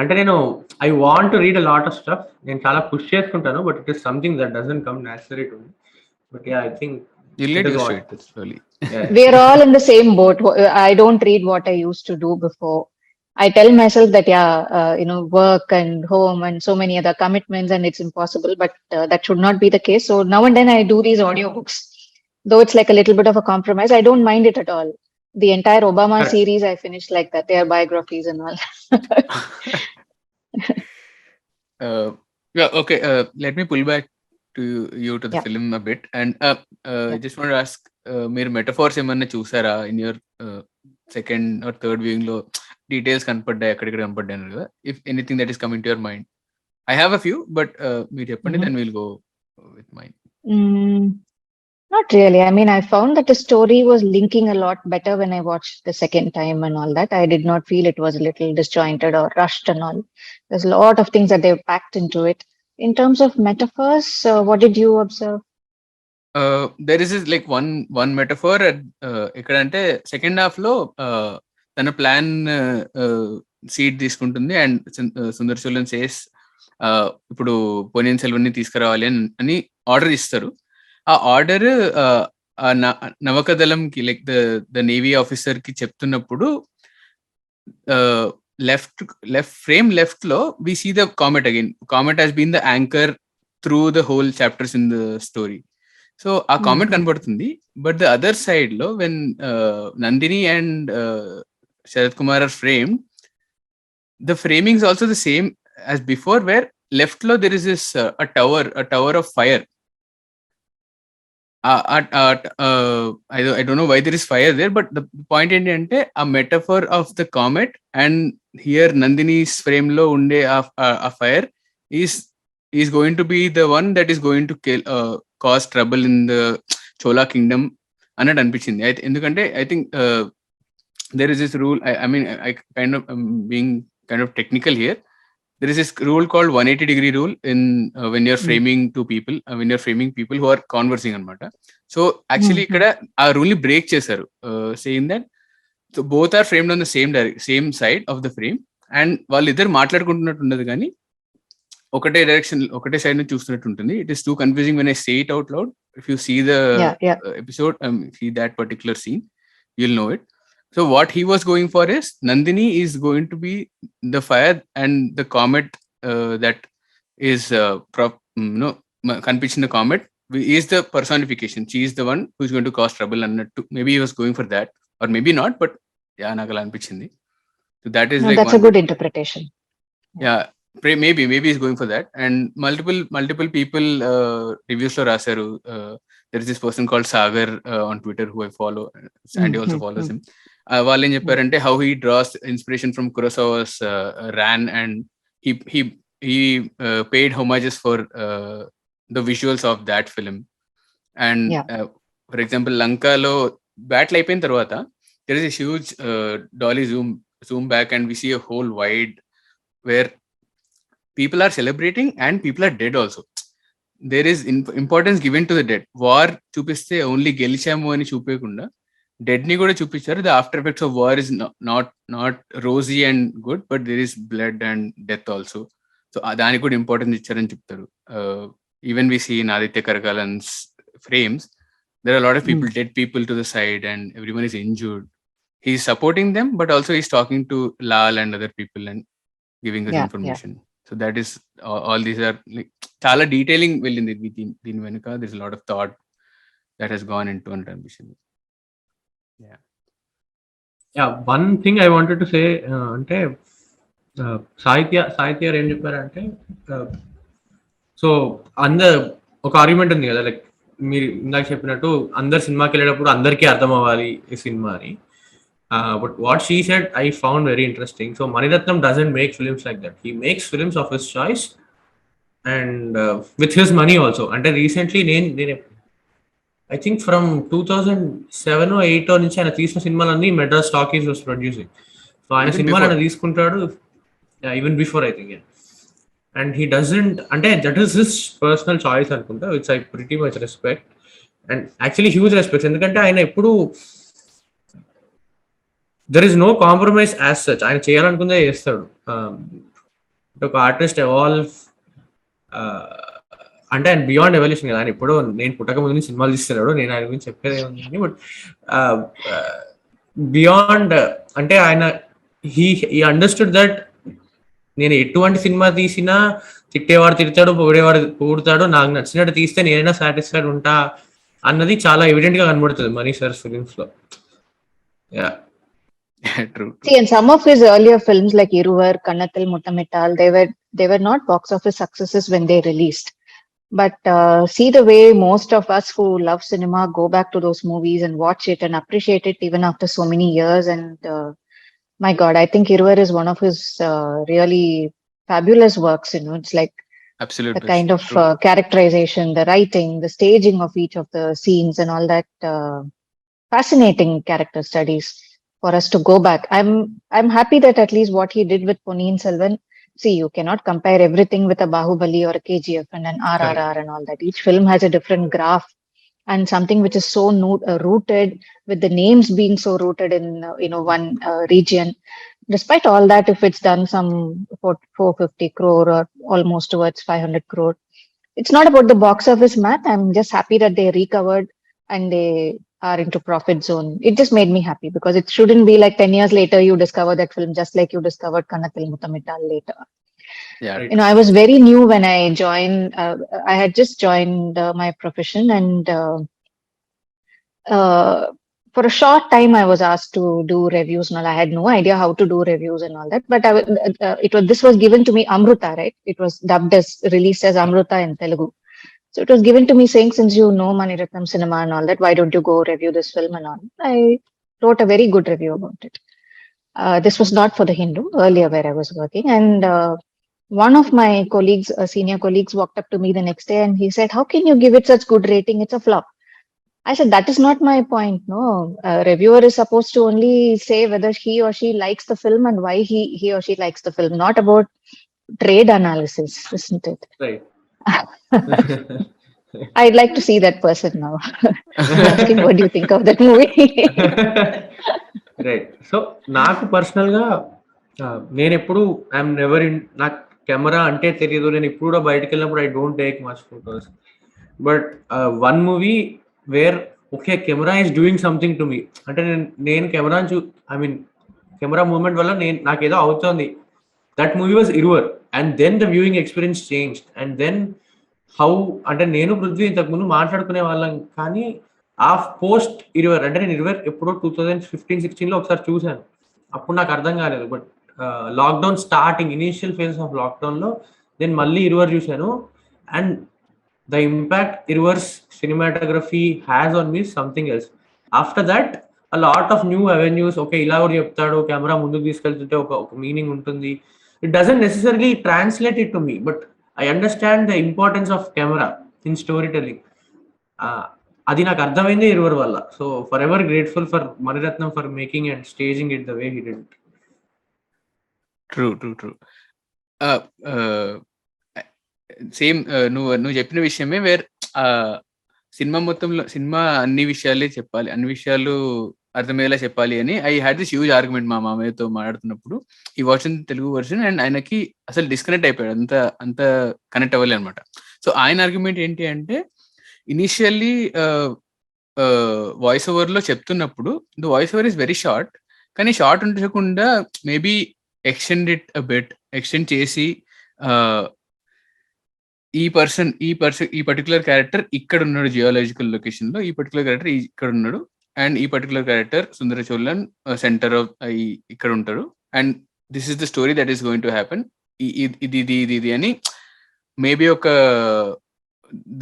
అంటే నేను I want to read a lot of stuff. నేను చాలా push చేసుకుంటాను, but it is something that doesn't come naturally to me. But yeah, I think You'll get used to it slowly. We're all in the same boat. I don't read what I used to do before. I tell myself that, work and home and so many other commitments and it's impossible, but that should not be the case. So now and then I do these audiobooks, though it's like a little bit of a compromise. I don't mind it at all. The entire Obama series I finished like that. Their biographies and all. Okay. Let me pull back to the film a bit, and I just want to ask, మీరు metaphors ఏమన్నా చూసారా in your second or third viewing లో? Details కనపడ్డాయి, ఎక్కడెక్కడ కనపడ్డాయి కదా. If anything that is coming to your mind. I have a few, but మీరు చెప్పండి, then will go with mind. Not really. I mean, I found that the story was linking a lot better when I watched the second time and all that. I did not feel it was a little disjointed or rushed and all. There's a lot of things that they've packed into it. In terms of metaphors, what did you observe? There is like one metaphor ఎక్కడంటే second half లో తన plan seat తీసుకుంటుంది and Sundar Cholan says ఇప్పుడు పొన్నియిన్ సెల్వన్ ని తీసుకురావాలి అని order ఇస్తారు. ఆ ఆర్డర్ నవకదళంకి లైక్ ద నేవీ ఆఫీసర్ కి చెప్తున్నప్పుడు left లో we see the comet again. Comet has been the anchor through the whole chapters in the story. So ఆ కామెంట్ కనబడుతుంది. బట్ ద అదర్ సైడ్ లో when Nandini and Sarath Kumar are framed, the framing is also the same as before, where left లో there is this a tower of fire. I don't know why there is fire there, but the point ఏంటంటే a metaphor of the comet, and here Nandini's frame lo unde a fire is going to be the one that is going to cause trouble in the Chola kingdom అన్నట్టు అనిపించింది. ఎందుకంటే I think there is this rule, I mean I kind of being kind of technical here. There is this rule called 180-degree rule in when you're framing two people, when you're framing people who are conversing anamata. So actually ikkada aa rule ni break chesaru, saying that so both are framed on the same side of the frame, and వాళ్ళు ఇద్దరు మాట్లాడుకుంటున్నట్టు ఉండదు కానీ ఒకటే direction ఒకటే side నుంచి చూస్తున్నట్టు ఉంటుంది. It is two confusing when I say it out loud. If you see the episode, see that particular scene, you'll know it. So what he was going for is Nandini is going to be the fire, and the comet that is కనిపించిన the comet is the personification. She is the one who is going to cause trouble, and maybe he was going for that, or maybe not, but yeah నాకు అలా అనిపించింది. So that is No, like that's a good interpretation. yeah, maybe he's going for that. And multiple people reviews lo rasaru. There is this person called Sagar on Twitter who I follow. Sandy also follows him. వాళ్ళు ఏం చెప్పారంటే how he draws inspiration from Kurosawa's Ran, and he paid homages for the visuals of that film. And for example, లంకలో battle అయిపోయిన తర్వాత there is a huge dolly zoom back, and we see a whole wide where people are celebrating and people are dead also. There is importance given to the dead. War చూపిస్తే only గెలిచాము అని చూపించకుండా dead ని కూడా చూపించారు. The after effects of war is not rosy and good, but there is blood and death also. So దానికి కూడా importance ఇచ్చారని చెప్తారు. Even we see in Aditya Karikalan's frames, there are a lot of people, dead people to the side, and everyone is injured. He's supporting them, but also he's talking to Lal and other people and giving us information. So that is all these are like chala detailing వెళ్ళింది దీని వెనుక. There's a lot of thought that has gone into an ambition. Yeah, one thing I wanted to say అంటే సాహిత్య ఏం చెప్పారంటే, so ఒక argument ఉంది కదా, లైక్ మీరు ఇందాక చెప్పినట్టు అందరు సినిమాకి వెళ్ళేటప్పుడు అందరికీ అర్థం అవ్వాలి ఈ సినిమా అని. But what she said I found very interesting. So Maniratnam doesn't make films like that. He makes films of his choice and with his money also. And recently I think from 2007 or 8 నుంచి ఆయన తీసిన సినిమాలన్నీ Madras talkies was producing. So ఆయన సినిమాలు ఆయన తీసుకుంటాడు, even before I think. And he doesn't, అంటే that is his personal choice అనుకుంటా, which I pretty much respect, and actually huge respect. ఎందుకంటే ఆయన ఎప్పుడు there is no compromise as such. ఆయన చేయాలనుకుందే చేస్తాడు. ఒక ఆర్టిస్ట్ ఎవాల్వ్ అంటే ఆయన బియాండ్ ఎవల్యూషన్ కదా. ఆయన ఇప్పుడు నేను పుట్టక ముందు సినిమాలు తీస్తున్నాడు, నేను ఆయన గురించి చెప్పేది ఏముంది, బట్ బియాండ్ అంటే ఆయన హీ అండర్స్టూడ్ దట్ నేను ఎటువంటి సినిమా తీసినా తిట్టేవాడు తిడతాడు, పొగిడేవాడు పొగుడుతాడు, నాకు నచ్చినట్టు తీస్తే నేనైనా సాటిస్ఫైడ్ ఉంటా అన్నది చాలా ఎవిడెంట్ గా కనబడుతుంది మనీ సార్ ఫిలిమ్స్ లో. True. See, and some of his earlier films like Iruvar, Kannathil Muttamittal, they were not box office successes when they released. But see the way most of us who love cinema go back to those movies and watch it and appreciate it even after so many years. And my God, I think Iruvar is one of his really fabulous works. You know, it's like absolutely the kind of characterization, the writing, the staging of each of the scenes, and all that fascinating character studies for us to go back. I'm happy that at least what he did with Ponniyin Selvan. See, you cannot compare everything with a Bahubali or a KGF and an RRR and all that. Each film has a different graph and something which is so rooted, with the names being so rooted in one region. Despite all that, if it's done some 450 crore or almost towards 500 crore, it's not about the box office math. I'm just happy that they recovered and they are into profit zone. It just made me happy, because it shouldn't be like 10 years later you discover that film just like you discovered Kannathil Muttamittal later. Yeah, right. You know, I was very new when I joined. I had just joined my profession, and for a short time I was asked to do reviews and all. I had no idea how to do reviews and all that, but this was given to me Amruta, right? It was dubbed as, released as Amruta in Telugu. So it was given to me saying, since you know Maniratnam cinema and all that, why don't you go review this film and all? I wrote a very good review about it. This was not for the Hindu, earlier where I was working. And one of my colleagues, senior colleagues, walked up to me the next day and he said, how can you give it such good rating? It's a flop. I said, that is not my point. No, a reviewer is supposed to only say whether he or she likes the film and why he or she likes the film, not about trade analysis, isn't it? Right. I'd like to see that person now. Asking what do you think of that movie? Right. So నాకు పర్సనల్గా నేను ఎప్పుడు I'm never in, నాకు camera అంటే తెలియదు, నేను ఇప్పుడు కూడా బయటకు వెళ్ళినప్పుడు I don't take much photos. But one movie where okay camera is doing something to me, అంటే నేను కెమెరాని ఐ మీన్ కెమెరా మూవ్మెంట్ వల్ల నాకేదో అవుతుంది. That movie was Iruvar, and then the viewing experience change. And then how అంటే నేను పృథ్వీ ఇంతకుముందు మాట్లాడుకునే వాళ్ళం, కానీ ఆ పోస్ట్ ఇరవై అంటే నేను ఎప్పుడో 2015-16లో ఒకసారి చూశాను. అప్పుడు నాకు అర్థం కాలేదు. But lockdown starting initial phase of లాక్డౌన్లో నేను మళ్ళీ ఇరువర్ చూశాను. And the impact Iruvar's cinematography has on me something else. After that a lot of new avenues. Okay, ఇలా కూడా చెప్తాడు, కెమెరా ముందుకు తీసుకెళ్తుంటే ఒక మీనింగ్ ఉంటుంది. It doesn't necessarily translate it to me, but I understand the importance of camera in story telling. అది నాకు అర్థమైంది ఇరువర్ వల్ల. So for ever grateful for Mani Ratnam for making and staging it the way he did. True true true. Same నువ్వు చెప్పిన విషయమే cinema మొత్తంలో cinema అన్ని విషయాలే చెప్పాలి, అన్ని విషయాలు అర్థమయ్యేలా చెప్పాలి అని I had this huge argument మా మామయ్యతో మాట్లాడుతున్నప్పుడు. ఈ వర్షన్ తెలుగు వర్షన్ అండ్ ఆయనకి అసలు డిస్కనెక్ట్ అయిపోయాడు, అంత కనెక్ట్ అవ్వాలి అనమాట. సో ఆయన ఆర్గ్యుమెంట్ ఏంటి అంటే, ఇనిషియల్లీ వాయిస్ ఓవర్ లో చెప్తున్నప్పుడు the voice over is very short, కానీ షార్ట్ ఉండకుండా మేబీ ఎక్స్టెండ్ చేసి ఈ పర్టికులర్ క్యారెక్టర్ ఇక్కడ ఉన్నాడు జియోలాజికల్ లొకేషన్ లో, ఈ పర్టికులర్ క్యారెక్టర్ ఇక్కడ ఉన్నాడు, అండ్ ఈ particular character Sundara Cholan centre of ఇక్కడ ఉంటాడు, and this is the story that is going to happen, ఇది అని మేబీ ఒక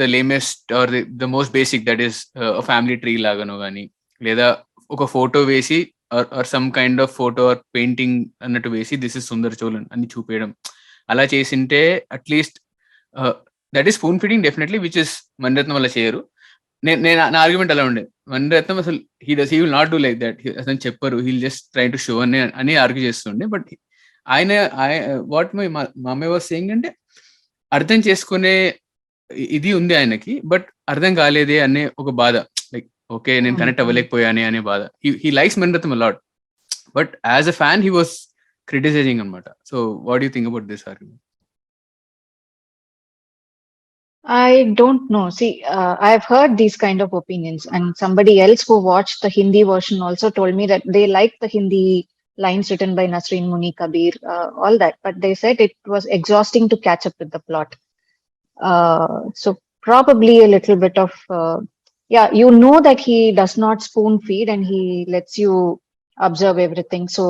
the lamest or the most basic that is family tree లాగానో కానీ, లేదా ఒక ఫోటో వేసి or some kind of photo or painting అన్నట్టు వేసి దిస్ ఇస్ సుందర చోళన్ అని చూపేయడం. అలా చేసింటే at least that is spoon feeding definitely, which is Mani Ratnam వల్ల చేయరు. నేను నా ఆర్గ్యుమెంట్ అలా ఉండే, మణిరత్నం అసలు he will not do like that, అసలు చెప్పరు, he'll just try to show అని ఆర్గ్యూ చేస్తుండే. బట్ ఆయన వాట్ మై మామయ్య వాస్ సేయింగ్ అంటే, అర్థం చేసుకునే ఇది ఉంది ఆయనకి, బట్ అర్థం కాలేదే అనే ఒక బాధ, లైక్ ఓకే నేను కనెక్ట్ అవ్వలేకపోయానే అనే బాధ. He likes Mani Ratnam a lot, but as a fan he was criticising అనమాట. So what do you think about this argument? I don't know. See, I've heard these kind of opinions, and somebody else who watched the Hindi version also told me that they liked the Hindi lines written by Nasreen Muni Kabir, all that, but they said it was exhausting to catch up with the plot. So probably a little bit of, yeah, you know that he does not spoon feed and he lets you observe everything. So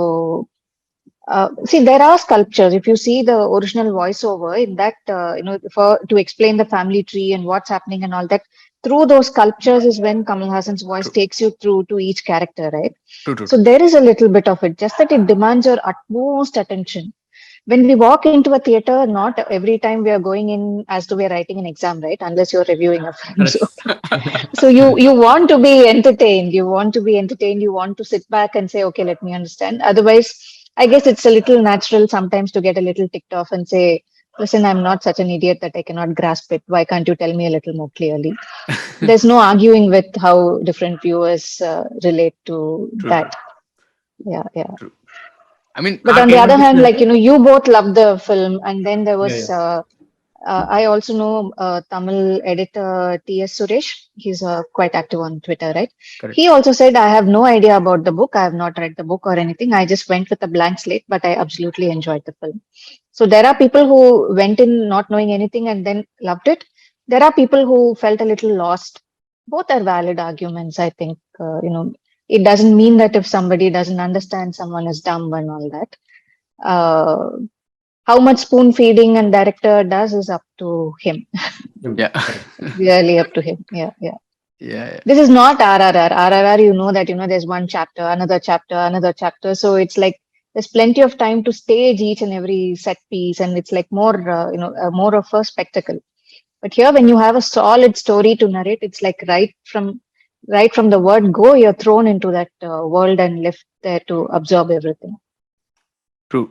see, there are sculptures. If you see the original voiceover in that, to explain the family tree and what's happening and all that, through those sculptures is when Kamal Hassan's voice takes you through to each character, right? True. So there is a little bit of it, just that it demands your utmost attention. When we walk into a theater, not every time we are going in as though we are writing an exam, right? Unless you're reviewing a film. So you want to be entertained. You want to be entertained. You want to sit back and say, okay, let me understand. Otherwise, I guess it's a little natural sometimes to get a little ticked off and say, listen, I'm not such an idiot that I cannot grasp it. Why can't you tell me a little more clearly? There's no arguing with how different viewers relate to True. that. Yeah. True. I mean, but on the other hand, like, you both loved the film, and then there was, I also know Tamil editor T.S. Suresh. He's quite active on Twitter, right? Correct. He also said, I have no idea about the book. I have not read the book or anything. I just went with a blank slate, but I absolutely enjoyed the film. So there are people who went in not knowing anything and then loved it. There are people who felt a little lost. Both are valid arguments, I think. It doesn't mean that if somebody doesn't understand, someone is dumb and all that. How much spoon feeding and director does is up to him. Yeah. Really up to him. Yeah. This is not RRR. RRR, there's one chapter, another chapter. So it's like there's plenty of time to stage each and every set piece, and it's like more, more of a spectacle. But here, when you have a solid story to narrate, it's like right from the word go, you're thrown into that world and left there to absorb everything. True.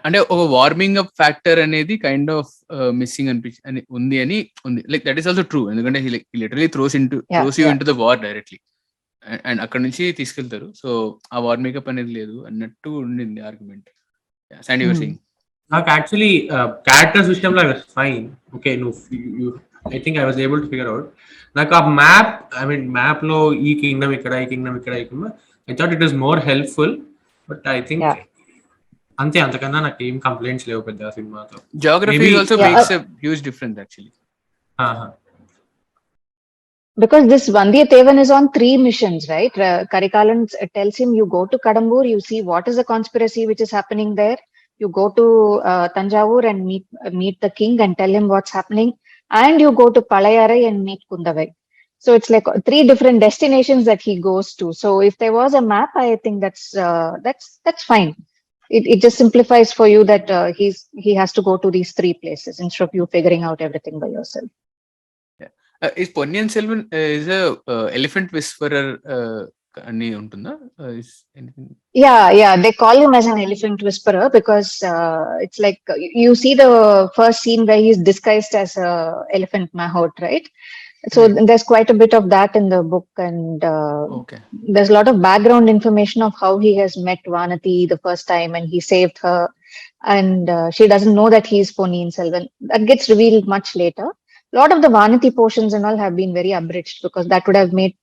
అంటే ఒక warming up factor అనేది kind of missing ఉంది like that is also true, ఎందుకంటే literally throws you into the war directly, and అక్కడ నుంచి తీసుకెళ్తారు. So ఆ war makeup అనేది లేదు అన్నట్టు ఉండింది ఆర్గ్యుమెంట్. Sandy your saying. నాకు యాక్చువల్లీ క్యారెక్టర్స్ విషయంలో fine, okay, I think I was able to figure out. నాకు ఆ మ్యాప్ లో ఈ కింగ్డమ్ ఇక్కడ, ఈ కింగ్డమ్ ఇక్కడ, I thought it is more helpful. But I think అంతే, అంతకన్నా నాకు ఏం కంప్లైంట్స్ లేవు పెద్ద సినిమాతో. Geography also makes a huge difference actually. Because this Vandiyathevan is on 3 missions, right? Karikalan tells him, you go to Kadambur, you see what is the conspiracy which is happening there. You go to Tanjavur and meet the king and tell him what's happening. And you go to Palayarai and meet Kundavai. So it's like 3 different destinations that he goes to. So if there was a map, I think that's fine. It just simplifies for you that he has to go to these 3 places instead of you figuring out everything by yourself. Is Ponniyin Selvan is a elephant whisperer ani untunda? Is anything? Yeah, they call him as an elephant whisperer because it's like you see the first scene where he's disguised as a elephant mahout, right? So there's quite a bit of that in the book, and there's a lot of background information of how he has met Vanati the first time and he saved her, and she doesn't know that he's Ponniyin Selvan. That gets revealed much later. A lot of the Vanati portions and all have been very abridged because that would have made,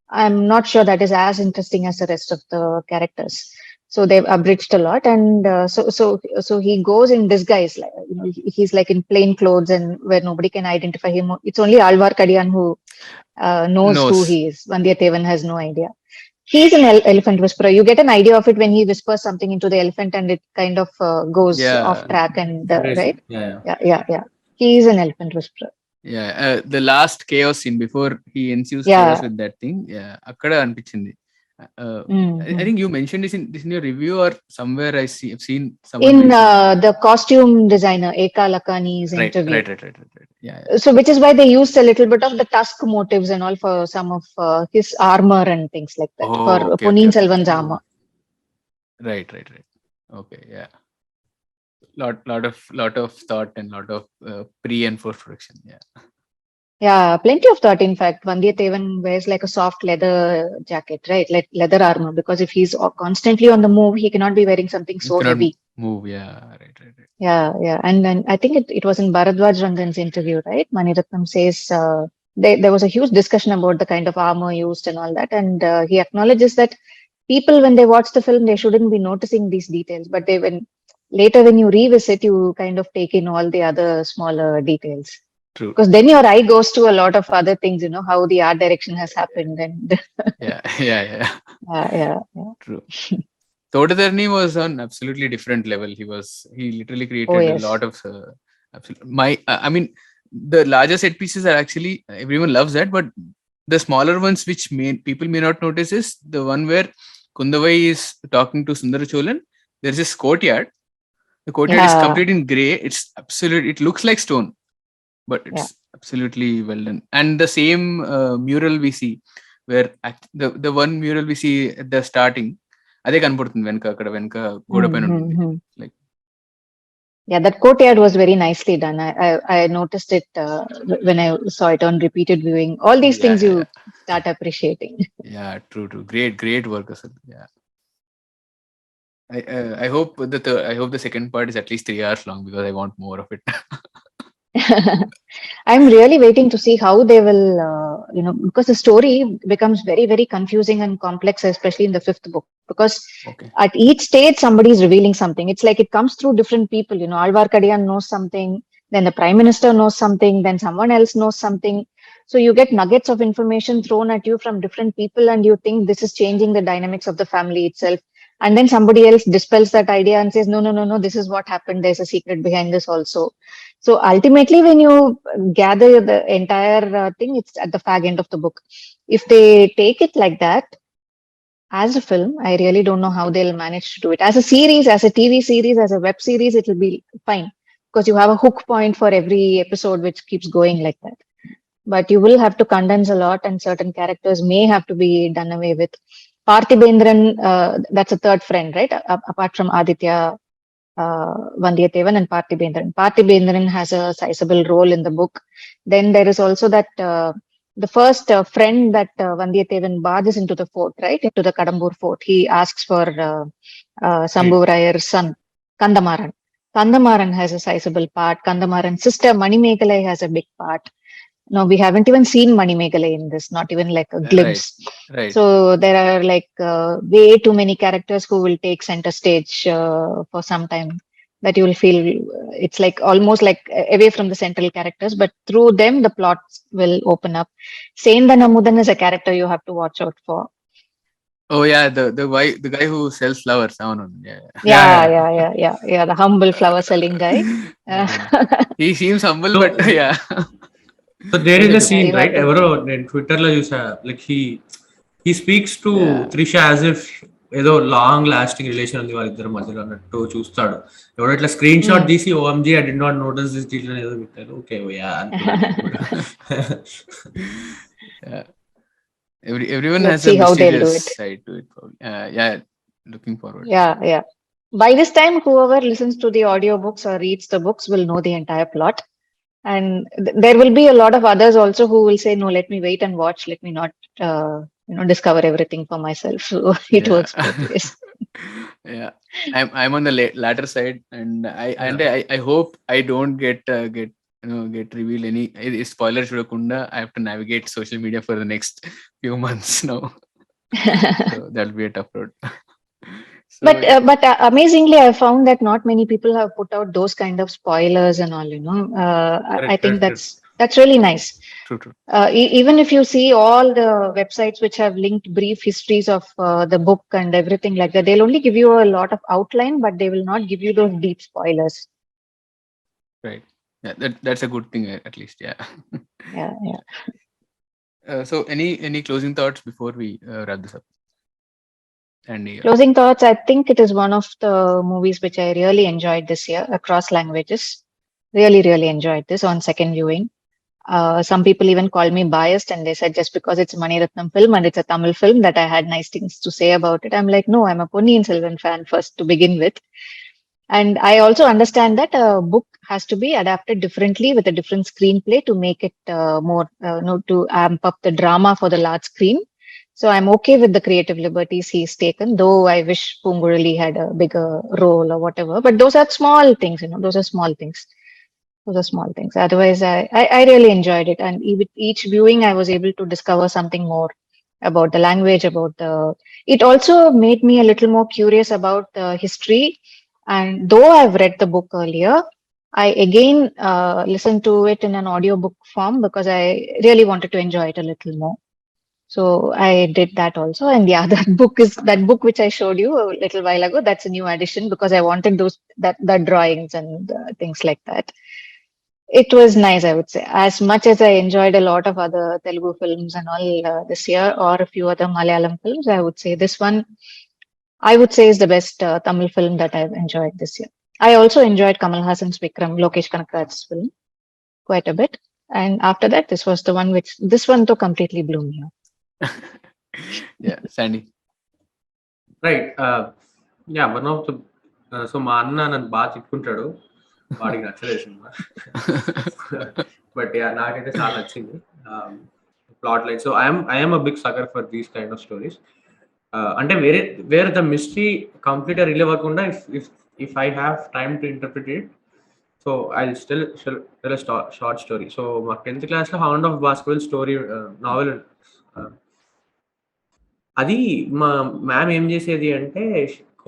I'm not sure that is as interesting as the rest of the characters. So they've abridged a lot, and so he goes in disguise, like he's like in plain clothes and where nobody can identify him. It's only Alvar Kadiyan who knows who he is. Vandiyathevan has no idea. He's an elephant whisperer. You get an idea of it when he whispers something into the elephant and it kind of goes off track and right. Yeah. He's an elephant whisperer. Yeah, the last chaos scene before he ensues chaos with that thing. Yeah, akkada anpichindi. I think you mentioned this in your review or somewhere. I've seen someone in the costume designer Eka Lakani's interview. Right. Yeah. So which is why they used a little bit of the tusk motifs and all for some of his armor and things like that for Ponniyin Selvan's armor. Right. Okay, yeah. Lot of thought and lot of pre and post production. Yeah, plenty of thought. In fact, Vandiyathevan wears like a soft leather jacket, right? Like leather armor, because if he's constantly on the move, he cannot be wearing something so heavy. Move, yeah, right. Yeah. And then I think it was in Bharadwaj Rangan's interview, right? Mani Ratnam says there was a huge discussion about the kind of armor used and all that, and he acknowledges that people, when they watch the film, they shouldn't be noticing these details, but later when you revisit, you kind of take in all the other smaller details. True. Because then your eye goes to a lot of other things, how the art direction has happened. And yeah. True. Todadarni was on absolutely different level. He literally created a lot of I mean, the larger set pieces are actually, everyone loves that, but the smaller ones which people may not notice is the one where Kundavai is talking to Sundara Cholan. There's this courtyard. The courtyard is complete in grey. It looks like stone, but it's absolutely well done. And the same mural we see, where the one mural we see at the starting, అదే కనపడుతుంది వెనక గోడ పైన ఉంటుంది. Like, yeah, that courtyard was very nicely done. I noticed it when I saw it on repeated viewing. All these things you start appreciating. Yeah, true. Great work, Asad. Yeah. I hope the second part is at least 3 hours long because I want more of it. I'm really waiting to see how they will, because the story becomes very, very confusing and complex, especially in the 5th book. Because at each stage, somebody is revealing something. It's like it comes through different people. Alvar Kadiyan knows something, then the Prime Minister knows something, then someone else knows something. So you get nuggets of information thrown at you from different people, and you think this is changing the dynamics of the family itself. And then somebody else dispels that idea and says, no, this is what happened. There's a secret behind this also. So ultimately, when you gather the entire thing, it's at the fag end of the book. If they take it like that, as a film, I really don't know how they'll manage to do it. As a series, as a TV series, as a web series, it will be fine. Because you have a hook point for every episode, which keeps going like that. But you will have to condense a lot, and certain characters may have to be done away with. Parthibendran, that's a third friend, right? Apart from Aditya, Vandiyathevan and Parthibendran. Parthibendran has a sizable role in the book. Then there is also that the first friend that Vandiyathevan barges into the fort, right? To the Kadambur fort. He asks for Sambhuvarayar's son, Kandamaran. Kandamaran has a sizable part. Kandamaran's sister Manimekalai has a big part. No, we haven't even seen Manimekalai in this, not even like a glimpse. Right. So there are like way too many characters who will take center stage for some time. that you will feel it's like almost like away from the central characters, but through them the plots will open up. Senda Namudan is a character you have to watch out for. Oh yeah, the guy who sells flowers. Yeah. Yeah, the humble flower selling guy. He seems humble, So, but yeah. so there is a scene, you have right? to ఎవరో నేను Twitter లో చూసా, like he speaks to Yeah. Trisha as if ఏదో long lasting relation ఉంది వాళ్ళిద్దరి మధ్యలో అన్నట్టు చూస్తాడు. ఎవడో ఇట్లా స్క్రీన్ షాట్ తీసి OMG I did not notice this detail ఏదో పెట్టారు. ఓకే యా అనుకున్నాను. Everyone Let's has a see how they'll do mysterious it. side to it. Yeah, looking forward. Yeah. By this time, whoever listens to the audiobooks or reads the books will know the entire plot. And there will be a lot of others also who will say, no, let me wait and watch. Let me not, discover everything for myself. So it Yeah. works both ways. Yeah, I'm on the latter side, and I hope I don't get revealed any spoilers. Chudakunda, I have to navigate social media for the next few months now. So that'll be a tough road. So, But amazingly, I found that not many people have put out those kind of spoilers and all. I think that's really nice. True. Even if you see all the websites which have linked brief histories of the book and everything like that, they'll only give you a lot of outline, but they will not give you those deep spoilers. Right. Yeah, that's a good thing at least. Yeah. Yeah. So any closing thoughts before we wrap this up? Andy. Closing thoughts. I think it is one of the movies which I really enjoyed this year across languages. Really enjoyed this on second viewing. Some people even called me biased, and they said just because it's a Mani Ratnam film and it's a Tamil film that I had nice things to say about it. I'm like, no, I'm a Ponniyin Selvan fan first to begin with. And I also understand that a book has to be adapted differently with a different screenplay to make it more, to amp up the drama for the large screen. So I'm okay with the creative liberties he's taken, though I wish Pungurali had a bigger role or whatever. But those are small things, those are small things. Otherwise, I really enjoyed it. And with each viewing, I was able to discover something more about the language, it also made me a little more curious about the history. And though I've read the book earlier, I again listened to it in an audiobook form because I really wanted to enjoy it a little more. So I did that also. And yeah, that book which I showed you a little while ago, that's a new addition because I wanted that drawings and things like that. It was nice, I would say. As much as I enjoyed a lot of other Telugu films and all this year, or a few other Malayalam films, I would say this one, is the best Tamil film that I've enjoyed this year. I also enjoyed Kamal Hassan's Vikram, Lokesh Kanakaraj's film, quite a bit. And after that, this one though completely blew me up. Yeah, Sandy. Right. Yeah, one of the so మా అన్న నన్ను బాగా తిట్టుకుంటాడు, వాడికి నచ్చలేదు cinema. But yeah నాకైతే చాలా నచ్చింది plot line. So I'm a big sucker for these kind of stories. అంటే వేరే ద మిస్టరీ కంప్లీట్ రిలీవ్ అవ్వకుండా if I have time to interpret it, so I still tell short story. So మా 10th క్లాస్లో hound of basketball story novel, అది మా ma'am ఏం చేసేది అంటే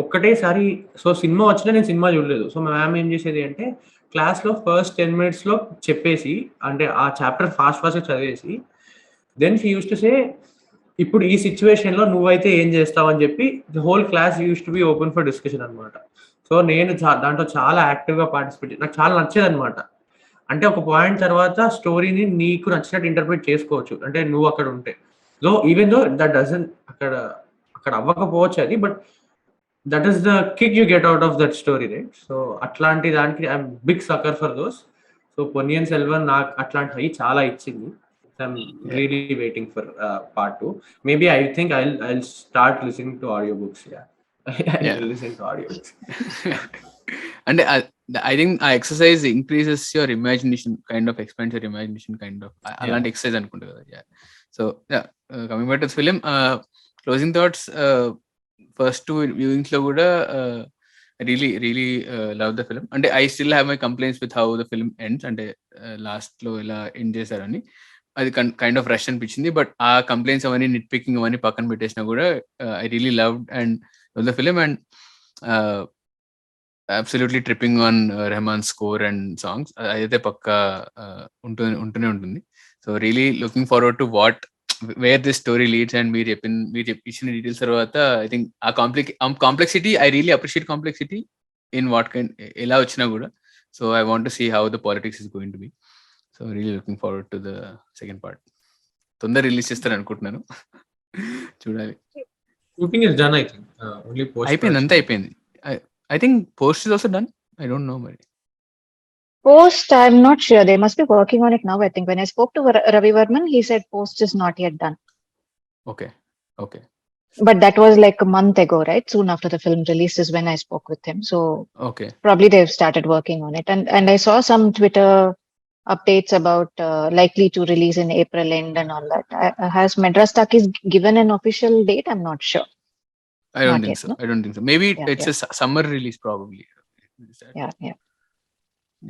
ఒక్కటేసారి, సో సినిమా వచ్చినా నేను సినిమా చూడలేదు. సో మా మ్యామ్ ఏం చేసేది అంటే క్లాస్లో ఫస్ట్ 10 minutesలో చెప్పేసి, అంటే ఆ చాప్టర్ ఫాస్ట్గా చదివేసి, then she used to say ఇప్పుడు ఈ సిచ్యువేషన్లో నువ్వైతే ఏం చేస్తావు అని చెప్పి the whole class used to be open for discussion అనమాట. సో నేను దాంట్లో చాలా యాక్టివ్గా పార్టిసిపేట్, నాకు చాలా నచ్చేది అనమాట. అంటే ఒక పాయింట్ తర్వాత స్టోరీని నీకు నచ్చినట్టు ఇంటర్ప్రిట్ చేసుకోవచ్చు, అంటే నువ్వు అక్కడ ఉంటే. So even though that doesn't అక్కడ అవ్వకపోవచ్చు అది, but that is the kick you get out of that story, right? So అట్లాంటి దానికి I'm big sucker for those. So Ponniyin Selvan నాకు అట్లాంటి చాలా ఇచ్చింది. I'm really waiting for part 2. Maybe I think I'll start listening to audiobooks. I'll listen to audiobooks. And I think ఆ exercise increases your imagination, kind of expands your imagination, kind of అలాంటి exercise అనుకుంటా కదా. So coming back to this film, closing thoughts, first 2 viewings లో కూడా really love the film. అంటే I still have my complaints with how the film ends, అంటే last లో ఇలా end చేశారని అది కైండ్ ఆఫ్ రష్ అనిపించింది. బట్ ఆ కంప్లైంట్స్ అవన్నీ నిట్ పికింగ్ అవన్నీ పక్కన పెట్టేసినా కూడా I really loved and love the film. And absolutely tripping on Rahman's score and songs. అదైతే పక్కా ఉంటూనే ఉంటుంది. So really looking forward to where this story leads. And మీరు ఇచ్చిన డీటెయిల్స్ తర్వాత ఐ థింక్ ఆ complexity, I really appreciate complexity in what kind ఎలా వచ్చినా కూడా. So I want to see how the politics is going to be. So really looking forward to the second part. తొందర release చేస్తారు అనుకుంటున్నాను. చూడాలి. Shooting is done, I think. Only post అయిపోయింది, అంతా అయిపోయింది. I think post is also done. I don't know, Mari. Post, I'm not sure. They must be working on it now. I think when I spoke to Ravi Varman, he said post is not yet done. Okay. But that was like a month ago, right? Soon after the film release is when I spoke with him. So Okay. probably they've started working on it. And I saw some Twitter updates about likely to release in April end and all that. Has Madras Talkies given an official date? I'm not sure. I don't Not think yet, so. no? I don't think so. Maybe Yeah, it's a summer release probably. Is that- Yeah.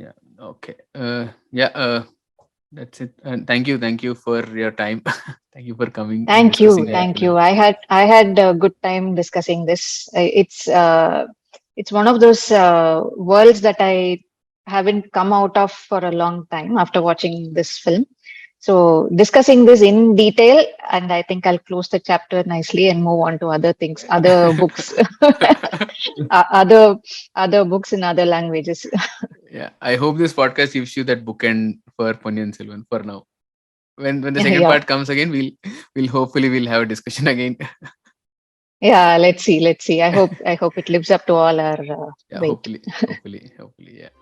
Yeah. Okay. That's it. And thank you for your time. Thank you for coming. and Thank discussing the you. film. I had a good time discussing this. It's one of those worlds that I haven't come out of for a long time after watching this film. So discussing this in detail, and I think I'll close the chapter nicely and move on to other things, other books, other books in other languages. Yeah. I hope this podcast gives you that bookend for Ponniyin Selvan for now. When the second Yeah. part comes again, we'll hopefully have a discussion again. Yeah, let's see. I hope it lives up to all our Yeah, weight. hopefully. Yeah.